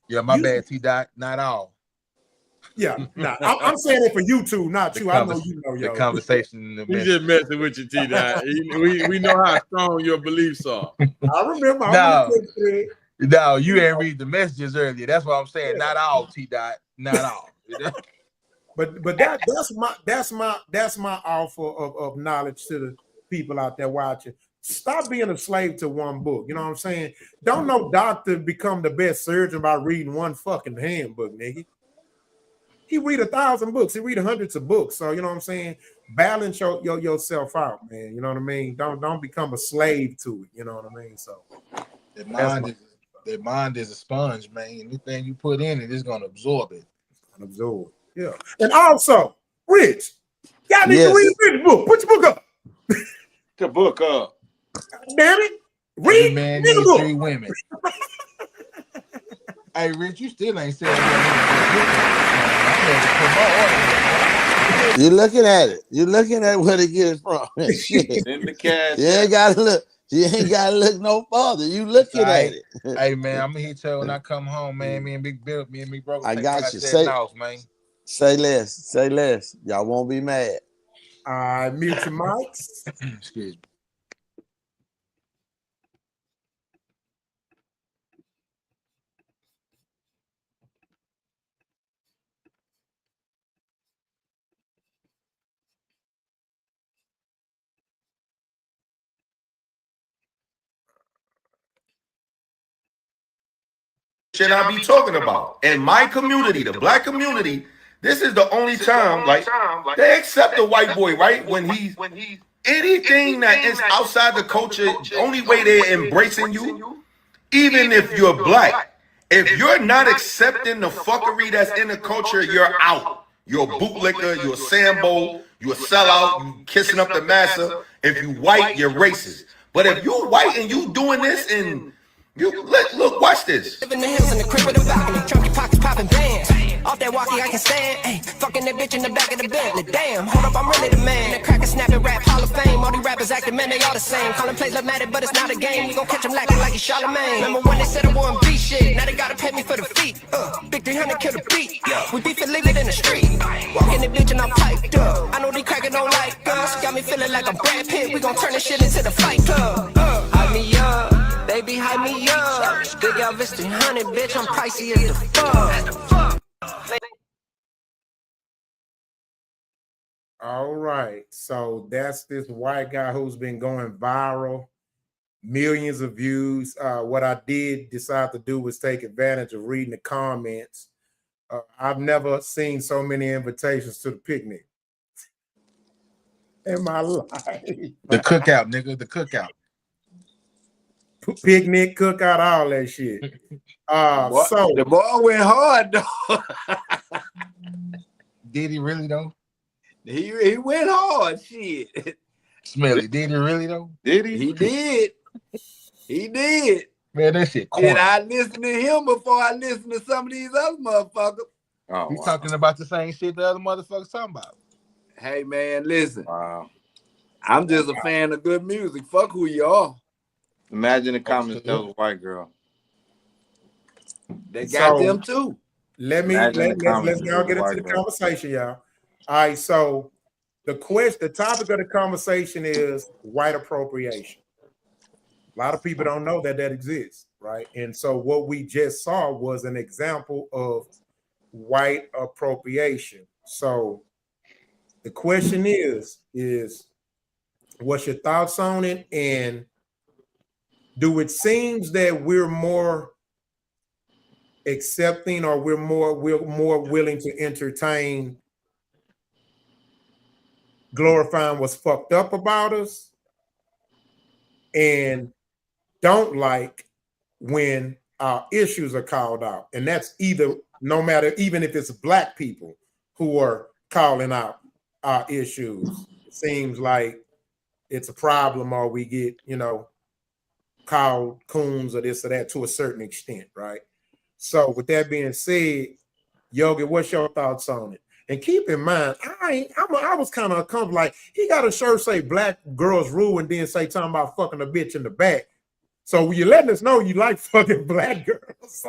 Yeah, my bad, T-Dot. Not all. Yeah, nah, I'm saying it for you two, not you. I know you know, yo. The conversation. We just messing with you, T-Dot. we know how strong your beliefs are. I remember. No, you ain't read the messages earlier. That's what I'm saying. Not all, T-Dot. Not all. But that's my offer of knowledge to the people out there watching. Stop being a slave to one book. You know what I'm saying? Don't no doctor become the best surgeon by reading one fucking handbook, nigga. He read 1,000 books. He read hundreds of books. So you know what I'm saying? Balance yourself out, man. You know what I mean? Don't become a slave to it. You know what I mean? So their mind is a sponge, man. Anything you put in it is gonna absorb it. Yeah. And also, Rich, y'all need to read Rich's book. Put your book up. The book up. Damn it. Read man the needs book. 3 women. Hey, Rich, you still ain't said You're looking at it. You're looking at where it gets from. Shit. In the cash. You ain't gotta look. You ain't gotta look no farther. You looking at it. Hey, man, I'm gonna hit you when I come home, man. Me and Big Bro. I got you. Man. Say less. Say less. Y'all won't be mad. Mute your mics. Excuse me. Shit I be talking about. In my community, the black community, this is the only time, like, they accept the white boy, right? When he's anything that is outside the culture, the only way they're embracing you, even if you're black, if you're not accepting the fuckery that's in the culture, you're out. You're a bootlicker, you're a Sambo, you're a sellout, you kissing up the massa. If you white, you're racist. But if you're white and you doing this and look, watch this. Live in the hills in the crib with a balcony, chunky pockets popping bands. Off that walkie I can stand, ayy, fucking that bitch in the back of the Bentley. Damn, hold up, I'm really the man. The cracker snapping rap Hall of Fame. All these rappers acting, man, they all the same. Calling plays like Maddie, but it's not a game. You gon' catch them lacking like you Charlamagne. Remember when they said I wouldn't be shit? Now they gotta pay me for the feet. Big 300 kill the beat. We beef and leave it in the street. Walking the bitch and I'm piped up. I know these crackers don't like us. Got me feeling like I'm Brad Pitt. We gon' turn this shit into the fight club. Hype me up, baby, hype me up. Big Elvis 300, bitch, I'm pricey as the fuck. All right, so that's this white guy who's been going viral, millions of views. What I did decide to do was take advantage of reading the comments. I've never seen so many invitations to the picnic in my life. The cookout, nigga, the cookout. Picnic, cookout, all that shit. So the boy went hard though. Did he really though? He went hard, shit. Smelly, did he really though? Did he? He did. He did. Man, that shit corny. Did I listen to him before I listened to some of these other motherfuckers? Oh, He's talking about the same shit the other motherfuckers talking about. Hey man, listen. Wow. I'm just a fan of good music. Fuck who you are. Imagine the comments that was a white girl. They got them too. let's now get into the conversation, y'all. All right, so the topic of the conversation is white appropriation. A lot of people don't know that exists, right? And so what we just saw was an example of white appropriation. So the question is what's your thoughts on it? And do it seems that we're more accepting or we're more willing to entertain glorifying what's fucked up about us and don't like when our issues are called out? And that's even if it's black people who are calling out our issues. It seems like it's a problem, or we get, called coons or this or that to a certain extent, right? So with that being said, Yogi, what's your thoughts on it? And keep in mind, I was kind of uncomfortable. Like, he got a shirt say black girls rule and then say talking about fucking a bitch in the back. So you're letting us know you like fucking black girls.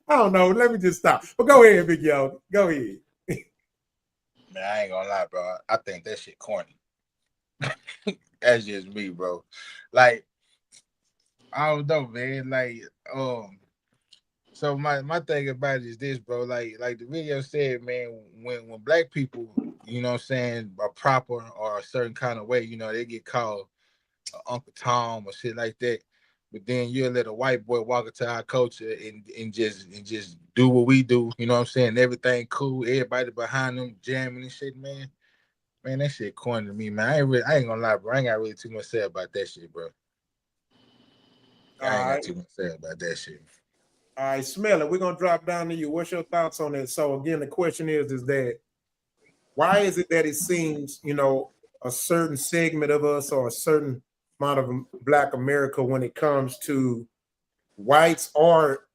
I don't know. Let me just stop. But go ahead, Big Yogi. Go ahead. Man, I ain't gonna lie, bro. I think that shit corny. That's just me, bro. Like, I don't know, man. Like, so my thing about it is this, bro. Like the video said, man, when black people, you know what I'm saying, are proper or a certain kind of way, they get called Uncle Tom or shit like that. But then you'll let a white boy walk into our culture and just do what we do, you know what I'm saying? Everything cool, everybody behind them jamming and shit, man. Man, that shit corny to me, man. I ain't gonna lie, bro. I ain't got really too much to say about that shit, bro. I ain't got too much to say about that shit. All right, Smell It. We're gonna drop down to you. What's your thoughts on it? So again, the question is that why is it that it seems, a certain segment of us or a certain amount of Black America, when it comes to whites or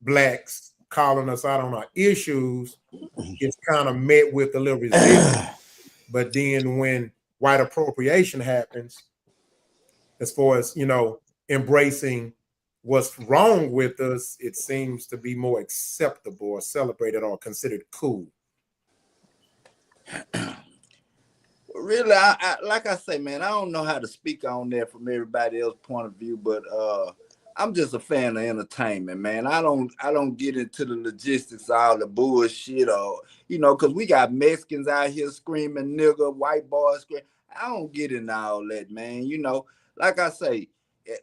blacks calling us out on our issues, it's kind of met with a little resistance. But then when white appropriation happens, as far as, embracing what's wrong with us, it seems to be more acceptable or celebrated or considered cool. Really, I like I say, man, I don't know how to speak on that from everybody else's point of view, but I'm just a fan of entertainment, man. I don't get into the logistics, all the bullshit, or because we got Mexicans out here screaming nigga, white boys screaming. I don't get into all that, man. Like I say,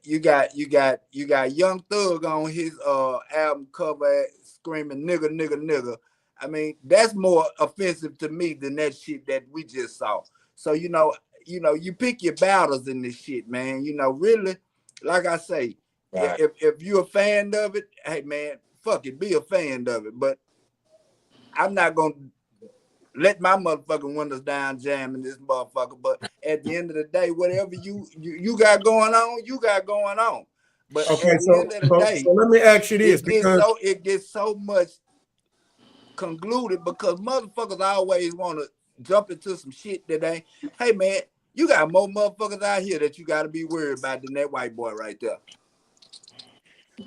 you got Young Thug on his album cover screaming nigga, nigga, nigga. I mean, that's more offensive to me than that shit that we just saw. So you pick your battles in this shit, man. Really, like I say, right. If you're a fan of it, hey man, fuck it, be a fan of it. But I'm not gonna let my motherfucking windows down jamming this motherfucker. But at the end of the day, whatever you got going on, you got going on. But okay, at the end of the day, so let me ask you this, it gets so much concluded because motherfuckers always want to jump into some shit that ain't. Hey man, you got more motherfuckers out here that you got to be worried about than that white boy right there.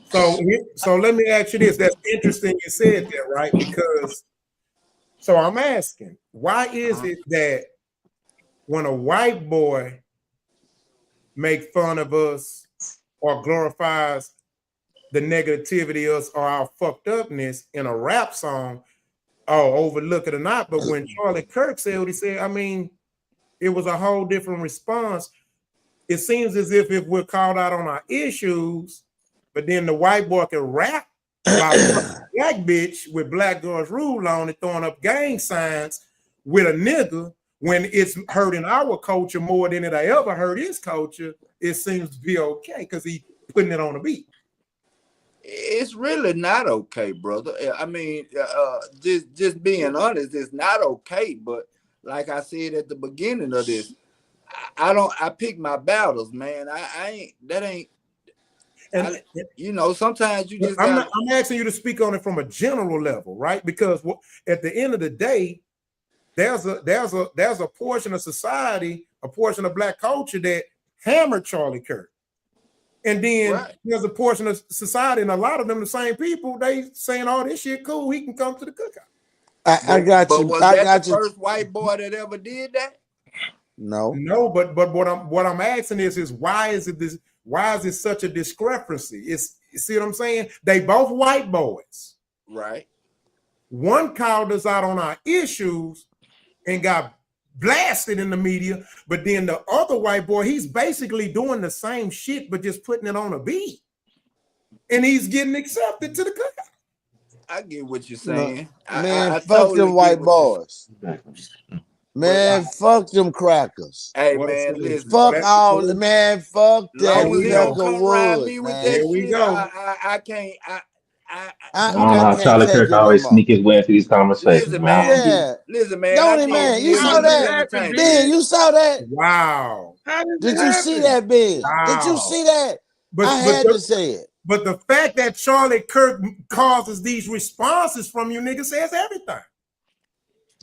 So let me ask you this. That's interesting you said that, right? Because so I'm asking, why is it that when a white boy make fun of us or glorifies the negativity of us or our fucked upness in a rap song, overlook it or not, but when Charlie Kirk said what he said, I mean, it was a whole different response. It seems as if we're called out on our issues, but then the white boy can rap about black bitch with black girls rule on it, throwing up gang signs with a nigga when it's hurting our culture more than it ever hurt his culture. It seems to be okay because he putting it on the beat. It's really not okay, brother. I mean, just being honest, it's not okay. But like I said at the beginning of this, I pick my battles, man. Sometimes you just I'm asking you to speak on it from a general level, right? Because at the end of the day, there's a portion of society, a portion of black culture that hammered Charlie Kirk. And then there's a portion of society, and a lot of them, the same people, they saying all this shit cool. He can come to the cookout. I got you. Was that the first white boy that ever did that? No, but what I'm asking is why is it such a discrepancy? You see what I'm saying? They both white boys. Right. One called us out on our issues and got blasted in the media, but then the other white boy, he's basically doing the same shit, but just putting it on a beat. And he's getting accepted to the cookout. I get what you're saying. Man, fuck them white boys. Man, fuck them crackers. Hey, man, listen. Fuck all the man. Fuck that. Long as he don't come around me with that shit, I can't. I don't know how Charlie Kirk always sneak his way into these conversations. Listen, man. Listen, man. Don't he, man? You saw that? Ben, you saw that? Wow. Did you see that, Ben? Did you see that? I had to say it. But the fact that Charlie Kirk causes these responses from you niggas says everything.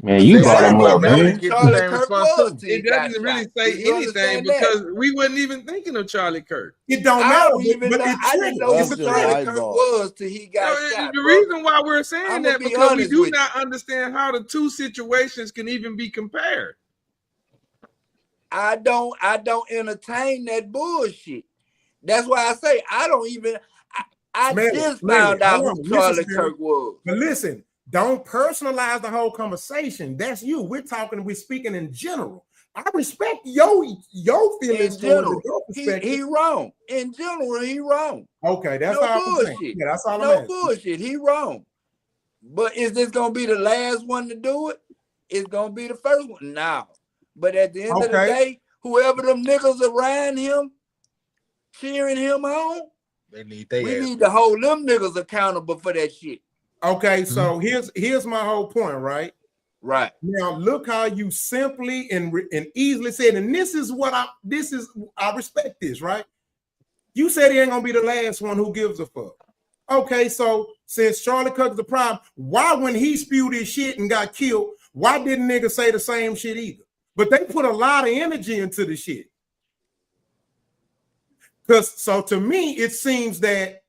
Man, you brought him up, man. Charlie Kirk was. It doesn't really say anything because we wasn't even thinking of Charlie Kirk. It don't matter. I didn't know who Charlie Kirk was till he got shot. The reason why we're saying that because we do not understand how the two situations can even be compared. I don't entertain that bullshit. That's why I say I don't even. I just found out who Charlie Kirk was. But listen. Don't personalize the whole conversation. That's you. We're speaking in general. I respect your feelings. In general, he wrong. In general, he wrong. Okay, that's no all bullshit. Yeah, that's all no bullshit. He wrong. But is this gonna be the last one to do it? It's gonna be the first one. No. But at the end of the day, whoever them niggas around him, cheering him on, we need to hold them niggas accountable for that shit. Okay, so here's my whole point, right? Right. Now look how you simply and easily said, and this is I respect this, right? You said he ain't gonna be the last one who gives a fuck. Okay, so since Charlie Kirk is the problem, why when he spewed his shit and got killed, why didn't niggas say the same shit either? But they put a lot of energy into the shit. So to me, it seems that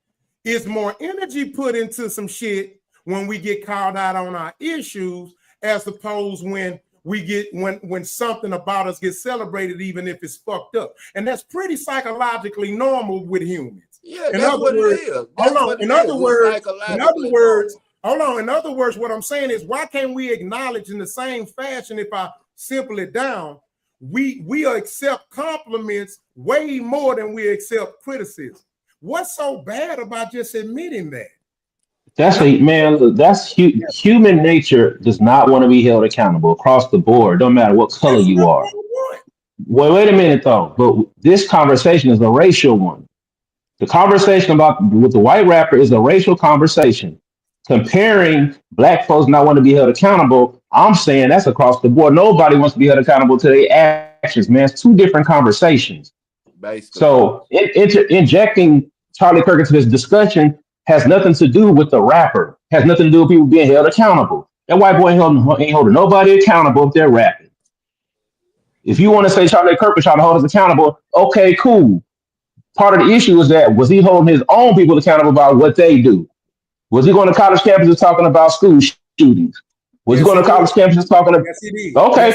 it's more energy put into some shit when we get called out on our issues, as opposed when we get when something about us gets celebrated, even if it's fucked up. And that's pretty psychologically normal with humans. Yeah, that's what it is. In other words, what I'm saying is, why can't we acknowledge in the same fashion, if I simple it down, we accept compliments way more than we accept criticism. What's so bad about just admitting that? That's human nature does not want to be held accountable across the board. Don't matter what color you are. Wait a minute though. But this conversation is a racial one. The conversation with the white rapper is a racial conversation. Comparing black folks not want to be held accountable, I'm saying that's across the board. Nobody wants to be held accountable to their actions, man. It's two different conversations. Basically. So injecting Charlie Kirk into this discussion has nothing to do with the rapper. Has nothing to do with people being held accountable. That white boy ain't holding nobody accountable if they're rapping. If you want to say Charlie Kirk is trying to hold us accountable, okay, cool. Part of the issue is that was he holding his own people accountable about what they do? Was he going to college campuses talking about school shootings? Was he going to college campuses talking about? Okay,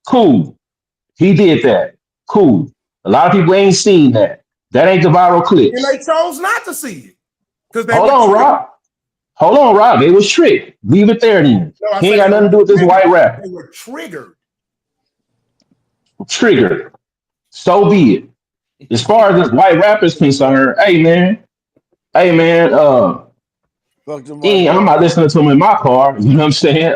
cool. He did that. Cool. A lot of people ain't seen that. That ain't the viral clips. And they chose not to see it. Hold on, Rob. They was tricked. Leave it there then. No, he ain't got nothing to do with this white rapper. They were triggered. So be it. As far as this white rapper is concerned, hey man, I'm not listening to him in my car. You know what I'm saying?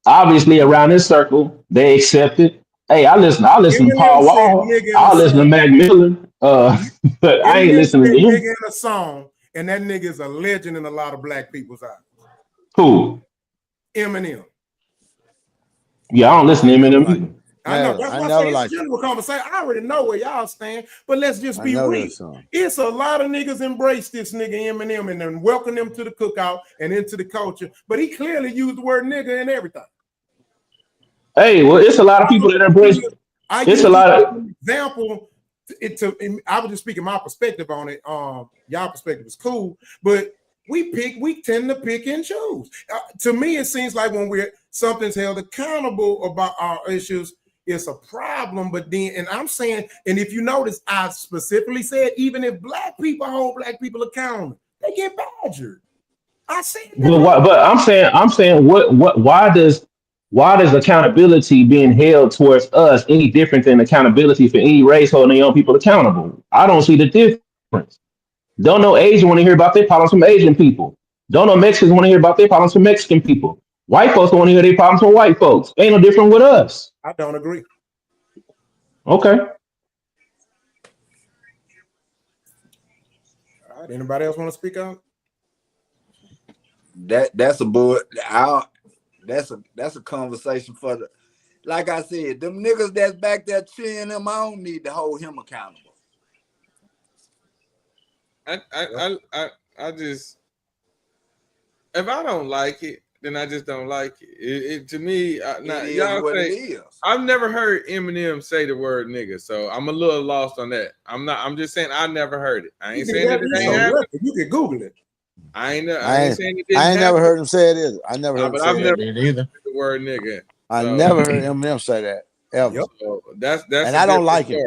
Obviously around this circle, they accept it. Hey, I listen to Paul Wall. I listen to Mac Miller. But I ain't listening to him. Nigga in a song, and that nigga is a legend in a lot of black people's eyes. Who? Eminem. Yeah, I don't listen to Eminem either. I know. That's why I say it's a general conversation. I already know where y'all stand, but let's just be real. It's a lot of niggas embrace this nigga Eminem and then welcome them to the cookout and into the culture. But he clearly used the word nigga and everything. Hey, well, it's a lot of people that embrace. It's a lot of example I was just speaking my perspective on it. Y'all perspective is cool, but we tend to pick and choose. To me, it seems like when something's held accountable about our issues, it's a problem. But then, and I'm saying, and if you notice, I specifically said, even if black people hold black people accountable, they get badgered. I said that. But I'm saying, why does accountability being held towards us any different than accountability for any race holding their own people accountable? I don't see the difference. Don't know Asian want to hear about their problems from Asian people. Don't know Mexicans want to hear about their problems from Mexican people. White folks don't want to hear their problems from white folks. Ain't no different with us. I don't agree. Okay. All right. Anybody else want to speak on? That's a conversation for the. Like I said, them niggas that's back there cheering him on need to hold him accountable. I just, if I don't like it, then I just don't like it. It to me, y'all say, I've never heard Eminem say the word nigga, so I'm a little lost on that. I'm just saying I never heard it. I ain't saying that it ain't happening. You can Google it. I ain't saying it didn't I ain't never happen. heard him say it either. I never heard him say never it either. The word nigga. I never heard Eminem say that ever. So that's and I don't like him.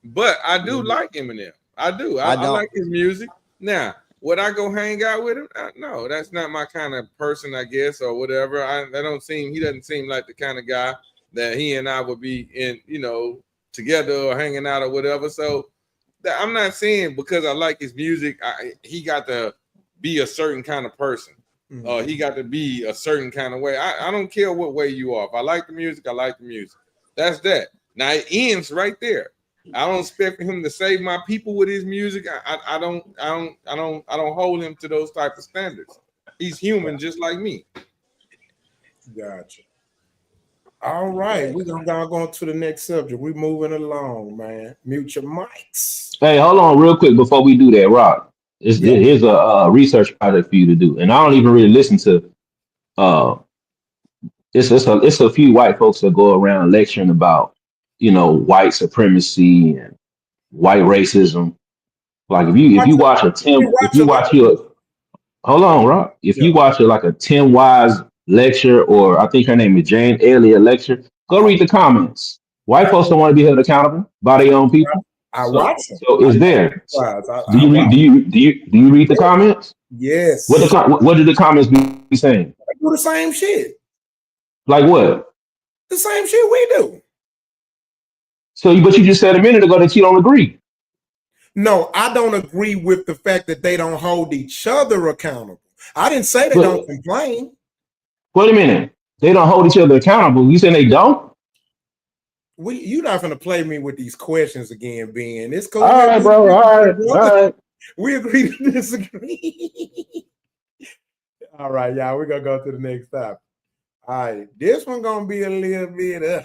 But I do like Eminem. I do. I like his music. Now, would I go hang out with him? No, that's not my kind of person, I guess, or whatever. He doesn't seem like the kind of guy that he and I would be in, together or hanging out or whatever. So I'm not saying because I like his music, he got to be a certain kind of person. He got to be a certain kind of way. I don't care what way you are. If I like the music, I like the music. That's that. Now it ends right there. I don't expect him to save my people with his music. I don't hold him to those type of standards. He's human just like me. Gotcha. All right, we're gonna go on to the next subject. We're moving along, man. Mute your mics. Hey, hold on real quick before we do that, Roc. Here's a research project for you to do, and I don't even really listen to. It's a few white folks that go around lecturing about white supremacy and white racism. Like if you watch hold on, Roc. If you watch like a Tim Wise lecture, or I think her name is Jane Elliott lecture, go read the comments. White folks don't want to be held accountable by their own people. So it's there. Do you read the comments? Yes. What did the comments be saying? They do the same shit. Like what? The same shit we do. But you just said a minute ago that you don't agree. No, I don't agree with the fact that they don't hold each other accountable. I didn't say they don't complain. Wait a minute. They don't hold each other accountable. You saying they don't? You're not going to play me with these questions again, Ben. It's cool. All right, bro. All right. We agree to disagree. All right, y'all. We're going to go to the next topic. All right. This one going to be a little bit...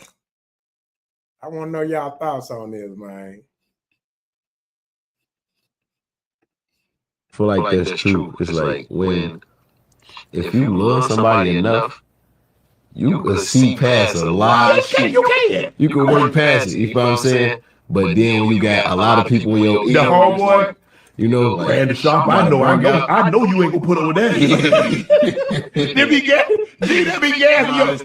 I want to know y'all thoughts on this, man. I feel like that's true. It's like if you love somebody enough, you can see past a lot of shit. You can work past it, you know what I'm saying? But then when you got a lot of people in your ear, the homeboy, man, the shop, I know you ain't gonna put over that. They be gas,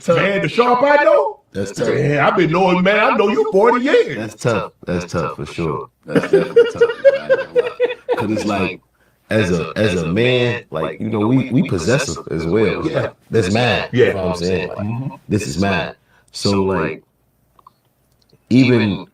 man, the shop, I know. That's tough. Man, I've been knowing, man. I know you 40 years. That's tough for sure. That's definitely tough. Because it's like, as a man, like, we possessive as well. Yeah. That's mine. Yeah. You know what I'm saying? Like, this is mine. So, like, even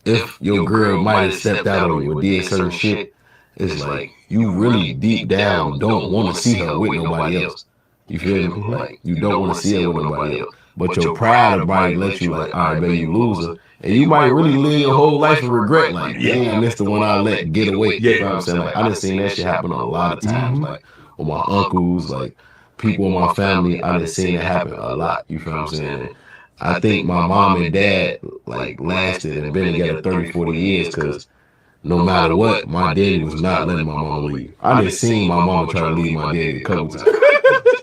if your girl might have stepped out on you or did certain shit, it's like, you really deep down don't want to see her with nobody else. You feel me? Like, you don't want to see her with nobody else. But your pride might let you, like, all right, baby, you lose her. And you might really live your whole life of regret, like, damn, that's the one I let get away. You know what I'm saying? Like, I done seen that shit happen a lot of times, like, with my uncles, like, people in my family, I done seen it happen a lot. You feel what I'm saying? I think my mom and dad, like, lasted and been together 30, 40 years, because no matter what, my daddy was not letting my mama leave. I done seen my mama try to leave my daddy a couple times.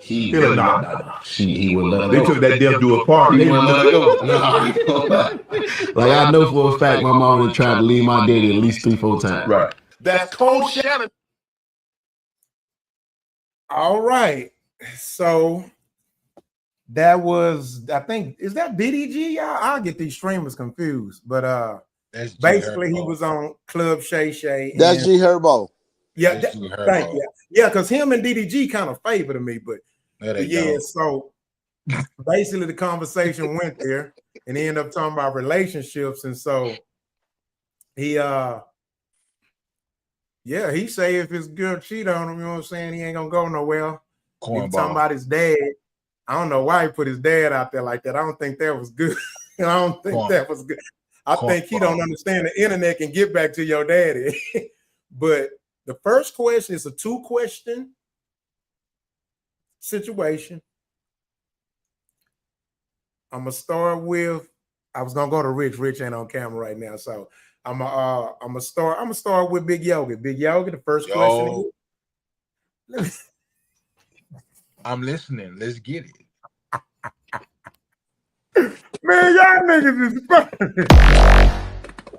He like, really, nah. he wouldn't let her They go. took that death do apart. He wouldn't let her go. No, I ain't gonna lie. Like I know for a fact my mom had tried to leave my daddy at least 3-4 times. Right. That's cold shit. All right. So that was, I think, is that DDG? I'll get these streamers confused. But That's basically he G-Herbo. was on Club Shay Shay. That's G Herbo. Yeah, That's thank G-Herbo. you. Yeah, because him and DDG kind of favored me, but No, yeah, don't. so basically the conversation went there and he ended up talking about relationships. And so he he say if his girl cheat on him, you know what I'm saying, he ain't gonna go nowhere. He was talking about his dad. I don't know why he put his dad out there like that. I don't think that was good. I don't think that was good. I think he don't understand the internet can get back to your daddy. But the first question is a 2-question situation. I'm gonna start with. I was gonna go to Rich. Rich ain't on camera right now, so I'm gonna start with Big Yogi. Big Yogi. The first question is. I'm listening. Let's get it. Man, y'all niggas is funny.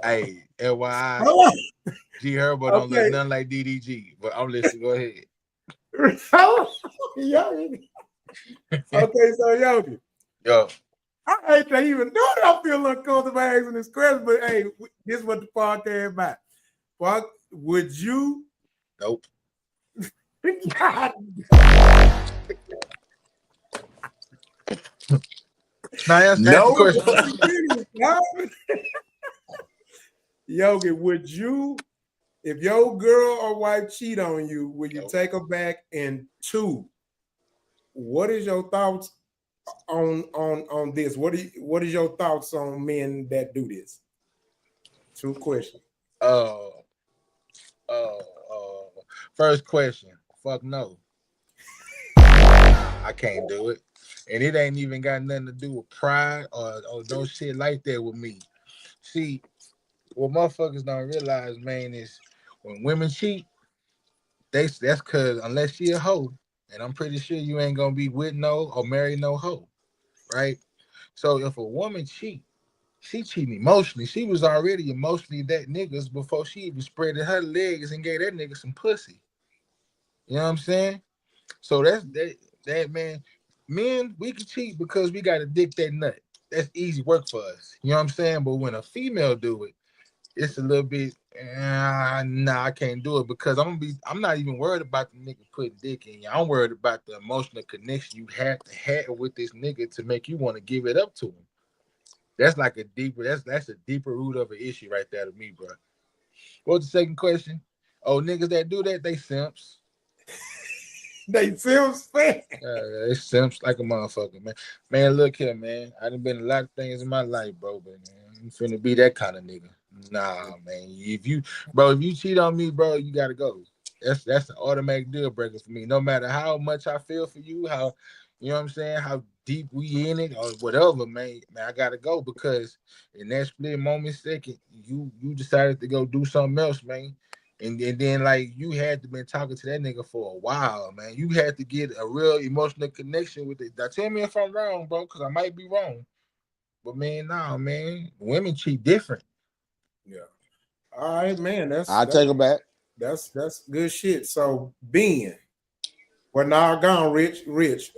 Hey, FYI, G Herbo don't look nothing like DDG, but I'm listening. Go ahead. Yogi. Okay, so Yogi. Yo. I hate to even do it. I feel uncomfortable asking this question, but hey, this is what the podcast about. Fuck, would you? Nope. No. Yogi, would you, if your girl or wife cheat on you, would you take her back? And 2, what is your thoughts on this? What is your thoughts on men that do this? 2 questions. First question. Fuck no. I can't do it. And it ain't even got nothing to do with pride or no shit like that with me. See, what motherfuckers don't realize, man, is when women cheat, that's because unless she a hoe, and I'm pretty sure you ain't gonna be with no or marry no hoe, right? So if a woman cheat, she cheating emotionally. She was already emotionally that niggas before she even spreaded her legs and gave that nigga some pussy. You know what I'm saying? So that's that man. Men, we can cheat because we got to dick that nut. That's easy work for us. You know what I'm saying? But when a female do it, it's a little bit, nah, I can't do it because I'm not even worried about the nigga putting dick in you. I'm worried about the emotional connection you have to have with this nigga to make you want to give it up to him. That's like a deeper, that's a deeper root of an issue right there to me, bro. What's the second question? Oh, niggas that do that, they simps. They simps, man. They simps like a motherfucker, man. Man, look here, man. I done been a lot of things in my life, bro, but man, I'm finna be that kind of nigga. Nah, man. If you cheat on me, bro, you gotta go. That's an automatic deal breaker for me. No matter how much I feel for you, how you know what I'm saying, how deep we in it or whatever, man, I gotta go because in that split moment second, you decided to go do something else, man. And then like you had to been talking to that nigga for a while, man. You had to get a real emotional connection with it. Now tell me if I'm wrong, bro, because I might be wrong. But man, nah, man, women cheat different. Yeah. All right, man. I'll take her back. That's good shit. So Ben, well now gone, Rich. If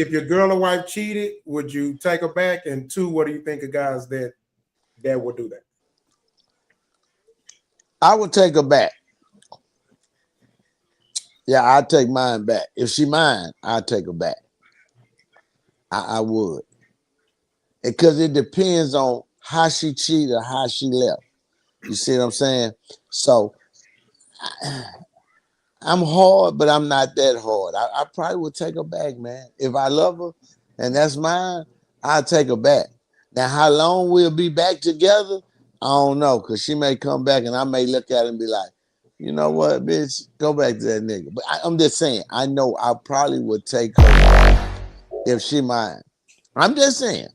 your girl or wife cheated, would you take her back? And 2, what do you think of guys that would do that? I would take her back. Yeah, I'd take mine back. If she mine, I'd take her back. I would. Because it depends on how she cheated or how she left. You see what I'm saying? So I'm hard, but I'm not that hard. I probably would take her back, man. If I love her and that's mine, I'll take her back. Now, how long we'll be back together, I don't know, because she may come back and I may look at her and be like, you know what, bitch, go back to that nigga. But I'm just saying, I know I probably would take her back if she mine. I'm just saying.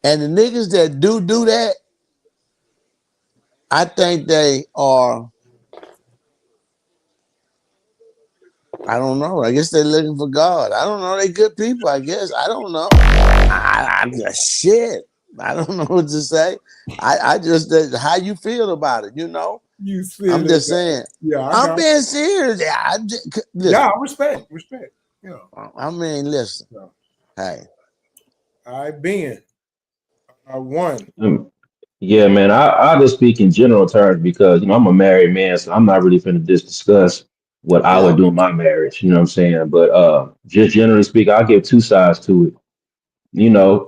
And the niggas that do that, I think they are I don't know. I guess they're looking for God. I don't know. They good people, I guess. I don't know. Shit. I don't know what to say. I just how you feel about it, you know? You I'm just saying. Yeah, I'm being serious. Yeah, respect. Yeah. I mean, listen. Yeah. Hey. All right, Ben. One. Yeah, man. I just speak in general terms because I'm a married man, so I'm not really finna just discuss what I would do in my marriage. You know what I'm saying? But just generally speaking, I give two sides to it.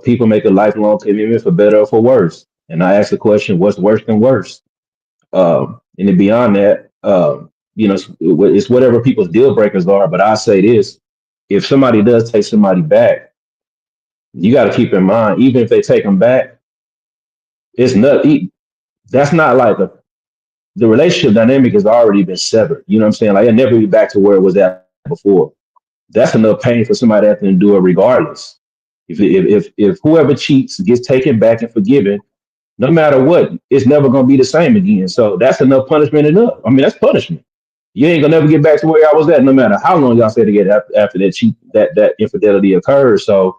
People make a lifelong commitment for better or for worse. And I ask the question, what's worse than worse? And then beyond that, it's whatever people's deal breakers are. But I say this: if somebody does take somebody back, you got to keep in mind, even if they take them back, it's not. That's not like the relationship dynamic has already been severed. You know what I'm saying? Like it'll never be back to where it was at before. That's enough pain for somebody to have to endure regardless. If whoever cheats gets taken back and forgiven, no matter what, it's never gonna be the same again. So that's enough punishment enough. I mean, that's punishment. You ain't gonna never get back to where I was at, no matter how long y'all stay together after that cheat that infidelity occurs. So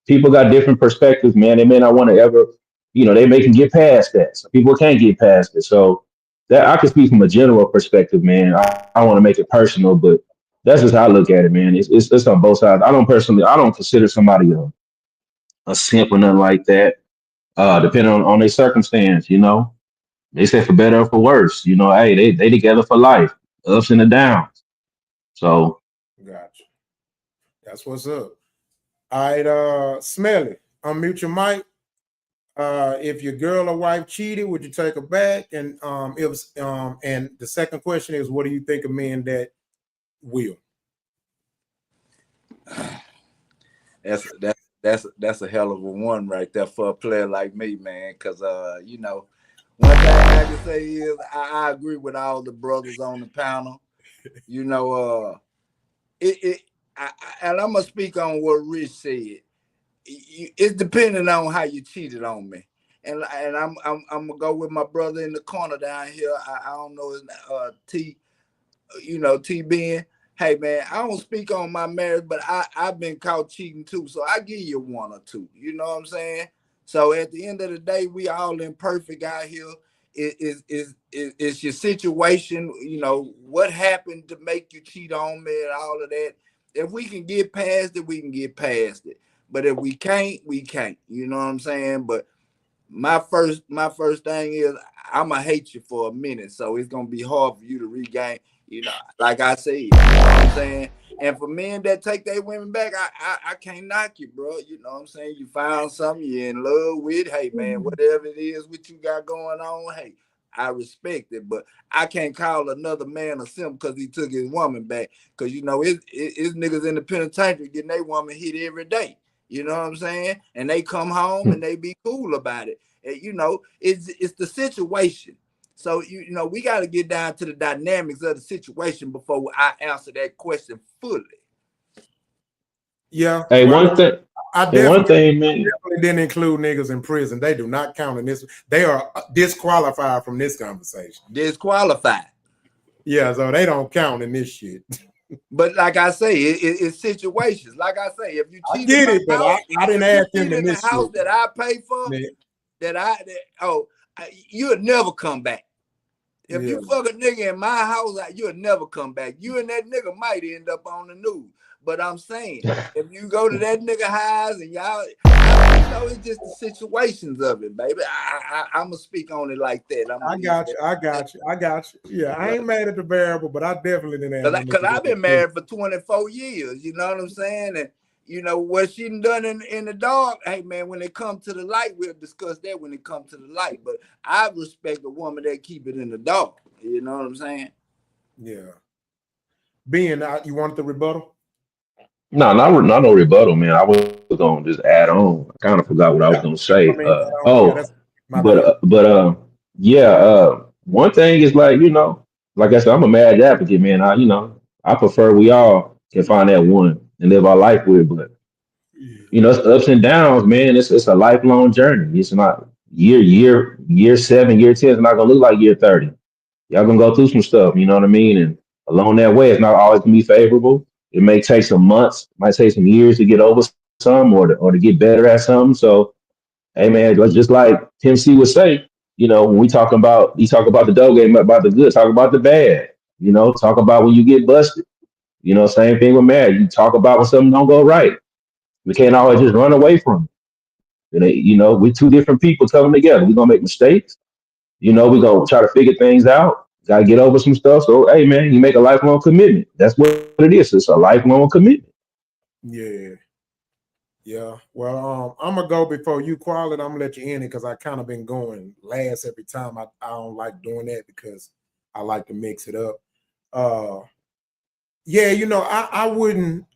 people got different perspectives, man. They may not want to ever, they may can get past that. Some people can't get past it. So that I can speak from a general perspective, man. I want to make it personal, but that's just how I look at it, man. It's on both sides. I don't consider somebody a simp or nothing like that. Depending on their circumstance, they say for better or for worse. Hey, they together for life, ups and the downs. So Gotcha. That's what's up. All right, Smelly, unmute your mic. If your girl or wife cheated, would you take her back? And and the second question is, what do you think of men that will? That's a hell of a one right there for a player like me, man. Because one thing I can say is I agree with all the brothers on the panel. And I'm gonna speak on what Rich said. It's depending on how you cheated on me. And I'm gonna go with my brother in the corner down here. I don't know his T, T Ben. Hey man, I don't speak on my marriage, but I've been caught cheating too. So I give you one or two. You know what I'm saying? So at the end of the day, we all imperfect out here. It's your situation, what happened to make you cheat on me and all of that. If we can get past it, we can get past it. But if we can't, we can't. You know what I'm saying? But my first thing is I'm gonna hate you for a minute, so it's gonna be hard for you to regain. Like I said, you know what I'm saying. And for men that take their women back, I can't knock you, bro. You know what I'm saying. You found something you're in love with. Hey man, whatever it is what you got going on, hey, I respect it. But I can't call another man a simp because he took his woman back. Because it's niggas in the penitentiary getting their woman hit every day. You know what I'm saying? And they come home and they be cool about it. And, it's the situation. So, we got to get down to the dynamics of the situation before I answer that question fully. Yeah. Hey, one thing, man. Definitely didn't include niggas in prison. They do not count in this. They are disqualified from this conversation. Disqualified. Yeah, so they don't count in this shit. But like I say, it's situations. Like I say, if you cheat in my house, I didn't ask them in the this house shit. that I pay for, you'll never come back. If you fuck a nigga in my house, you'll never come back. You and that nigga might end up on the news. But I'm saying, if you go to that nigga house and y'all, it's just the situations of it, baby. I'm gonna speak on it like that. I got you. Yeah, I ain't mad at the variable, but I definitely didn't ask. Because I've been married for 24 years. You know what I'm saying? And what she done in the dark, hey man, when it comes to the light, we'll discuss that when it comes to the light. But I respect a woman that keep it in the dark. You know what I'm saying? Yeah. Being you wanted the rebuttal? No, not no rebuttal, man. I was gonna just add on. I kind of forgot what I was gonna say. One thing is like I said, I'm a marriage advocate, man. I prefer we all can find that one and live our life with, but it's ups and downs, man. It's a lifelong journey. It's not year 7, year 10 is not gonna look like year 30. Y'all gonna go through some stuff, you know what I mean? And along that way, it's not always gonna be favorable. It may take some months, might take some years to get over some or to get better at something. So, hey man, just like Tim C would say, when we talk about the dough game, about the good, talk about the bad. Talk about when you get busted. Same thing with marriage. You talk about when something don't go right. We can't always just run away from it. We're two different people coming together. We're gonna make mistakes. We're gonna try to figure things out. Gotta get over some stuff. So, hey man, you make a lifelong commitment. That's what it is. It's a lifelong commitment. Yeah. Yeah. Well, I'm gonna go before you, Quality. I'm gonna let you in it because I kind of been going last every time. I don't like doing that because I like to mix it up. Yeah, I wouldn't,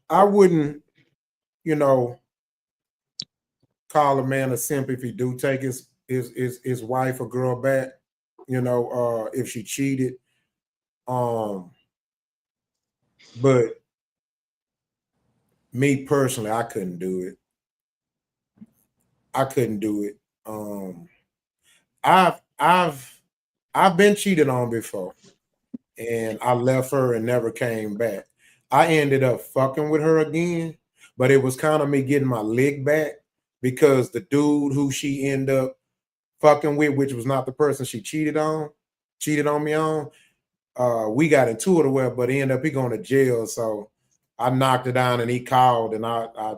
call a man a simp if he do take his wife or girl back, if she cheated. But me personally, I couldn't do it. I couldn't do it. I've been cheated on before, and I left her and never came back. I ended up fucking with her again, but it was kind of me getting my lick back because the dude who she ended up fucking with, which was not the person she cheated on me on, we got into it well, but he ended up going to jail. So I knocked it down and he called and I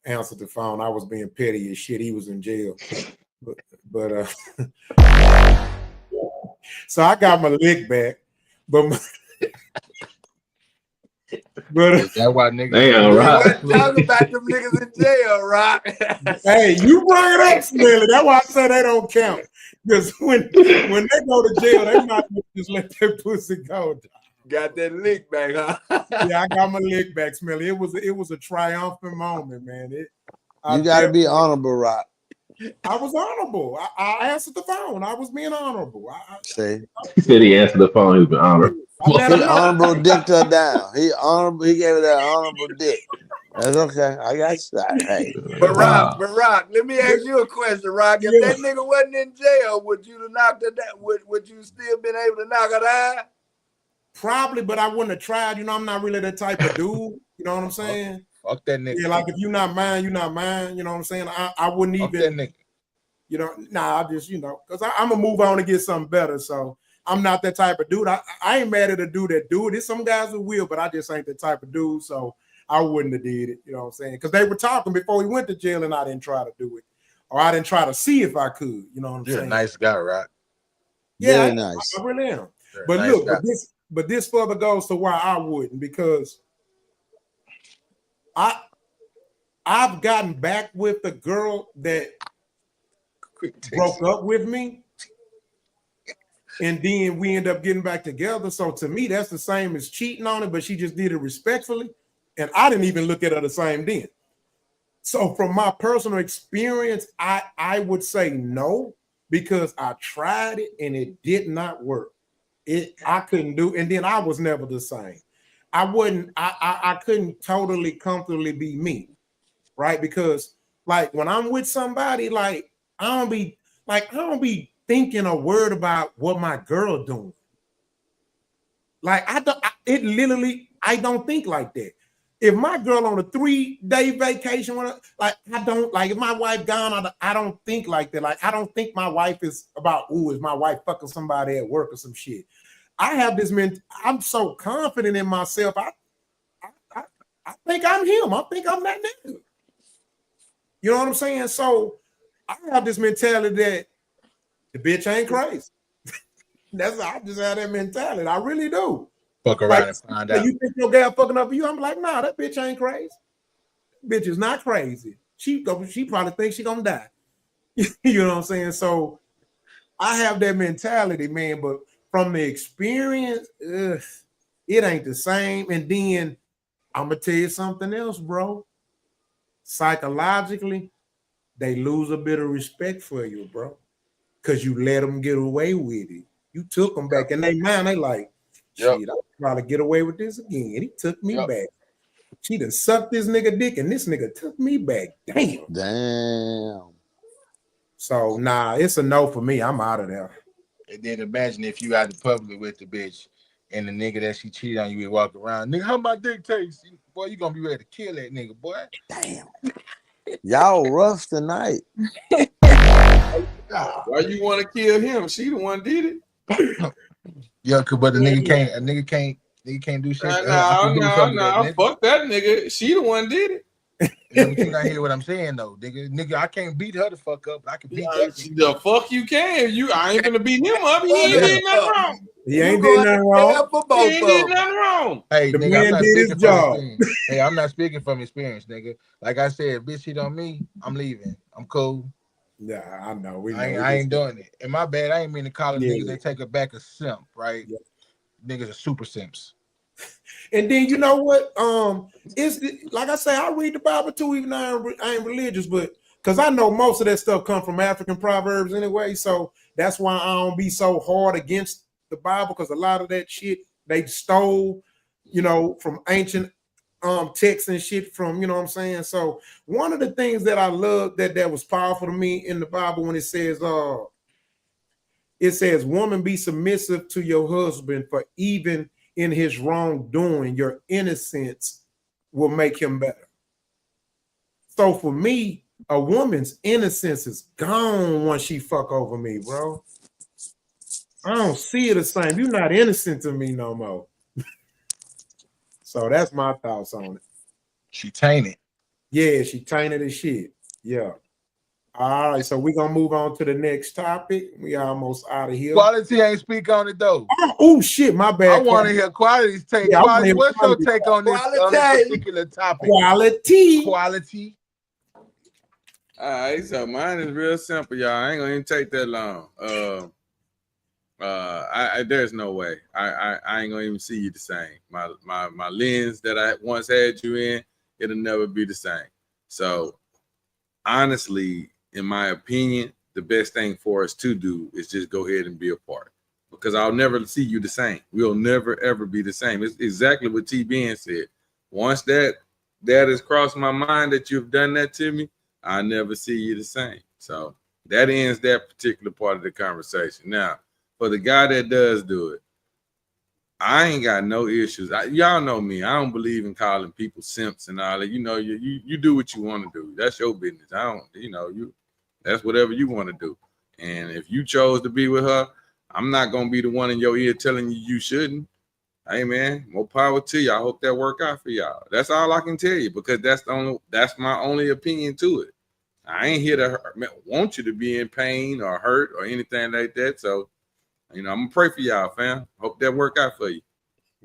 answered the phone. I was being petty as shit. He was in jail. But so I got my lick back. But that's why niggas. Damn, Roc. Talk about them niggas in jail, Roc. Hey, you bring it up, Smelly. That's why I say they don't count. Because when they go to jail, they might just let their pussy go. Got that lick back, huh? Yeah, I got my lick back, Smelly. It was a triumphant moment, man. You got to be honorable, Roc. I was honorable. I answered the phone. I was being honorable. He said he answered the phone. He was honored. He honorable dicked her down. He gave her that honorable dick. That's okay. I got you. Hey. But Roc, let me ask you a question, Roc. If that nigga wasn't in jail, would you have knocked her down? Would you still been able to knock her down? Probably, but I wouldn't have tried. I'm not really that type of dude. You know what I'm saying? Fuck that nigga. Yeah, like if you're not mine, you're not mine. You know what I'm saying? I wouldn't Fuck even. That nigga. I just, because I'm gonna move on and get something better. So I'm not that type of dude. I ain't mad at a dude that do it. There's some guys who will, but I just ain't the type of dude. So I wouldn't have did it. You know what I'm saying? Because they were talking before he went to jail, and I didn't try to do it, or I didn't try to see if I could. You know what I'm saying? You're a nice guy, Roc. Yeah, very nice. I really am. You're But nice look, guy. but this further goes to why I wouldn't, because I've gotten back with the girl that broke up with me, and then we end up getting back together. So to me, that's the same as cheating on her, but she just did it respectfully, and I didn't even look at her the same then. So from my personal experience, I would say no, because I tried it and it did not work. I couldn't do, and then I was never the same. I couldn't totally comfortably be me, right? Because like when I'm with somebody, like I don't be thinking a word about what my girl doing. Like I don't think like that. If my girl on a 3-day vacation, I don't like. If my wife gone, I don't think like that. Like I don't think my wife is about, is my wife fucking somebody at work or some shit. I have this I'm so confident in myself. I think I'm him. I think I'm that nigga. You know what I'm saying? So I have this mentality that the bitch ain't crazy. I just have that mentality. I really do. Fuck around and find out. You think your girl fucking up for you? I'm like, nah, that bitch ain't crazy. Bitch is not crazy. She probably thinks she gonna die. You know what I'm saying? So I have that mentality, man. But from the experience, it ain't the same. And then I'm gonna tell you something else, bro. Psychologically, they lose a bit of respect for you, bro, because you let them get away with it. You took them back in their mind. They like, shit, I'll probably get away with this again. He took me back. She done sucked this nigga dick, and this nigga took me back. Damn. So nah, it's a no for me. I'm out of there. And then imagine if you out in public with the bitch and the nigga that she cheated on, you would walk around, nigga, how my dick taste? Boy, you gonna be ready to kill that nigga, boy. Damn. Y'all rough tonight. Why you want to kill him? She the one did it. Yeah, but the nigga can't do shit. No. Fuck that nigga. She the one did it. Yeah, but you not hear what I'm saying though, nigga. I can't beat her the fuck up. But I can beat that nigga. The fuck you can. I ain't gonna beat him up. He ain't did nothing wrong. He ain't did nothing wrong. He ain't did nothing wrong. Hey, The nigga, man I'm not did his speaking from job. experience. Hey, I'm not speaking from experience, nigga. Like I said, bitch cheat on me, I'm leaving. I'm cool. Yeah, I know. I ain't doing it. And my bad, I ain't mean to call them niggas that take it back a simp, right? Yeah. Niggas are super simps. And then you know what? It's like I say, I read the Bible too, even though I ain't religious, but because I know most of that stuff come from African proverbs anyway. So that's why I don't be so hard against the Bible, because a lot of that shit they stole, from ancient texts and shit from, you know what I'm saying? So one of the things that I love that was powerful to me in the Bible when it says, woman, be submissive to your husband, for even in his wrongdoing, your innocence will make him better. So for me, a woman's innocence is gone once she fuck over me, bro. I don't see it the same. You're not innocent to me no more. So that's my thoughts on it. She tainted. Yeah, she tainted as shit. Yeah. All right, so we're gonna move on to the next topic. We almost out of here. Quality ain't speak on it though. Oh shit, my bad. I want to hear Quality's take. Yeah, Quality, what's your take on this particular topic? Quality. All right, so mine is real simple, y'all. I ain't gonna even take that long. There's no way. I ain't gonna even see you the same. My lens that I once had you in, it'll never be the same. So honestly, in my opinion, the best thing for us to do is just go ahead and be apart, because I'll never see you the same. We'll never ever be the same. It's exactly what TBN said. Once that has crossed my mind that you've done that to me, I never see you the same. So that ends that particular part of the conversation. Now, for the guy that does do it, I ain't got no issues. Y'all know me. I don't believe in calling people simps and all that. You do what you want to do. That's your business. I don't, that's whatever you want to do. And if you chose to be with her, I'm not gonna be the one in your ear telling you shouldn't. Hey man, more power to you. I hope that work out for y'all. That's all I can tell you, because that's my only opinion to it. I ain't here to want you to be in pain or hurt or anything like that. So, I'm gonna pray for y'all, fam. Hope that work out for you.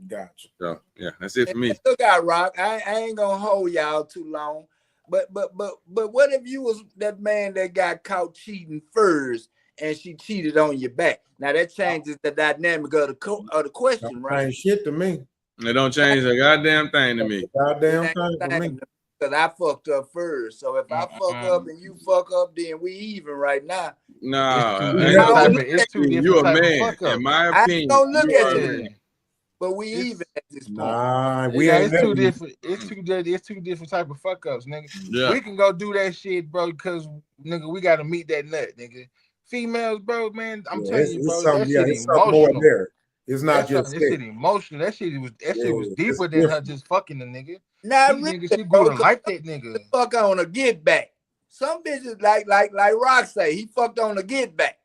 Gotcha. So yeah, that's it for me. Look out, Rock. I ain't gonna hold y'all too long. But what if you was that man that got caught cheating first and she cheated on your back? Now that changes the dynamic of the question, right? Ain't shit to me. It don't change a goddamn thing to me. Goddamn thing to me. Because I fucked up first. So if I fuck up and you fuck up, then we even right now. No, it's two different you a type man. of fuck up. In my I opinion, don't look you at are a you. man. But we even at this point. Nah, it's two different. It's two different type of fuck ups, nigga. Yeah. We can go do that shit, bro, because nigga, we gotta meet that nut, nigga. Females, bro, man, I'm telling you, bro, that shit emotional. More there. It's not That's just that shit emotional. That shit was deeper than her just fucking the nigga. Not These really, niggas, she grew to like that nigga. Fuck on a get back. Some bitches like Roc say, he fucked on a get back.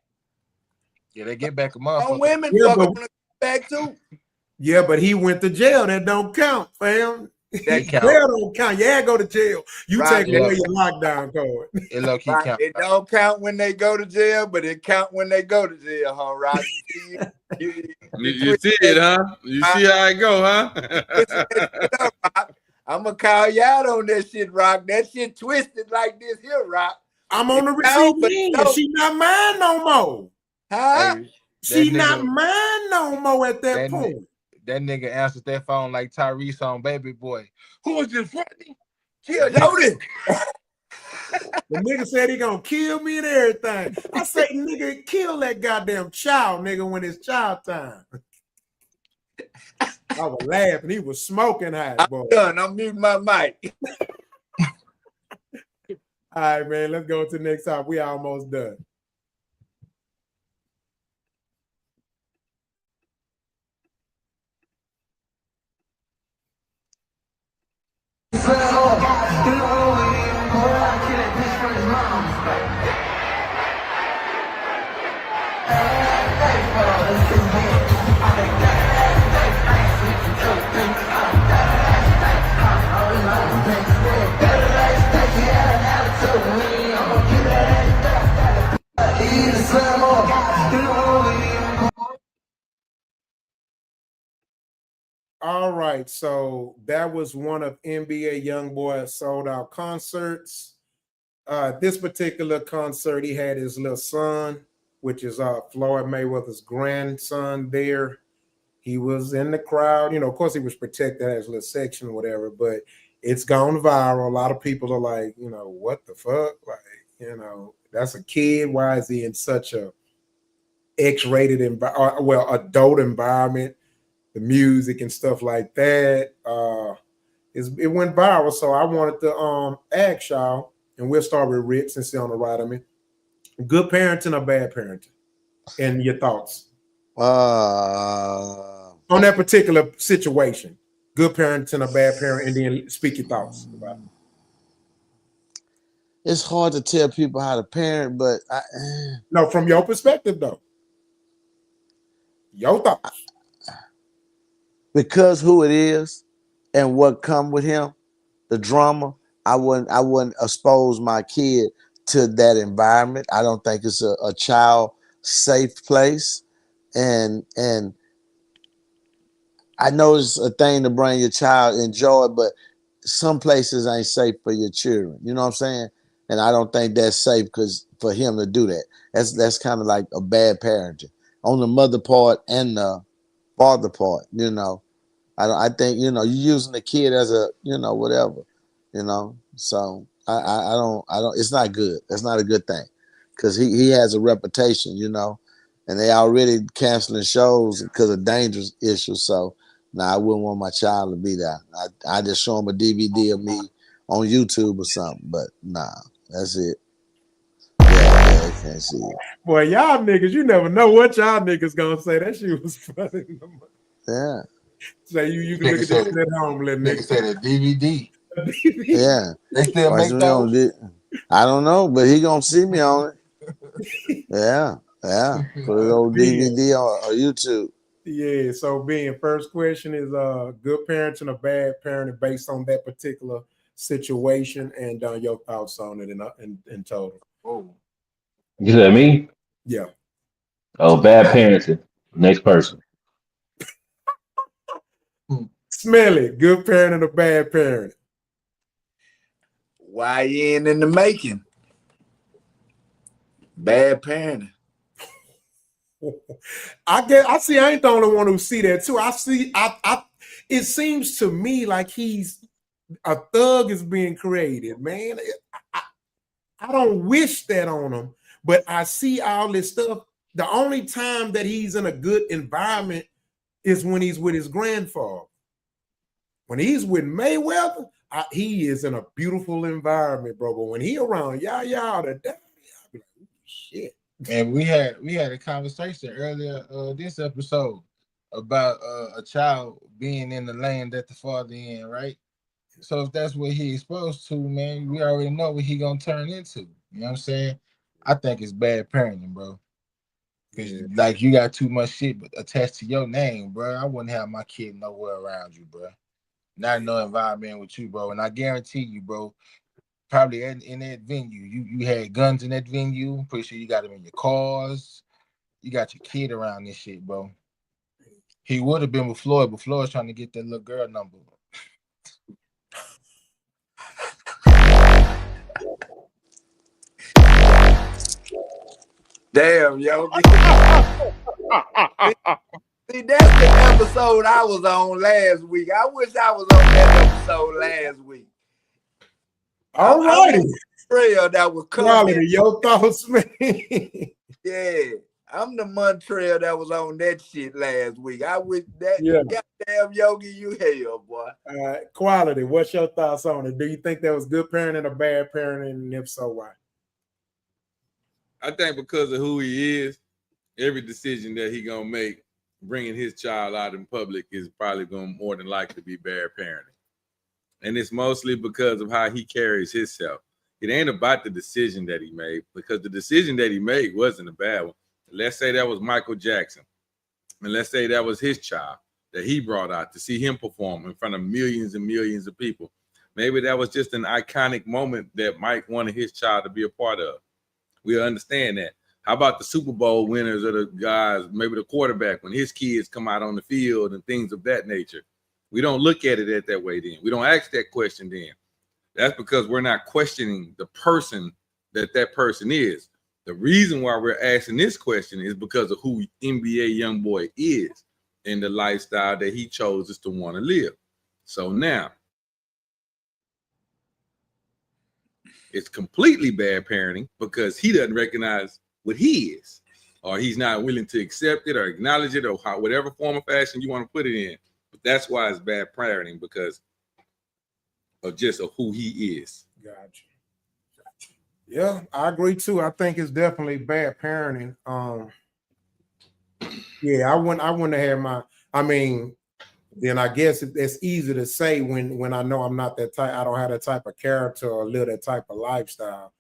Yeah, they get back a motherfucker. Some women fuck on a get back too. Yeah, but he went to jail. That don't count, fam. That count. Jail don't count. Yeah, go to jail. You Right. take away your lockdown card. It low key count. It don't count when they go to jail, but it count when they go to jail, huh, Roc? You see it, huh? You see how it go, huh? I'm gonna call you out on that shit, Roc. That shit twisted like this here, Roc. I'm on the receiving end. She not mine no more. Huh? Hey, she not mine no more at that point. That nigga answers that phone like Tyrese on Baby Boy. Who is this, Rodney? Kill loaded. The nigga said he gonna kill me and everything. I say, nigga, kill that goddamn child, nigga, when it's child time. I was laughing. He was smoking hot, boy. I'm done. I'm muting my mic. All right, man. Let's go to the next topic. We almost done. All right, so that was one of NBA YoungBoy's sold out concerts. This particular concert, he had his little son, which is Floyd Mayweather's grandson there. He was in the crowd. You know, of course, he was protected as a little section or whatever, but it's gone viral. A lot of people are like, you know, what the fuck? Like, you know, that's a kid. Why is he in such a X-rated, adult environment? The music and stuff like that. It went viral. So I wanted to ask y'all, and we'll start with Rick since he's on the right of me. Good parenting or bad parenting? And your thoughts on that particular situation. Good parenting or bad parent, and then speak your thoughts about it. It's hard to tell people how to parent, but no, from your perspective though. Your thoughts. Because who it is and what come with him, the drama, I wouldn't expose my kid to that environment. I don't think it's a child safe place. And I know it's a thing to bring your child, enjoy it, but some places ain't safe for your children. You know what I'm saying? And I don't think that's safe because for him to do that. That's kind of like a bad parenting on the mother part and the father part, you know. I think, you know, you're using the kid as a, you know, whatever, you know. So I don't it's not good. That's not a good thing. Because he has a reputation, you know, and they already canceling shows because of dangerous issues. So I wouldn't want my child to be there. I just show him a DVD of me on YouTube or something, but that's it. Yeah, they can't see it. Boy, y'all niggas, you never know what y'all niggas gonna say. That shit was funny. Yeah. So you can look at this at home, little nigga. Said a DVD. Yeah. They still make those? I don't know, but he gonna see me on it. Yeah. Put it on DVD or YouTube. Yeah, so being first question is good parenting or bad parenting based on that particular situation, and your thoughts on it in total. Oh. You said me? Yeah. Oh, bad parenting. Next person. Smelly, good parenting or bad parenting? Why you ain't in the making? Bad parenting. I see. I ain't the only one who see that too. I see. It seems to me like he's a thug is being created, man. I don't wish that on him, but I see all this stuff. The only time that he's in a good environment is when he's with his grandfather. When he's with Mayweather, he is in a beautiful environment, bro. But when he around y'all today, I'll be like, shit. And we had a conversation earlier this episode about a child being in the lane that the father in, right? So if that's what he exposed to, man, we already know what he gonna turn into. You know what I'm saying? I think it's bad parenting, bro. Because like you got too much shit attached to your name, bro. I wouldn't have my kid nowhere around you, bro. Not in no environment with you, bro. And I guarantee you, bro, probably in that venue, you had guns in that venue. I'm pretty sure you got them in your cars. You got your kid around this shit, bro. He would have been with Floyd, but Floyd's trying to get that little girl number. Damn, yo. See, that's the episode I was on last week. I wish I was on that episode last week. All righty. Trail that was coming. Your thoughts, man. Yeah. I'm the Montreal that was on that shit last week. I wish that goddamn Yogi you hell, boy. Quality. What's your thoughts on it? Do you think that was good parenting or bad parenting? And if so, why? I think because of who he is, every decision that he gonna make, bringing his child out in public is probably gonna more than likely be bad parenting. And it's mostly because of how he carries himself. It ain't about the decision that he made, because the decision that he made wasn't a bad one. Let's say that was Michael Jackson, and let's say that was his child that he brought out to see him perform in front of millions and millions of people. Maybe that was just an iconic moment that Mike wanted his child to be a part of. We understand that. How about the Super Bowl winners or the guys, maybe the quarterback, when his kids come out on the field and things of that nature? We don't look at it that way then. We don't ask that question then. That's because we're not questioning the person that person is. The reason why we're asking this question is because of who NBA Youngboy is and the lifestyle that he chose to want to live. So now, it's completely bad parenting because he doesn't recognize what he is, or he's not willing to accept it or acknowledge it, or whatever form of fashion you want to put it in. But that's why it's bad parenting, because of who he is. Gotcha. Yeah, I agree too. I think it's definitely bad parenting. Yeah, I wouldn't have my. I mean, then I guess it's easy to say when I know I'm not that type. I don't have that type of character or live that type of lifestyle.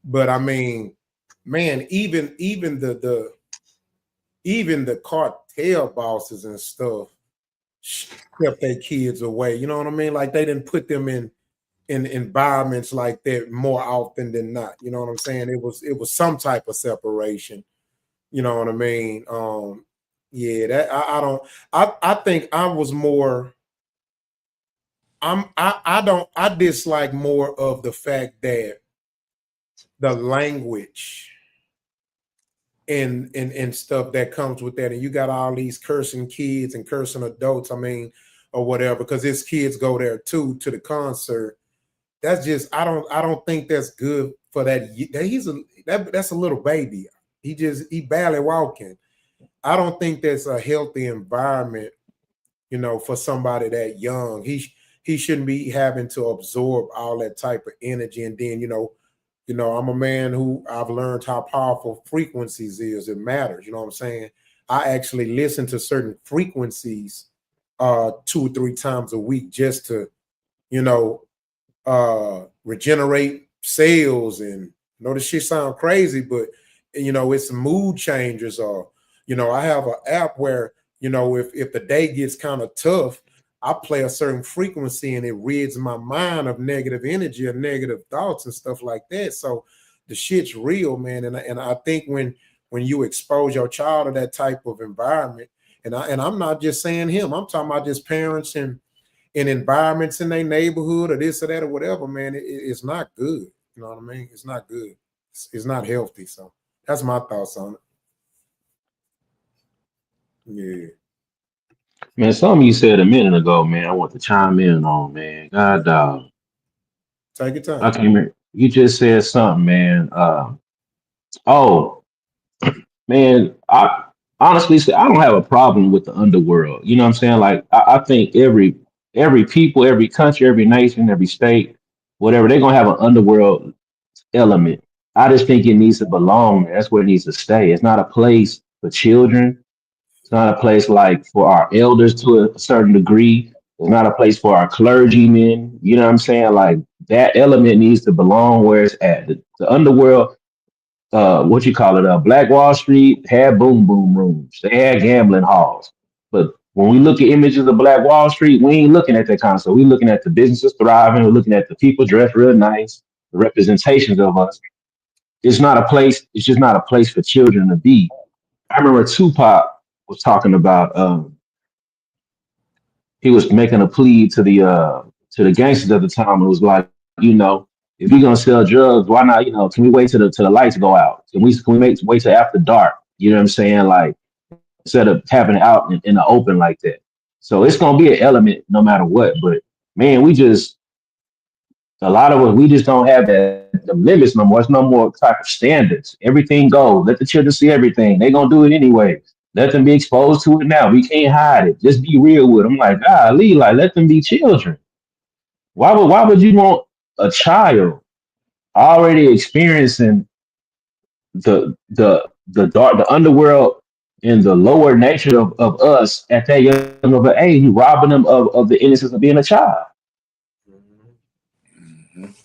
But I mean, man, even the cartel bosses and stuff kept their kids away. You know what I mean? Like they didn't put them in environments like that more often than not. You know what I'm saying? It was some type of separation. You know what I mean? Yeah, that I think I was more. I dislike more of the fact that the language and stuff that comes with that, and you got all these cursing kids and cursing adults. I mean, or whatever, because his kids go there too to the concert. That's just I don't think that's good for that. That's a little baby. He barely walking. I don't think that's a healthy environment, you know, for somebody that young. He shouldn't be having to absorb all that type of energy. And then, you know, I'm a man who I've learned how powerful frequencies is. It matters. You know what I'm saying? I actually listen to certain frequencies 2 or 3 times a week just to, you know, regenerate cells. And you know, this shit sound crazy, but you know, it's mood changers. Or, you know, I have an app where, you know, if the day gets kind of tough, I play a certain frequency and it rids my mind of negative energy or negative thoughts and stuff like that. So the shit's real, man. And I think when you expose your child to that type of environment, and I'm not just saying him, I'm talking about just parents and in environments in their neighborhood or this or that or whatever, man, it's not good. You know what I mean? It's not good. It's not healthy. So that's my thoughts on it. Yeah. Man, something you said a minute ago, man, I want to chime in on, man. God, dog. Take your time. I can't remember. You just said something, man. Oh, man, I honestly say I don't have a problem with the underworld. You know what I'm saying? Like, I think every people, every country, every nation, every state, whatever, they're gonna have an underworld element. I just think it needs to belong there. That's where it needs to stay. It's not a place for children. It's not a place like for our elders to a certain degree. It's not a place for our clergymen. You know what I'm saying? Like that element needs to belong where it's at. The underworld, what you call it, Black Wall Street had boom boom rooms. They had gambling halls. But when we look at images of Black Wall Street, we ain't looking at that kind of stuff. We're looking at the businesses thriving. We're looking at the people dressed real nice, the representations of us. It's not a place. It's just not a place for children to be. I remember Tupac was talking about. He was making a plea to the gangsters at the time. It was like, you know, if you're gonna sell drugs, why not? You know, can we wait till the lights go out? Can we wait till after dark? You know what I'm saying? Like instead of having it out in the open like that. So it's gonna be an element no matter what. But man, a lot of us, we just don't have the limits no more. It's no more type of standards. Everything goes. Let the children see everything. They're gonna do it anyway. Let them be exposed to it now. We can't hide it. Just be real with them. Like, golly, like let them be children. Why would you want a child already experiencing the underworld and the lower nature of us at that young of an age, you robbing them of the innocence of being a child?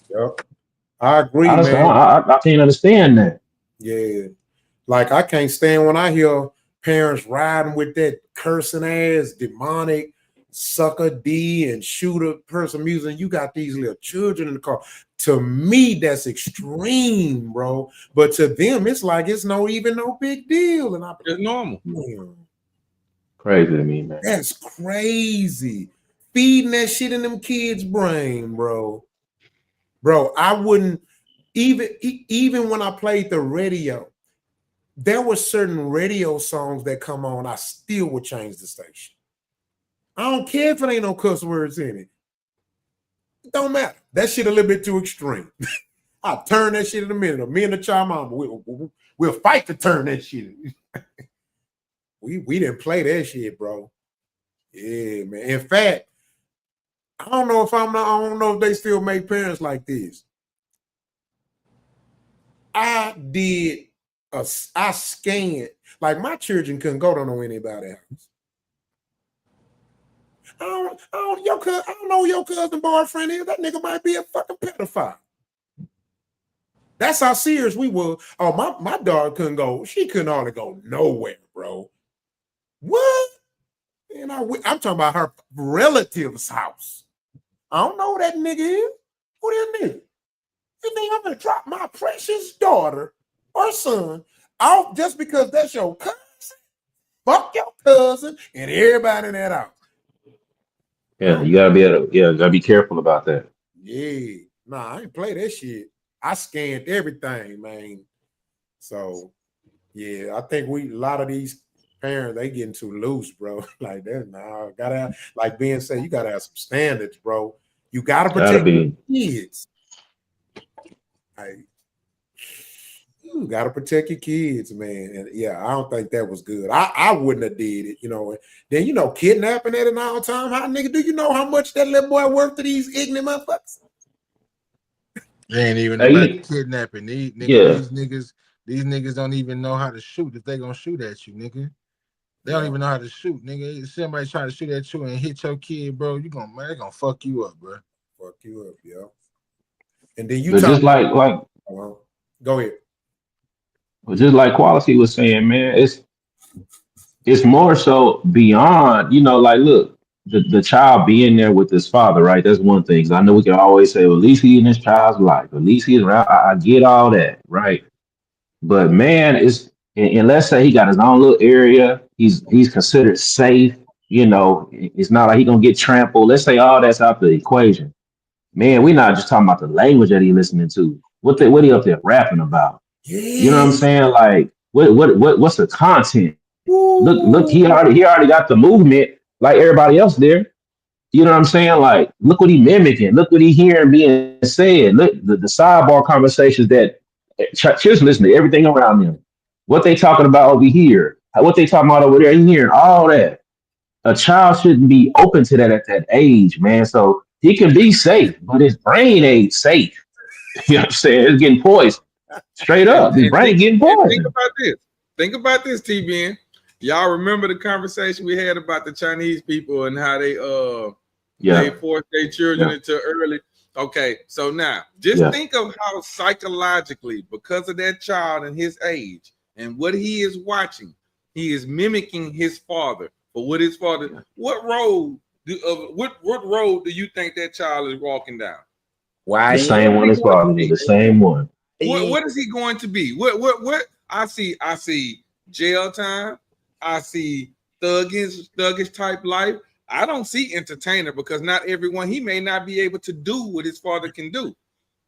Yep. I agree, Honestly, man. I can't understand that. Yeah. Like I can't stand when I hear parents riding with that cursing ass demonic sucker D and shooter person music. You got these little children in the car. To me, that's extreme, bro. But to them, it's like it's no big deal. And it's normal. Crazy to me, man. That's crazy. feeding that shit in them kids' brain, bro. Bro, I wouldn't even when I played the radio, there were certain radio songs that come on, I still would change the station. I don't care if it ain't no cuss words in it. It don't matter. That shit a little bit too extreme. I'll turn that shit in a minute. Me and the child mama, we'll fight to turn that shit. we didn't play that shit, bro. Yeah, man. In fact, I don't know if they still make parents like this. I scanned, like my children couldn't go to know anybody's house. I don't know who your cousin boyfriend is. That nigga might be a fucking pedophile. That's how serious we were. Oh, my daughter couldn't go. She couldn't hardly go nowhere, bro. What? And I'm talking about her relative's house. I don't know who that nigga is. Who that nigga? You think I'm gonna drop my precious daughter or son out just because that's your cousin? Fuck your cousin and everybody in that house. Yeah, you gotta be careful about that. Yeah, nah, I ain't play that shit. I scanned everything, man. So yeah, I think a lot of these parents, they getting too loose, bro. Like that, nah, gotta have, like Ben said, you gotta have some standards, bro. You gotta protect your kids. Like, you gotta protect your kids, man. And yeah, I don't think that was good. I wouldn't have did it, you know. Then kidnapping at an all time high, nigga. Do you know how much that little boy worth to these ignorant motherfuckers? They ain't even about kidnapping. These niggas don't even know how to shoot if they gonna shoot at you, nigga. They don't even know how to shoot, nigga. If somebody trying to shoot at you and hit your kid, bro, they gonna fuck you up, bro. Fuck you up, yo. And then But just like go ahead. But just like Quality was saying, man, it's more so beyond, like, look, the child being there with his father, right? That's one thing. 'Cause I know we can always say, well, at least he's in his child's life. At least he's around. I get all that, right? But man, and let's say he got his own little area. He's considered safe. It's not like he gonna get trampled. Let's say all that's out the equation. Man, we're not just talking about the language that he listening to. What he up there rapping about? Yeah. You know what I'm saying? Like, what's the content? Look, he already got the movement like everybody else there. You know what I'm saying? Like, look what he mimicking. Look what he hearing being said. Look, the sidebar conversations that just listen to everything around them. What they talking about over here? What they talking about over there? He hearing all that. A child shouldn't be open to that at that age, man. So he can be safe, but his brain ain't safe. You know what I'm saying? It's getting poisoned. Straight up. His brain getting poisoned. Think about this, TBN. Y'all remember the conversation we had about the Chinese people and how they force their children into early. Okay, so now just think of how psychologically, because of that child and his age and what he is watching, he is mimicking his father. But what his father, what road do you think that child is walking down? Why the same one as father? The same one. What is he going to be? What I see jail time. I see thuggish type life. I don't see entertainer because not everyone, he may not be able to do what his father can do.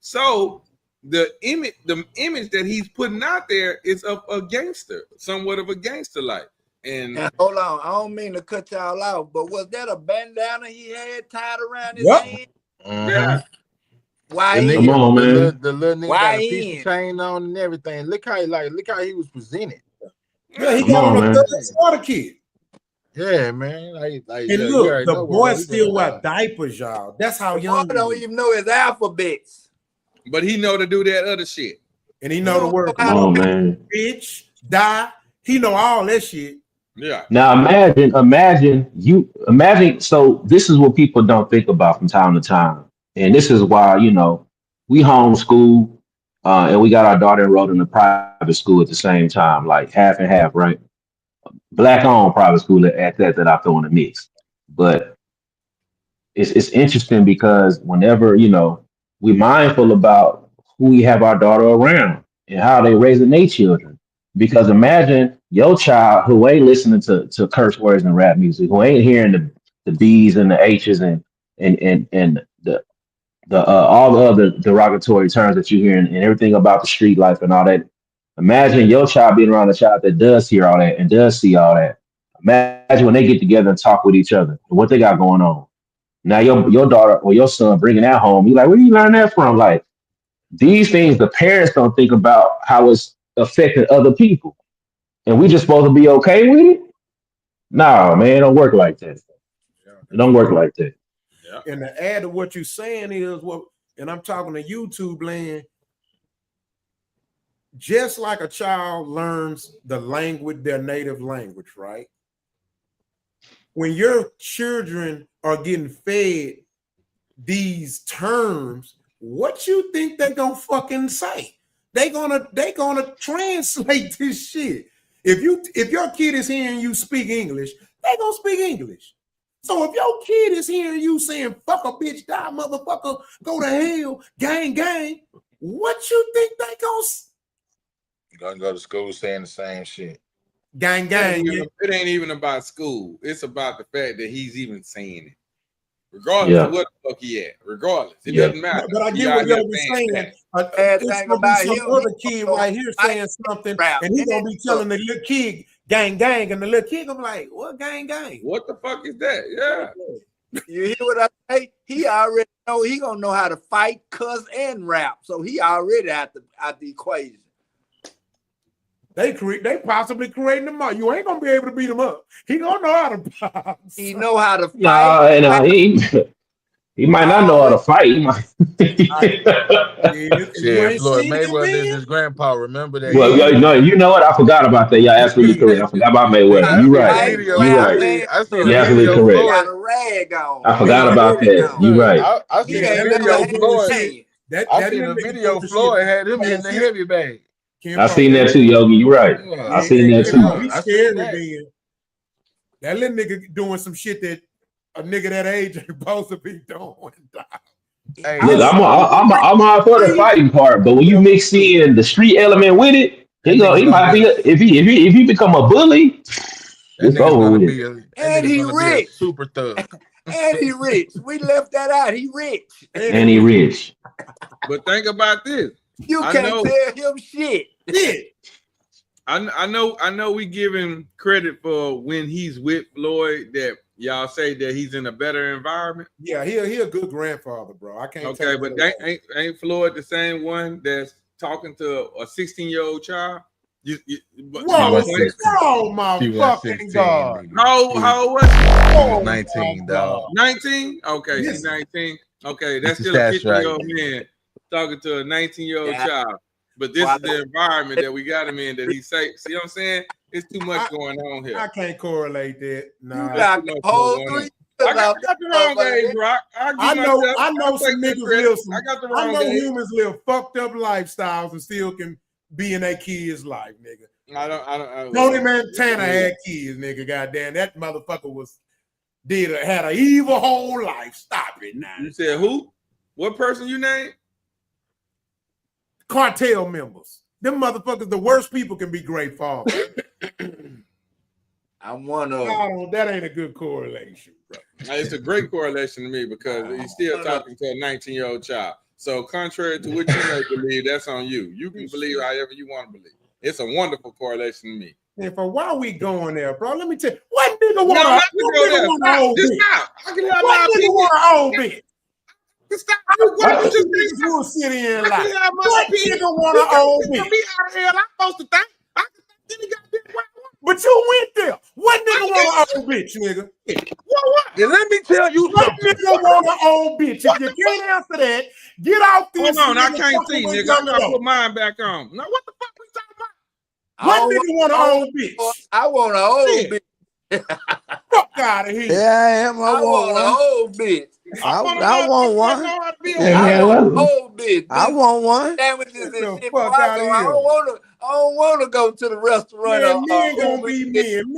So the image that he's putting out there is of a gangster, somewhat of a gangster life. And hold on, I don't mean to cut y'all out, but was that a bandana he had tied around his head? Yeah. Why? Come on, man. The little nigga got a piece of chain on and everything. Look how he was presented. Yeah, he got on a starter kid. Yeah, man. And look, the boy still wear diapers, y'all. That's how young. The boy don't even know his alphabets. But he know to do that other shit. And he know the word. Come on, man. Bitch, die. He know all that shit. Yeah. Now imagine. So this is what people don't think about from time to time, and this is why we homeschool, and we got our daughter enrolled in a private school at the same time, like half and half, right? Black-owned private school at that I throw in the mix, but it's interesting because whenever we're mindful about who we have our daughter around and how they raising their children. Because imagine your child who ain't listening to curse words and rap music, who ain't hearing the B's and the H's and the all the other derogatory terms that you hear and everything about the street life and all that. Imagine your child being around a child that does hear all that and does see all that. Imagine when they get together and talk with each other and what they got going on. Now your daughter or your son bringing that home, you like, where do you learn that from? Like these things, the parents don't think about how it's affecting other people, and we just supposed to be okay with it. Nah, man, it don't work like that. It don't work like that. And to add to what you're saying is what, and I'm talking to YouTube land, just like a child learns the language, their native language, right? When your children are getting fed these terms, what you think they're gonna fucking say? They gonna translate this shit. If your kid is hearing you speak English, they gonna speak English. So if your kid is hearing you saying fuck a bitch, die motherfucker, go to hell, gang, gang, what you think they gonna go to school saying the same shit? Gang, gang. It ain't even about school. It's about the fact that he's even saying it. Regardless of what the fuck he at. Regardless. It doesn't matter. But I get what y'all be saying. It's gonna be some other kid right here saying something, and he's gonna be telling the little kid, gang, gang, and the little kid gonna be like, what gang, gang? What the fuck is that? Yeah. You hear what I say? He already know he gonna know how to fight, cuss, and rap. So he already out the equation. They possibly creating them up. You ain't gonna be able to beat him up. He gonna know how to box. He know how to fight. He might not know how to fight. He might. Floyd Mayweather is his grandpa. Remember that? Well, no, you know what? I forgot about that. Y'all absolutely correct. I forgot about Mayweather. You're right. You're right. You're absolutely correct. Got a rag on. I forgot about that. You're right. I seen a video. Floyd had him in the heavy bag. I seen that too, Yogi. You're right. I seen that too. He's scared of being that little nigga doing some shit that a nigga that age ain't supposed to be doing. Hey, look, I'm all for the fighting part, but when you mix in the street element with it, he might be if he become a bully, it's over with it. And he rich, super thug. And he rich. We left that out. He rich. And he rich. But think about this. You can't tell him shit. I know we give him credit for when he's with Floyd that y'all say that he's in a better environment. Yeah, he a good grandfather, bro. I can't. Okay, but ain't Floyd the same one that's talking to a 16-year-old child? Oh my fucking God! How old was he? He was 19, dog. 19? Okay, he's 19. Okay, that's still a 50-year-old man talking to a 19-year-old child. But this is the environment that we got him in that he say, see what I'm saying? It's too much going on here. I can't correlate that. Nah. You got the whole 3 I got the wrong age, Roc. I know some niggas live I know humans live fucked up lifestyles and still can be in their kids' life, nigga. I don't Tony Montana had kids, nigga. Goddamn, that motherfucker had an evil whole life. Stop it now. You said who? What person you named? Cartel members. Them motherfuckers, the worst people can be great fathers. I'm one of them. No, that ain't a good correlation, bro. It's a great correlation to me because he's still talking to a 19-year-old child. So contrary to what you may believe, that's on you. You can believe however you want to believe. It's a wonderful correlation to me. And for why we going there, bro? Let me tell you, what nigga want an old bitch? What nigga want an old bitch? Stop. What you think you will sit in like? What nigga want an old bitch? I'm supposed to think. But you went there. What nigga want an old bitch, nigga? What? And let me tell you what nigga want an old bitch? If you can't answer that, get out this. Hold on, I can't see, nigga. I gotta put mine back on. Now, what the fuck we talking about? What nigga want an old bitch? I want an old bitch. Fuck out of here. Yeah, I am. I want an old bitch. I want one. I want an old bitch. I want one. Sandwiches and shit. I don't want to go to the restaurant. Men gonna be men.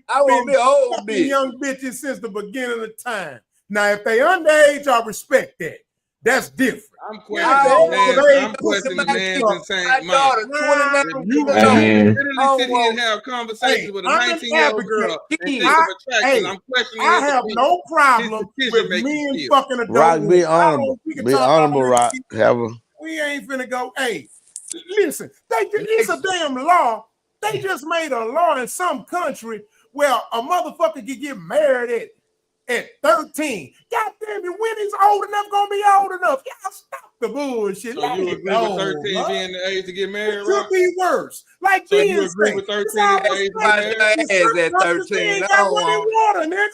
I want to be an old bitch. Young bitches since the beginning of time. Now, if they underage, I respect that. That's different. I'm questioning man's My insane mind. daughter, 29 You years can old. literally sit here and have conversations with a I'm an 19-year-old advocate. girl and think of attraction. I'm questioning I his have opinion. no problem His with decision-making men skills. fucking adult Rock, women. be honorable. We can Be talk honorable, all Rock. that. Have a We ain't finna go. Hey, listen, it's a damn law. They just made a law in some country where a motherfucker can get married at 13. God damn it, when he's old enough, gonna be old enough. Y'all stop the bullshit. So Let you it agree go, with 13 bro. being the age to get married, It could Rock? be worse. Like So being you agree with 13 is the age to get married? ass at 13. Ain't I got don't running want water, nigga.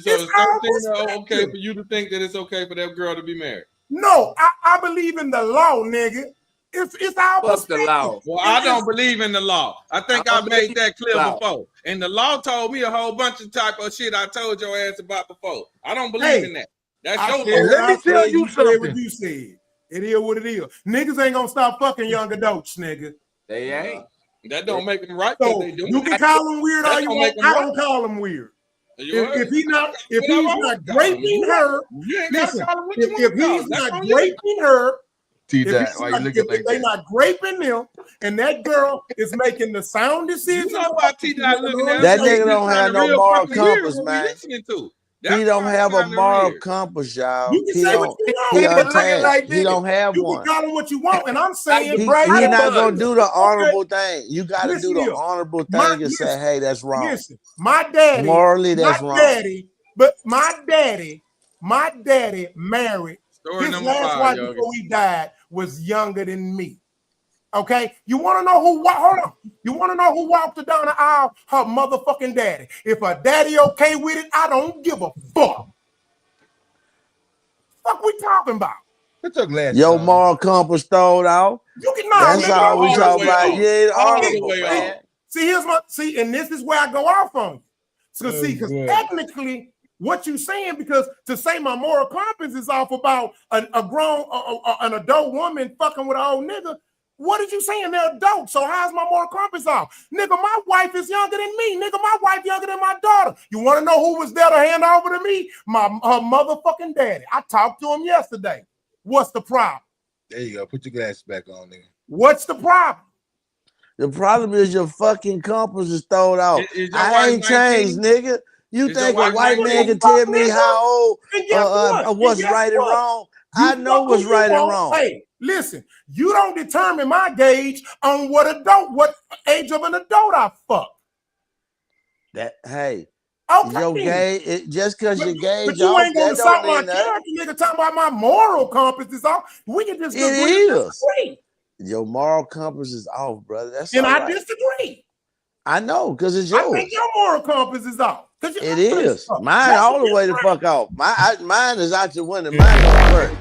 So It's it's all 13 okay perspective. for you to think that it's okay for that girl to be married? No, I believe in the law, nigga. It's our Fuck the perspective. law. Well, I don't believe in the law. I think I made that clear before. And the law told me a whole bunch of type of shit I told your ass about before. I don't believe in that. That's your law. Let me tell you something. What you said. It is what it is. Niggas ain't gonna stop fucking young adults, nigga. They ain't. That don't make them right because So they do. you can call them weird all That you don't want. make them I right. don't call them weird. If He's not raping her, listen. If he's not raping her, if they not raping them, and that girl is making the sound decisions, you know why T-Dot looking at that us? nigga don't have no moral compass, What we man. listening to? He don't have a moral compass, y'all. You can He say what don't. you He want. untagged. He don't have You one. can call him what you want, and I'm saying He not gonna do the honorable thing. You got to do the honorable thing and say, "Hey, that's wrong." Listen, my daddy, morally, that's wrong. But my daddy married. Story His number last 5, wife y'all. before he died was younger than me. Okay, you want to know who? Hold on. You want to know who walked her down the aisle? Her motherfucking daddy. If her daddy okay with it, I don't give a fuck. Fuck we talking about? Put your glasses Your on. moral compass thrown out. You can That's all we talk about. You ain't honorable, man. See, and this is where I go off on you. So because technically, what you saying, because to say my moral compass is off about a grown, an adult woman fucking with an old nigga. What did you saying? They're adults. So how's my moral compass off? Nigga, my wife is younger than me. Nigga, my wife younger than my daughter. You want to know who was there to hand over to me? Her motherfucking daddy. I talked to him yesterday. What's the problem? There you go. Put your glasses back on, nigga. What's the problem? The problem is your fucking compass is thrown out. I ain't changed, nigga. You think a white man can tell me how old what's right and wrong? I know what's right and wrong. Hey, listen, you don't determine my gauge on what age of an adult I fuck. Your gauge, just because your gauge but you off, ain't gonna that don't stop my mean nothing. character, nigga. Talking about my moral compass is off. We can just It agree to is. disagree. Your moral compass is off, brother. That's And all I right. disagree. I know, because it's I yours. think your moral compass is off. It is. Mine all the way the fuck off. Mine is out your window. Mine don't work.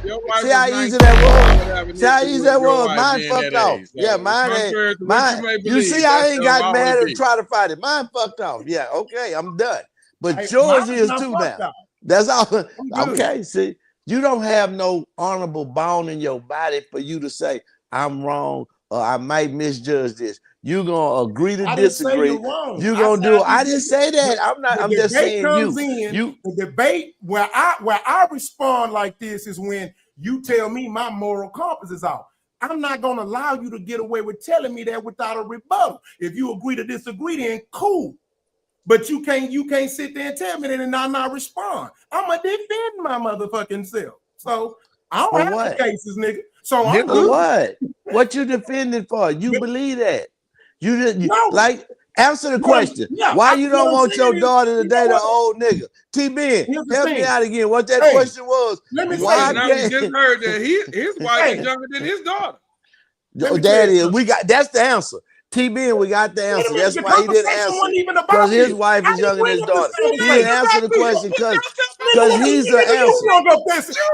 See how easy that was? See how easy that was? Mine fucked off. Yeah, mine ain't. Mine. You see, I ain't got mad and try to fight it. Mine fucked off. Yeah, okay, I'm done. But yours is too now. That's all. Okay, see, you don't have no honorable bone in your body for you to say I'm wrong or I might misjudge this. You gonna agree to disagree. You gonna do. I didn't say that. I'm not. I'm just saying you. The debate where I respond like this is when you tell me my moral compass is off. I'm not gonna allow you to get away with telling me that without a rebuttal. If you agree to disagree, then cool. But you can't sit there and tell me that and not respond. I'm gonna defend my motherfucking self. So I don't have the cases, nigga. So I'm good. What? What you defending for? You believe that? You didn't like answer the question. Why you don't want your daughter to date an old nigga? T-Ben, help me out again. What that question was? Why? Now we just heard that his wife is younger than his daughter. Daddy, that's the answer. T-Ben, we got the answer. That's why he didn't answer. Because his wife is younger than his daughter. He didn't answer the question because he's the answer.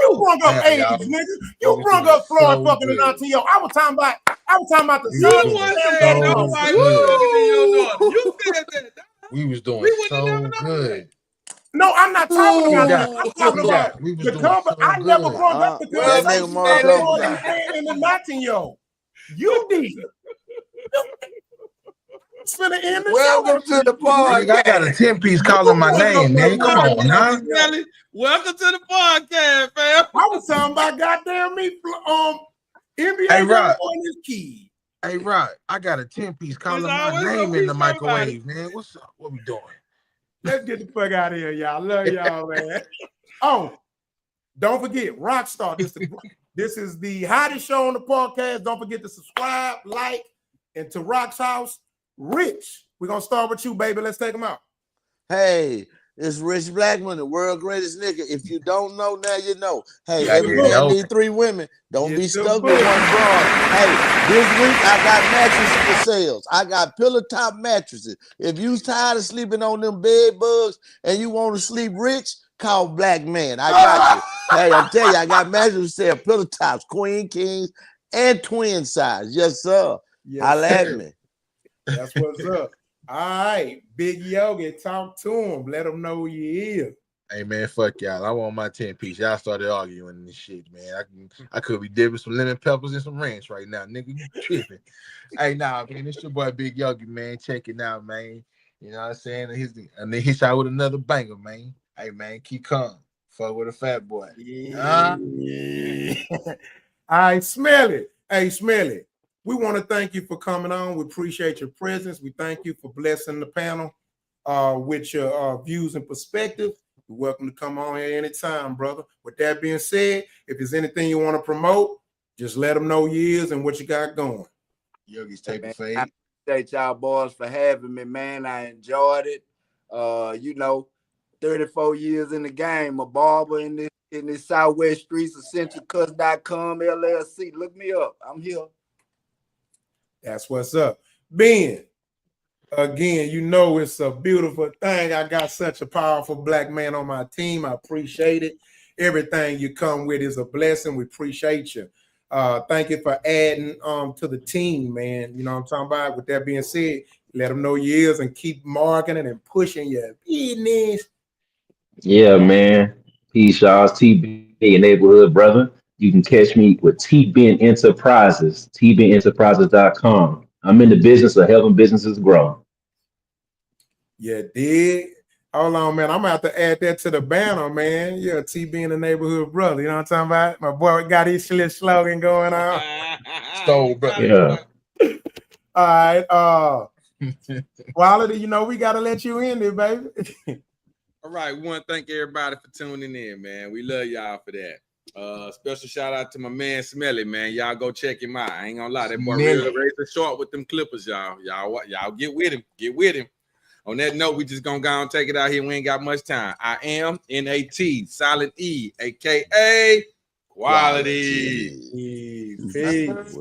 You brought up age, nigga. You brought up Floyd fucking an auntie. I was talking about the son. You weren't saying no wife is younger than your daughter. You said that. We was doing so good. No, I'm not talking about that. I'm talking about the cover. I never brought up the conversation in the 19-year-old. You did. finna end the Welcome show. to the podcast. I got a 10-piece calling my name, man. Come on, now. Welcome to the podcast, fam. I was talking about goddamn me, NBA Hey, Roc. on his key. Hey, Roc, I got a 10-piece calling my name in the microwave, man. What's up? What we doing? Let's get the fuck out of here, y'all. Love y'all, man. Oh, don't forget, Roc Star. This is the hottest show on the podcast. Don't forget to subscribe, like, and to Roc's house. Rich, we're gonna start with you, baby. Let's take him out. Hey, it's Rich Blackman, the world greatest nigga. If you don't know, now you know. Hey, every man need 3 women. Don't be stuck with one broad. Hey, this week I got mattresses for sales. I got pillow top mattresses. If you tired of sleeping on them bed bugs and you want to sleep rich, call Black Man. I got you. Hey, I'm telling you, I got mattresses for sale, pillow tops, queen, kings, and twin size. Yes, sir. Holla at me. That's what's up. All right, Big Yogi, talk to him. Let him know who you is. Hey, man, fuck y'all. I want my 10-piece. Y'all started arguing this shit, man. I could be dipping some lemon peppers and some ranch right now, nigga. You tripping. Hey, nah, man, it's your boy Big Yogi, man. Check it out, man. You know what I'm saying? And then he shot with another banger, man. Hey, man, keep calm. Fuck with a fat boy. Yeah. All right, Smelly. Hey, Smelly. We want to thank you for coming on. We appreciate your presence. We thank you for blessing the panel with your views and perspective. You're welcome to come on here anytime, brother. With that being said, if there's anything you want to promote, just let them know you is and what you got going. Yogi's taking fade. I appreciate y'all boys for having me, man. I enjoyed it. 34 years in the game, a barber in the Southwest streets of CentralCuts.com, LLC. Look me up. I'm here. That's what's up. Ben, again, you know it's a beautiful thing. I got such a powerful Black man on my team. I appreciate it. Everything you come with is a blessing. We appreciate you. Thank you for adding to the team, man. You know what I'm talking about? With that being said, let them know you is and keep marketing and pushing your business. Yeah, man. Peace, y'all. TB, your neighborhood brother. You can catch me with T-Ben Enterprises, tbenenterprises.com. I'm in the business of helping businesses grow. Yeah, dig. Hold on, man. I'm gonna have to add that to the banner, man. Yeah, T-Ben the neighborhood brother. You know what I'm talking about? My boy got his little slogan going on. Soul brother. Yeah. All right. Quality, you know, we gotta let you in there, baby. All right, we want to thank everybody for tuning in, man. We love y'all for that. Special shout out to my man Smelly, man. Y'all go check him out. I ain't gonna lie, that boy real razor short with them clippers, y'all. Y'all get with him. Get with him. On that note, we just gonna go and take it out here. We ain't got much time. I am NAT, silent E, aka Quality. Peace.